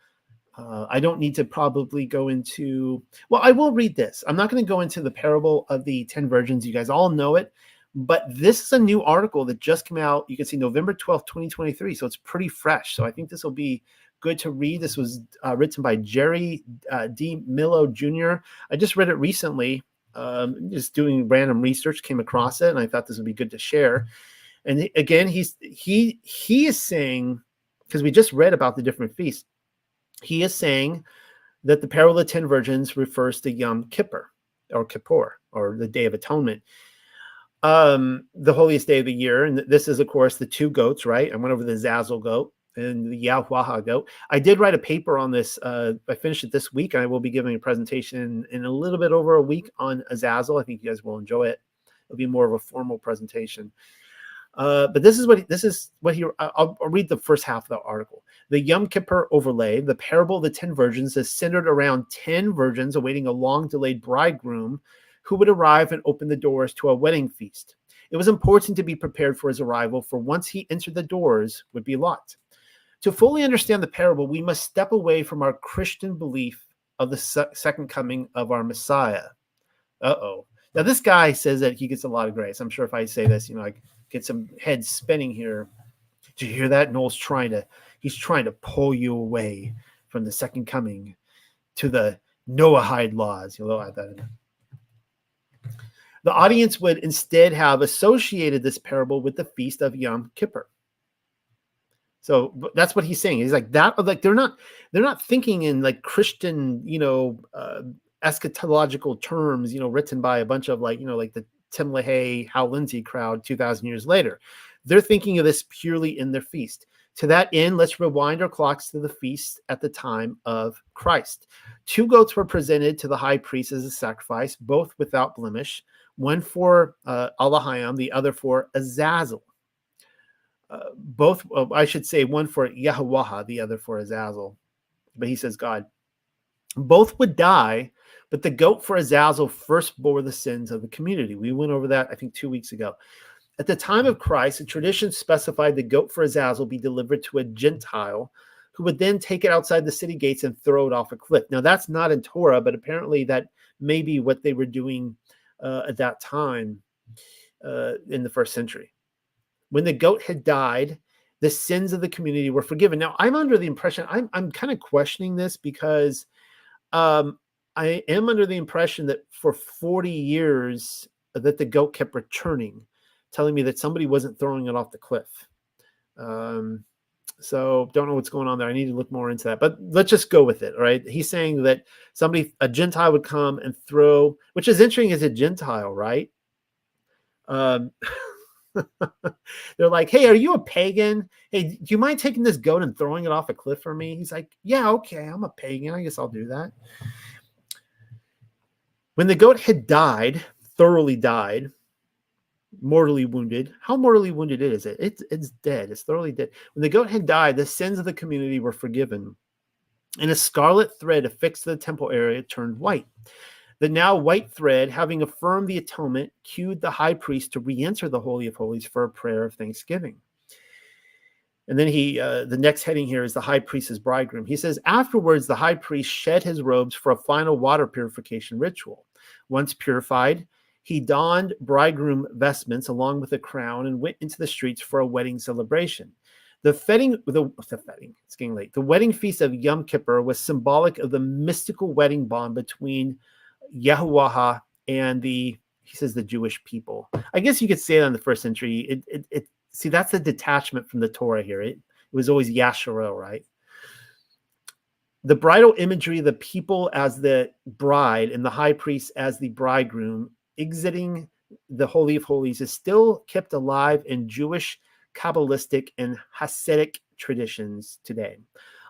I don't need to probably go into, well, I will read this. I'm not going to go into the parable of the 10 virgins. You guys all know it, but this is a new article that just came out. You can see November 12th, 2023. So it's pretty fresh. So I think this will be good to read. This was written by Jerry D. Millo Jr. I just read it recently, just doing random research, came across it, and I thought this would be good to share. And again, he is saying, because we just read about the different feasts, he is saying that the parable of the 10 virgins refers to Yom Kippur, or Kippur, or the Day of Atonement, the holiest day of the year. And this is, of course, the 2 goats, right? I went over the Zazel goat and the Yahuwah goat. I did write a paper on this. I finished it this week, and I will be giving a presentation in a little bit over a week on Azazel. I think you guys will enjoy it. It'll be more of a formal presentation. But this is what he. I'll read the first half of the article. The Yom Kippur overlay, the parable of the 10 virgins, is centered around 10 virgins awaiting a long-delayed bridegroom who would arrive and open the doors to a wedding feast. It was important to be prepared for his arrival, for once he entered, the doors would be locked. To fully understand the parable, we must step away from our Christian belief of the second coming of our Messiah. Uh-oh. Now, this guy says that he gets a lot of grace. I'm sure if I say this, I get some heads spinning here. Did you hear that? Noel's he's trying to pull you away from the second coming to the Noahide laws. You'll add that in there. The audience would instead have associated this parable with the feast of Yom Kippur. So that's what he's saying. He's like that. Like they're not thinking in like Christian, eschatological terms, written by a bunch of like the Tim LaHaye, Hal Lindsey crowd 2,000 years later. They're thinking of this purely in their feast. To that end, let's rewind our clocks to the feast at the time of Christ. 2 goats were presented to the high priest as a sacrifice, both without blemish, one for Allahayam, the other for Azazel. I should say one for Yahuwah, the other for Azazel. But he says God. Both would die, but the goat for Azazel first bore the sins of the community. We went over that, I think, 2 weeks ago. At the time of Christ, the tradition specified the goat for Azazel be delivered to a Gentile who would then take it outside the city gates and throw it off a cliff. Now, that's not in Torah, but apparently that may be what they were doing at that time in the first century. When the goat had died, the sins of the community were forgiven. Now, I'm under the impression, I'm kind of questioning this because I am under the impression that for 40 years that the goat kept returning, telling me that somebody wasn't throwing it off the cliff. So don't know what's going on there. I need to look more into that, but let's just go with it. All right. He's saying that a Gentile would come and throw, which is interesting as a Gentile, right? They're like, hey, are you a pagan? Hey, do you mind taking this goat and throwing it off a cliff for me? He's like, yeah, okay, I'm a pagan. I guess I'll do that. When the goat had died, thoroughly died, mortally wounded. How mortally wounded is it? It's dead. It's thoroughly dead. When the goat had died, the sins of the community were forgiven. And a scarlet thread affixed to the temple area turned white. The now white thread, having affirmed the atonement, cued the high priest to re-enter the Holy of Holies for a prayer of thanksgiving. And then the next heading here is the high priest's bridegroom. He says, afterwards, the high priest shed his robes for a final water purification ritual. Once purified, he donned bridegroom vestments along with a crown and went into the streets for a wedding celebration. It's getting late. The wedding feast of Yom Kippur was symbolic of the mystical wedding bond between Yahuwah and the Jewish people. I guess you could say that in the first century. See, that's a detachment from the Torah here. It was always Yasharel, right? The bridal imagery of the people as the bride and the high priest as the bridegroom exiting the Holy of Holies is still kept alive in Jewish Kabbalistic and Hasidic traditions today.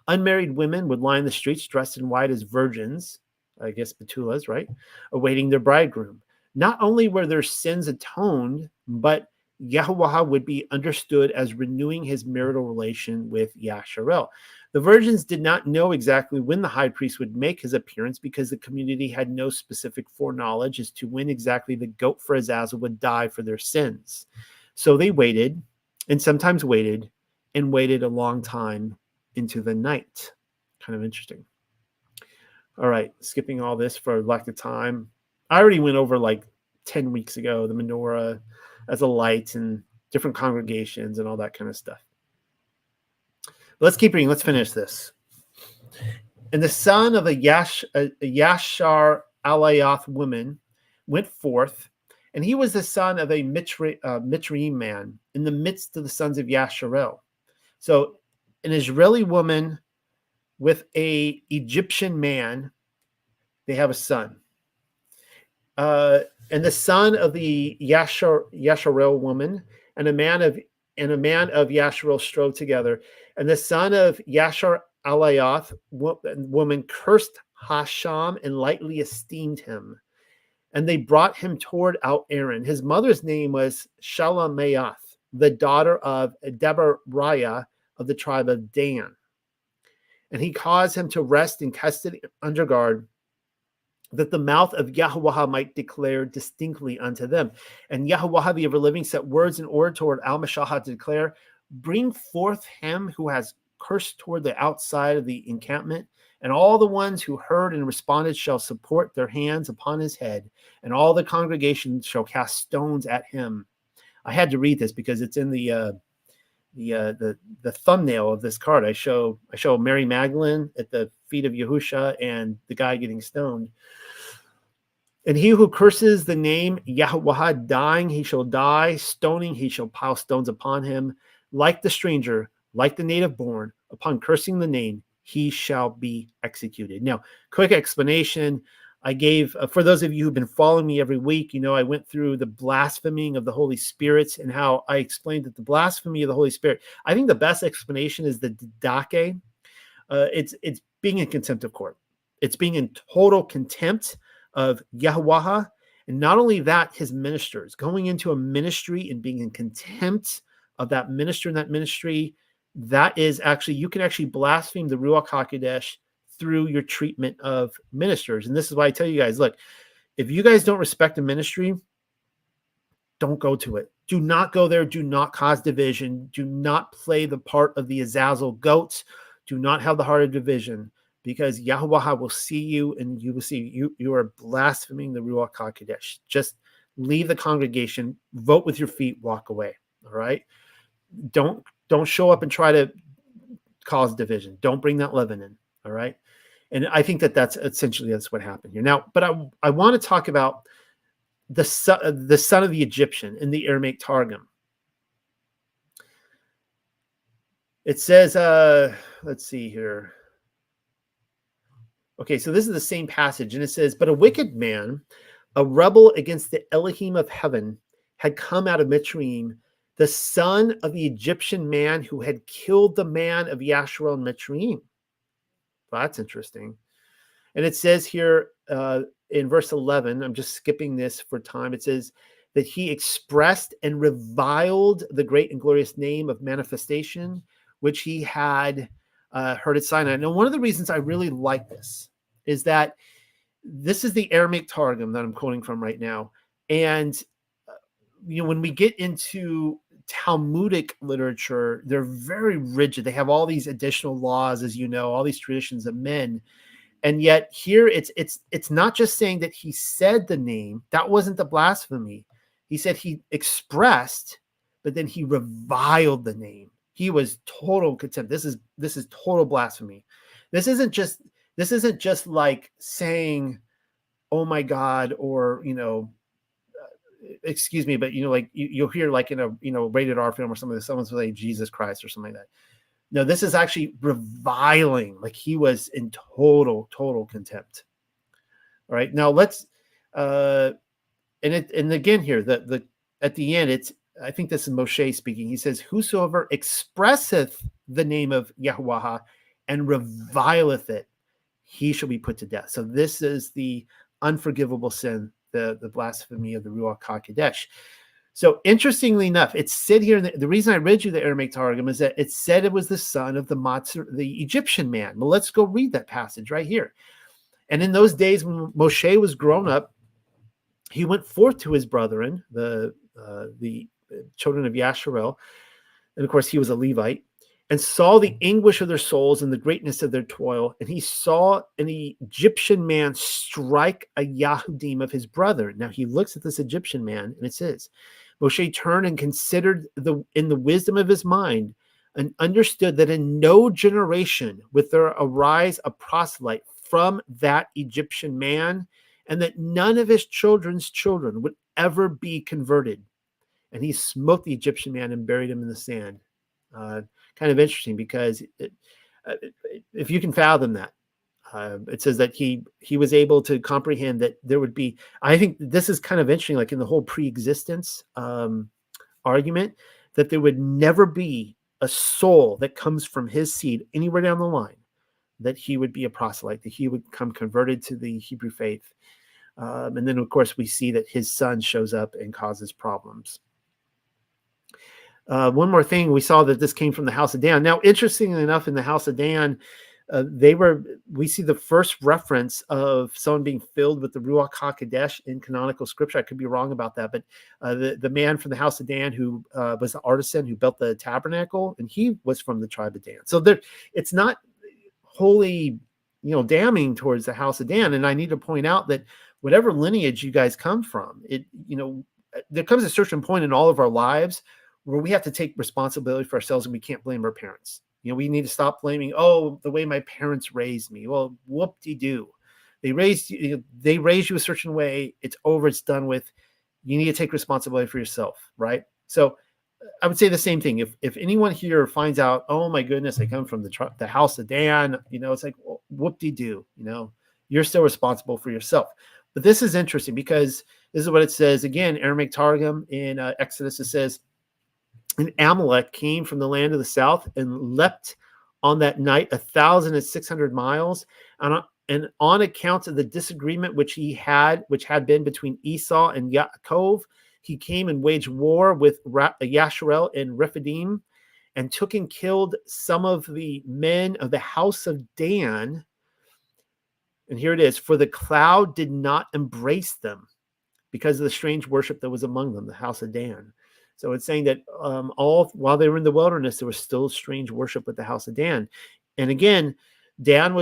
Unmarried women would line the streets dressed in white as virgins, I guess betulas, right, awaiting their bridegroom. Not only were their sins atoned, but Yahuwah would be understood as renewing his marital relation with Yasharel. The virgins did not know exactly when the high priest would make his appearance because the community had no specific foreknowledge as to when exactly the goat for Azazel would die for their sins. So they waited, and sometimes waited, and waited a long time into the night. Kind of interesting. All right, skipping all this for lack of time. I already went over like 10 weeks ago the menorah as a light and different congregations and all that kind of stuff. Let's keep reading. Let's finish this. And the son of a Yashar Alayoth woman went forth, and he was the son of a Mitzrayim man in the midst of the sons of Yasharel. So an Israeli woman with a Egyptian man, they have a son. And the son of the Yasharel woman and a man of Yasharel strove together. And the son of Yashar Alayoth woman cursed Hasham and lightly esteemed him. And they brought him toward out Aaron. His mother's name was Shalamayath, the daughter of Deborah of the tribe of Dan. And he caused him to rest in custody under guard, that the mouth of Yahuwah might declare distinctly unto them. And Yahuwah, the ever-living, set words in order toward Al-Mashahah to declare, bring forth him who has cursed toward the outside of the encampment, and all the ones who heard and responded shall support their hands upon his head, and all the congregation shall cast stones at him. I had to read this because it's in the thumbnail of this card. I show Mary Magdalene at the feet of Yahusha and the guy getting stoned. And he who curses the name Yahuwah, dying he shall die, stoning he shall pile stones upon him, like the stranger, like the native born, upon cursing the name he shall be executed. Now, quick explanation I gave for those of you who've been following me every week. You know, I went through the blaspheming of the Holy Spirit and how I explained that the blasphemy of the Holy Spirit. I think the best explanation is the didache. It's being in contempt of court. It's being in total contempt of Yahuwah. And not only that, his ministers, going into a ministry and being in contempt of that minister and that ministry, that is actually, you can actually blaspheme the Ruach HaKodesh through your treatment of ministers. And this is why I tell you guys, look, if you guys don't respect a ministry, don't go to it. Do not go there. Do not cause division. Do not play the part of the Azazel goats. Do not have the heart of division, because Yahuwah will see you and you will see you are blaspheming the Ruach HaKodesh. Just leave the congregation, vote with your feet, walk away. All right. Don't show up and try to cause division. Don't bring that leaven in. All right. And I think that's what happened here. Now, but I want to talk about the son of the Egyptian in the Aramaic Targum. It says, let's see here. Okay, so this is the same passage, and it says, but a wicked man, a rebel against the Elohim of heaven, had come out of Mitzrayim, the son of the Egyptian man who had killed the man of Yasharel and Mitzrayim. Well, that's interesting. And it says here in verse 11, I'm just skipping this for time. It says that he expressed and reviled the great and glorious name of manifestation, which he had heard at Sinai. Now, one of the reasons I really like this is that this is the Aramaic Targum that I'm quoting from right now. And, when we get into Talmudic literature, they're very rigid. They have all these additional laws, as you know, all these traditions of men. And yet here it's not just saying that he said the name. That wasn't the blasphemy. He said he expressed, but then he reviled the name. He was total contempt. This is total blasphemy. This isn't just like saying, oh my God, or, excuse me, but like you'll hear like in a rated R film or something, someone's saying Jesus Christ or something like that. No, this is actually reviling. Like he was in total contempt. All right, now let's and again here the at the end it's I think this is Moshe speaking. He says, whosoever expresseth the name of Yahuwah and revileth it, he shall be put to death. So this is the unforgivable sin, the blasphemy of the Ruach HaKodesh. So interestingly enough, it said here, the reason I read you the Aramaic Targum is that it said it was the son of the Egyptian man. Well, let's go read that passage right here. And in those days when Moshe was grown up, he went forth to his brethren, the children of Yasharel, and of course he was a Levite, and saw the anguish of their souls and the greatness of their toil. And he saw an Egyptian man strike a Yahudim of his brother. Now he looks at this Egyptian man, and it says, Moshe turned and considered in the wisdom of his mind, and understood that in no generation would there arise a proselyte from that Egyptian man, and that none of his children's children would ever be converted. And he smote the Egyptian man and buried him in the sand. Kind of interesting, because if you can fathom that, it says that he was able to comprehend that there would be, I think this is kind of interesting, like in the whole pre-existence argument, that there would never be a soul that comes from his seed anywhere down the line, that he would be a proselyte, that he would come converted to the Hebrew faith. And then, of course, we see that his son shows up and causes problems. One more thing, we saw that this came from the house of Dan. Now, interestingly enough, in the house of Dan, we see the first reference of someone being filled with the Ruach HaKodesh in canonical scripture. I could be wrong about that, but the man from the house of Dan who was the artisan who built the tabernacle, and he was from the tribe of Dan. So it's not wholly, damning towards the house of Dan. And I need to point out that whatever lineage you guys come from, there comes a certain point in all of our lives where we have to take responsibility for ourselves, and we can't blame our parents. We need to stop blaming, the way my parents raised me. Well, whoop-de-doo. They raised you a certain way. It's over. It's done with. You need to take responsibility for yourself, right? So I would say the same thing. If anyone here finds out, oh my goodness, I come from the house of Dan, it's like, well, whoop-de-doo. You're still responsible for yourself. But this is interesting, because this is what it says. Again, Aramaic Targum in Exodus, it says, and Amalek came from the land of the south and leapt on that night 1,600 miles. And on account of the disagreement which had been between Esau and Yaakov, he came and waged war with Yasharel and Rephidim, and took and killed some of the men of the house of Dan. And here it is, for the cloud did not embrace them because of the strange worship that was among them, the house of Dan. So it's saying that all while they were in the wilderness, there was still strange worship with the house of Dan. And again, Dan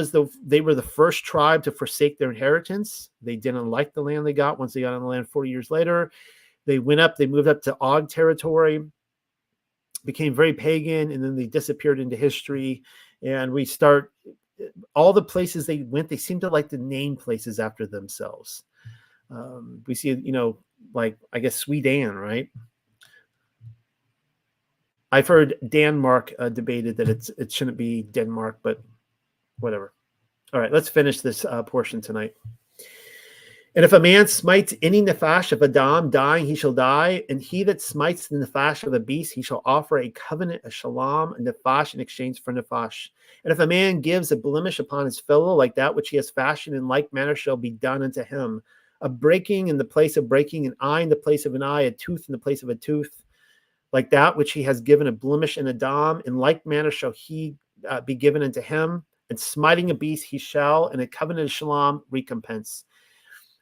they were the first tribe to forsake their inheritance. They didn't like the land they got once they got on the land 40 years later. They moved up to Og territory, became very pagan, and then they disappeared into history. And all the places they went, they seemed to like to name places after themselves. We see, like, I guess, Sweden, right? I've heard Denmark debated that it shouldn't be Denmark, but whatever. All right, let's finish this portion tonight. And if a man smites any nephash of Adam, dying, he shall die. And he that smites the nephash of a beast, he shall offer a covenant, a shalom, a nephash in exchange for nephash. And if a man gives a blemish upon his fellow, like that which he has fashioned, in like manner shall be done unto him. A breaking in the place of breaking, an eye in the place of an eye, a tooth in the place of a tooth. Like that which he has given a blemish in Adam, in like manner shall he be given unto him. And smiting a beast he shall, in a covenant of shalom, recompense.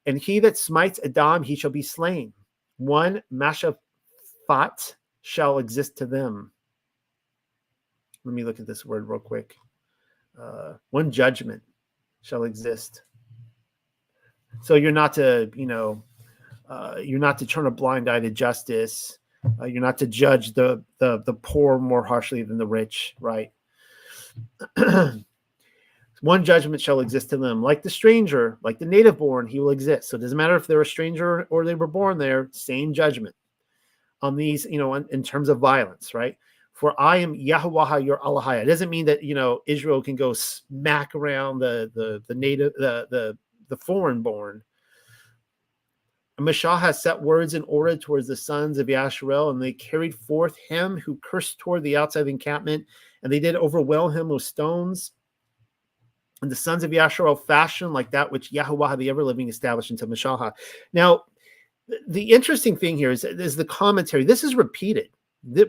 And he that smites Adam, he shall be slain. One mashafat shall exist to them. Let me look at this word real quick. One judgment shall exist. So you're not to, you're not to turn a blind eye to justice. You're not to judge the poor more harshly than the rich, right? One judgment shall exist to them. Like the stranger, like the native born, he will exist. So it doesn't matter if they're a stranger or they were born there, same judgment on these, in terms of violence, right? For I am Yahuwah your Allahai. It doesn't mean that, Israel can go smack around the native, the foreign born. Mashah has set words in order towards the sons of Yasharel, and they carried forth him who cursed toward the outside of the encampment, and they did overwhelm him with stones. And the sons of Yasharel fashioned like that which Yahuwah the ever-living established into Mashah. Now, the interesting thing here is the commentary. This is repeated.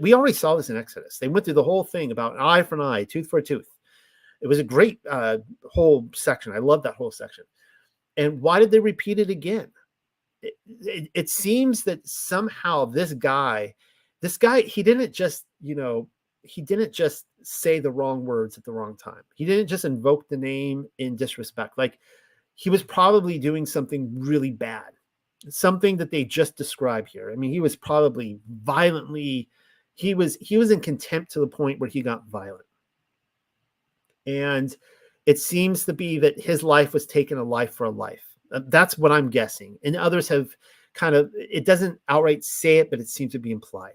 We already saw this in Exodus. They went through the whole thing about an eye for an eye, tooth for a tooth. It was a great whole section. I love that whole section. And why did they repeat it again? It seems that somehow this guy, he didn't just, he didn't just say the wrong words at the wrong time. He didn't just invoke the name in disrespect. Like, he was probably doing something really bad, something that they just described here. I mean, he was probably violently, he was in contempt to the point where he got violent. And it seems to be that his life was taken a life for a life. That's what I'm guessing. And others have kind of, it doesn't outright say it, but it seems to be implied.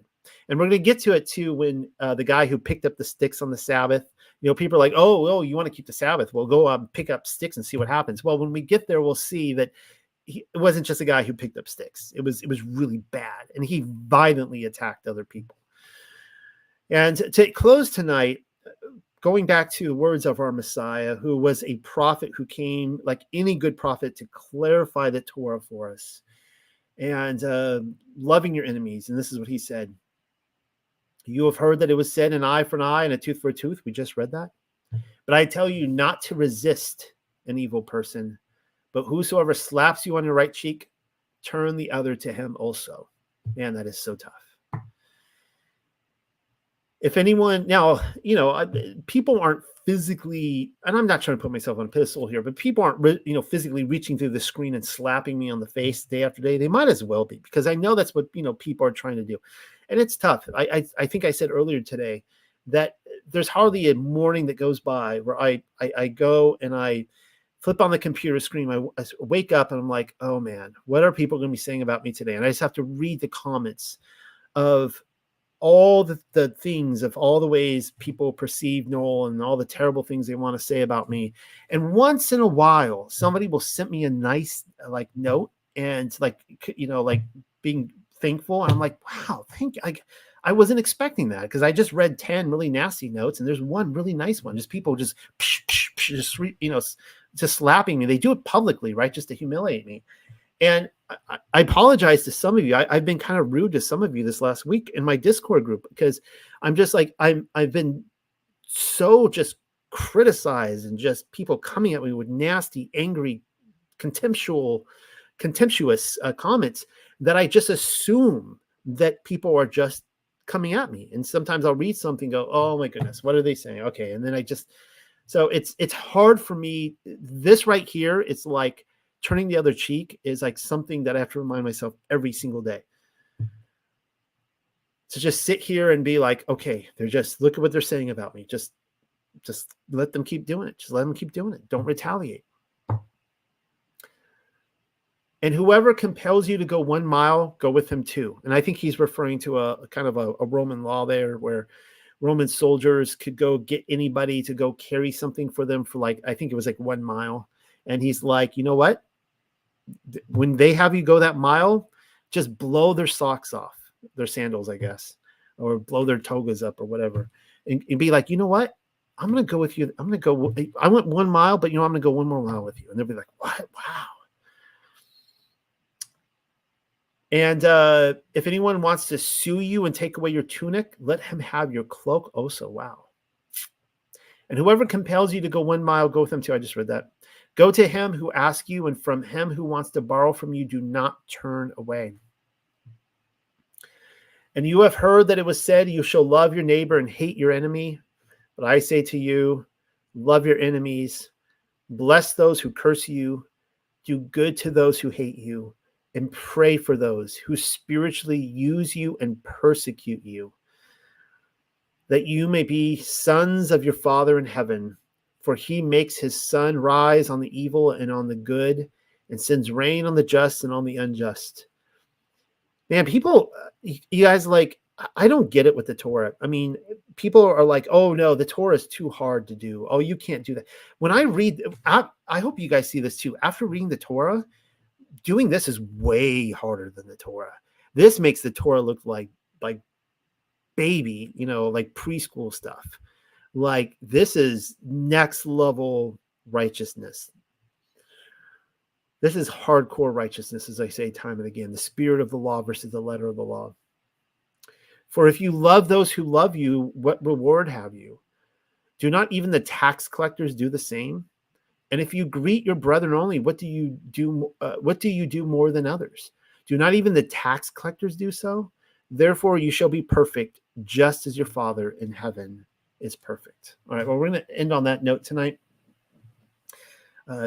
And we're going to get to it too when the guy who picked up the sticks on the Sabbath, people are like, oh, you want to keep the Sabbath? Well, go pick up sticks and see what happens. Well, when we get there, we'll see that it wasn't just a guy who picked up sticks. It was really bad. And he violently attacked other people. And to close tonight, going back to the words of our Messiah, who was a prophet who came, like any good prophet, to clarify the Torah for us, and loving your enemies. And this is what he said. You have heard that it was said, an eye for an eye and a tooth for a tooth. We just read that. But I tell you not to resist an evil person, but whosoever slaps you on your right cheek, turn the other to him also. Man, that is so tough. If anyone, now, people aren't physically, and I'm not trying to put myself on a pedestal here, but people aren't, physically reaching through the screen and slapping me on the face day after day. They might as well be, because I know that's what, people are trying to do. And it's tough. I think I said earlier today that there's hardly a morning that goes by where I go and I flip on the computer screen. I wake up and I'm like, oh man, what are people going to be saying about me today? And I just have to read the comments of all the things, of all the ways people perceive Noel and all the terrible things they want to say about me. And once in a while, somebody will send me a nice note and being thankful. And I'm like, wow, thank you. I wasn't expecting that, because I just read 10 really nasty notes and there's one really nice one. Just people just slapping me. They do it publicly, right? Just to humiliate me. And I apologize to some of you. I've been kind of rude to some of you this last week in my Discord group, because I'm just like, I've been so just criticized, and just people coming at me with nasty, angry, contemptuous comments, that I just assume that people are just coming at me. And sometimes I'll read something, go, oh my goodness, what are they saying? Okay. And then so it's hard for me. This right here, it's like, turning the other cheek is like something that I have to remind myself every single day. To just sit here and be like, okay, look at what they're saying about me. Just let them keep doing it. Just let them keep doing it. Don't retaliate. And whoever compels you to go 1 mile, go with him 2. And I think he's referring to a kind of a Roman law there, where Roman soldiers could go get anybody to go carry something for them for I think it was 1 mile. And he's like, you know what? When they have you go that mile, just blow their socks off, their sandals, I guess, or blow their togas up or whatever. And be like, you know what? I'm going to go with you. I went 1 mile, but I'm going to go 1 more mile with you. And they'll be like, what? Wow. And if anyone wants to sue you and take away your tunic, let him have your cloak also. Wow. And whoever compels you to go 1 mile, go with them too. I just read that. Go to him who asks you, and from him who wants to borrow from you, do not turn away. And you have heard that it was said, you shall love your neighbor and hate your enemy. But I say to you, love your enemies, bless those who curse you, do good to those who hate you, and pray for those who spiritually use you and persecute you, that you may be sons of your Father in heaven. For he makes his sun rise on the evil and on the good, and sends rain on the just and on the unjust. Man, people, you guys, I don't get it with the Torah. I mean, people are like, oh no, the Torah is too hard to do. Oh, you can't do that. When I read, I hope you guys see this too. After reading the Torah, doing this is way harder than the Torah. This makes the Torah look like baby, like preschool stuff. Like this is next level righteousness. This is hardcore righteousness, as I say time and again, the spirit of the law versus the letter of the law. For if you love those who love you, what reward have you? Do not even the tax collectors do the same? And if you greet your brethren only, what do you do? What do you do more than others? Do not even the tax collectors do so? Therefore, you shall be perfect, just as your Father in heaven is perfect. All right. Well, we're going to end on that note tonight.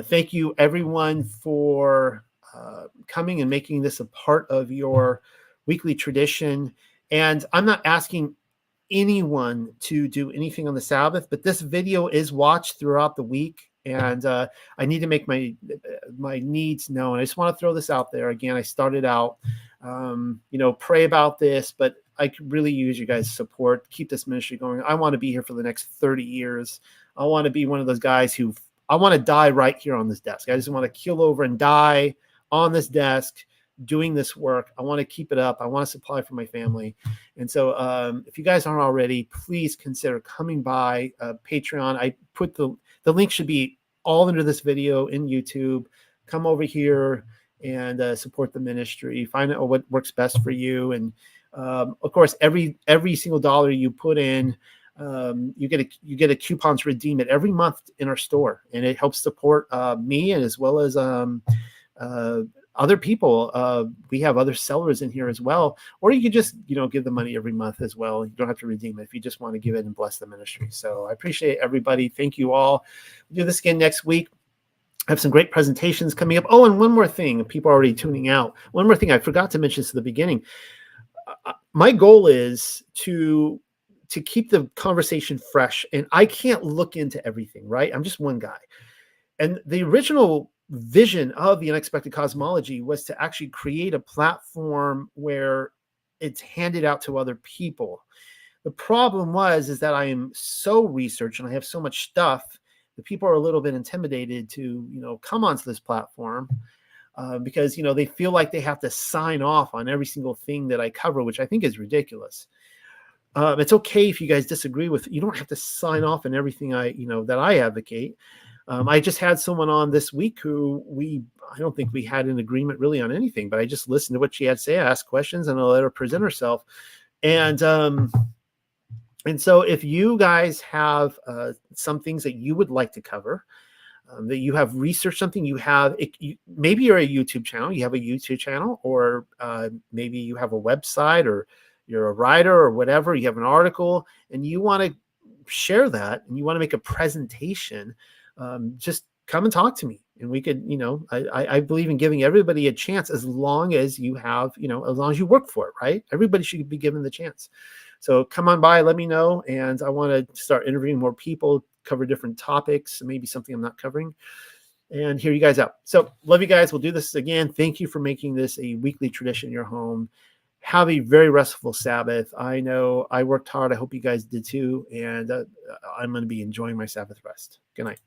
Thank you, everyone, for coming and making this a part of your weekly tradition. And I'm not asking anyone to do anything on the Sabbath, but this video is watched throughout the week, and I need to make my needs known. I just want to throw this out there again. I started out, pray about this, but I could really use you guys' support. Keep this ministry going. I want to be here for the next 30 years. I want to be one of those guys who I want to die right here on this desk. I just want to keel over and die on this desk doing this work. I want to keep it up. I want to supply for my family. And so if you guys aren't already, please consider coming by Patreon. I put the link should be all under this video in YouTube. Come over here and support the ministry. Find out what works best for you. And of course, every single dollar you put in, you get a coupon to redeem it every month in our store, and it helps support me and as well as other people. We have other sellers in here as well, or you could just give the money every month as well. You don't have to redeem it if you just want to give it and bless the ministry. So I appreciate everybody. Thank you all. We'll do this again next week. I have some great presentations coming up. Oh, and one more thing. People are already tuning out. One more thing I forgot to mention at the beginning. My goal is to keep the conversation fresh, and I can't look into everything, right? I'm just one guy. And the original vision of the Unexpected Cosmology was to actually create a platform where it's handed out to other people. The problem is that I am so researched and I have so much stuff that people are a little bit intimidated to, come onto this platform because, they feel like they have to sign off on every single thing that I cover, which I think is ridiculous. It's okay if you guys disagree with it. You don't have to sign off on everything that I advocate. I just had someone on this week who I don't think we had an agreement really on anything, but I just listened to what she had to say, I asked questions, and I let her present herself. And so if you guys have some things that you would like to cover, that you have researched something, maybe you're a YouTube channel, you have a YouTube channel, or maybe you have a website, or you're a writer or whatever, you have an article and you want to share that and you want to make a presentation, just come and talk to me. And we could, I believe in giving everybody a chance as long as you have, as long as you work for it, right? Everybody should be given the chance. So come on by, let me know. And I want to start interviewing more people, cover different topics, maybe something I'm not covering, and hear you guys out. So love you guys. We'll do this again. Thank you for making this a weekly tradition in your home. Have a very restful Sabbath. I know I worked hard. I hope you guys did too. And I'm going to be enjoying my Sabbath rest. Good night.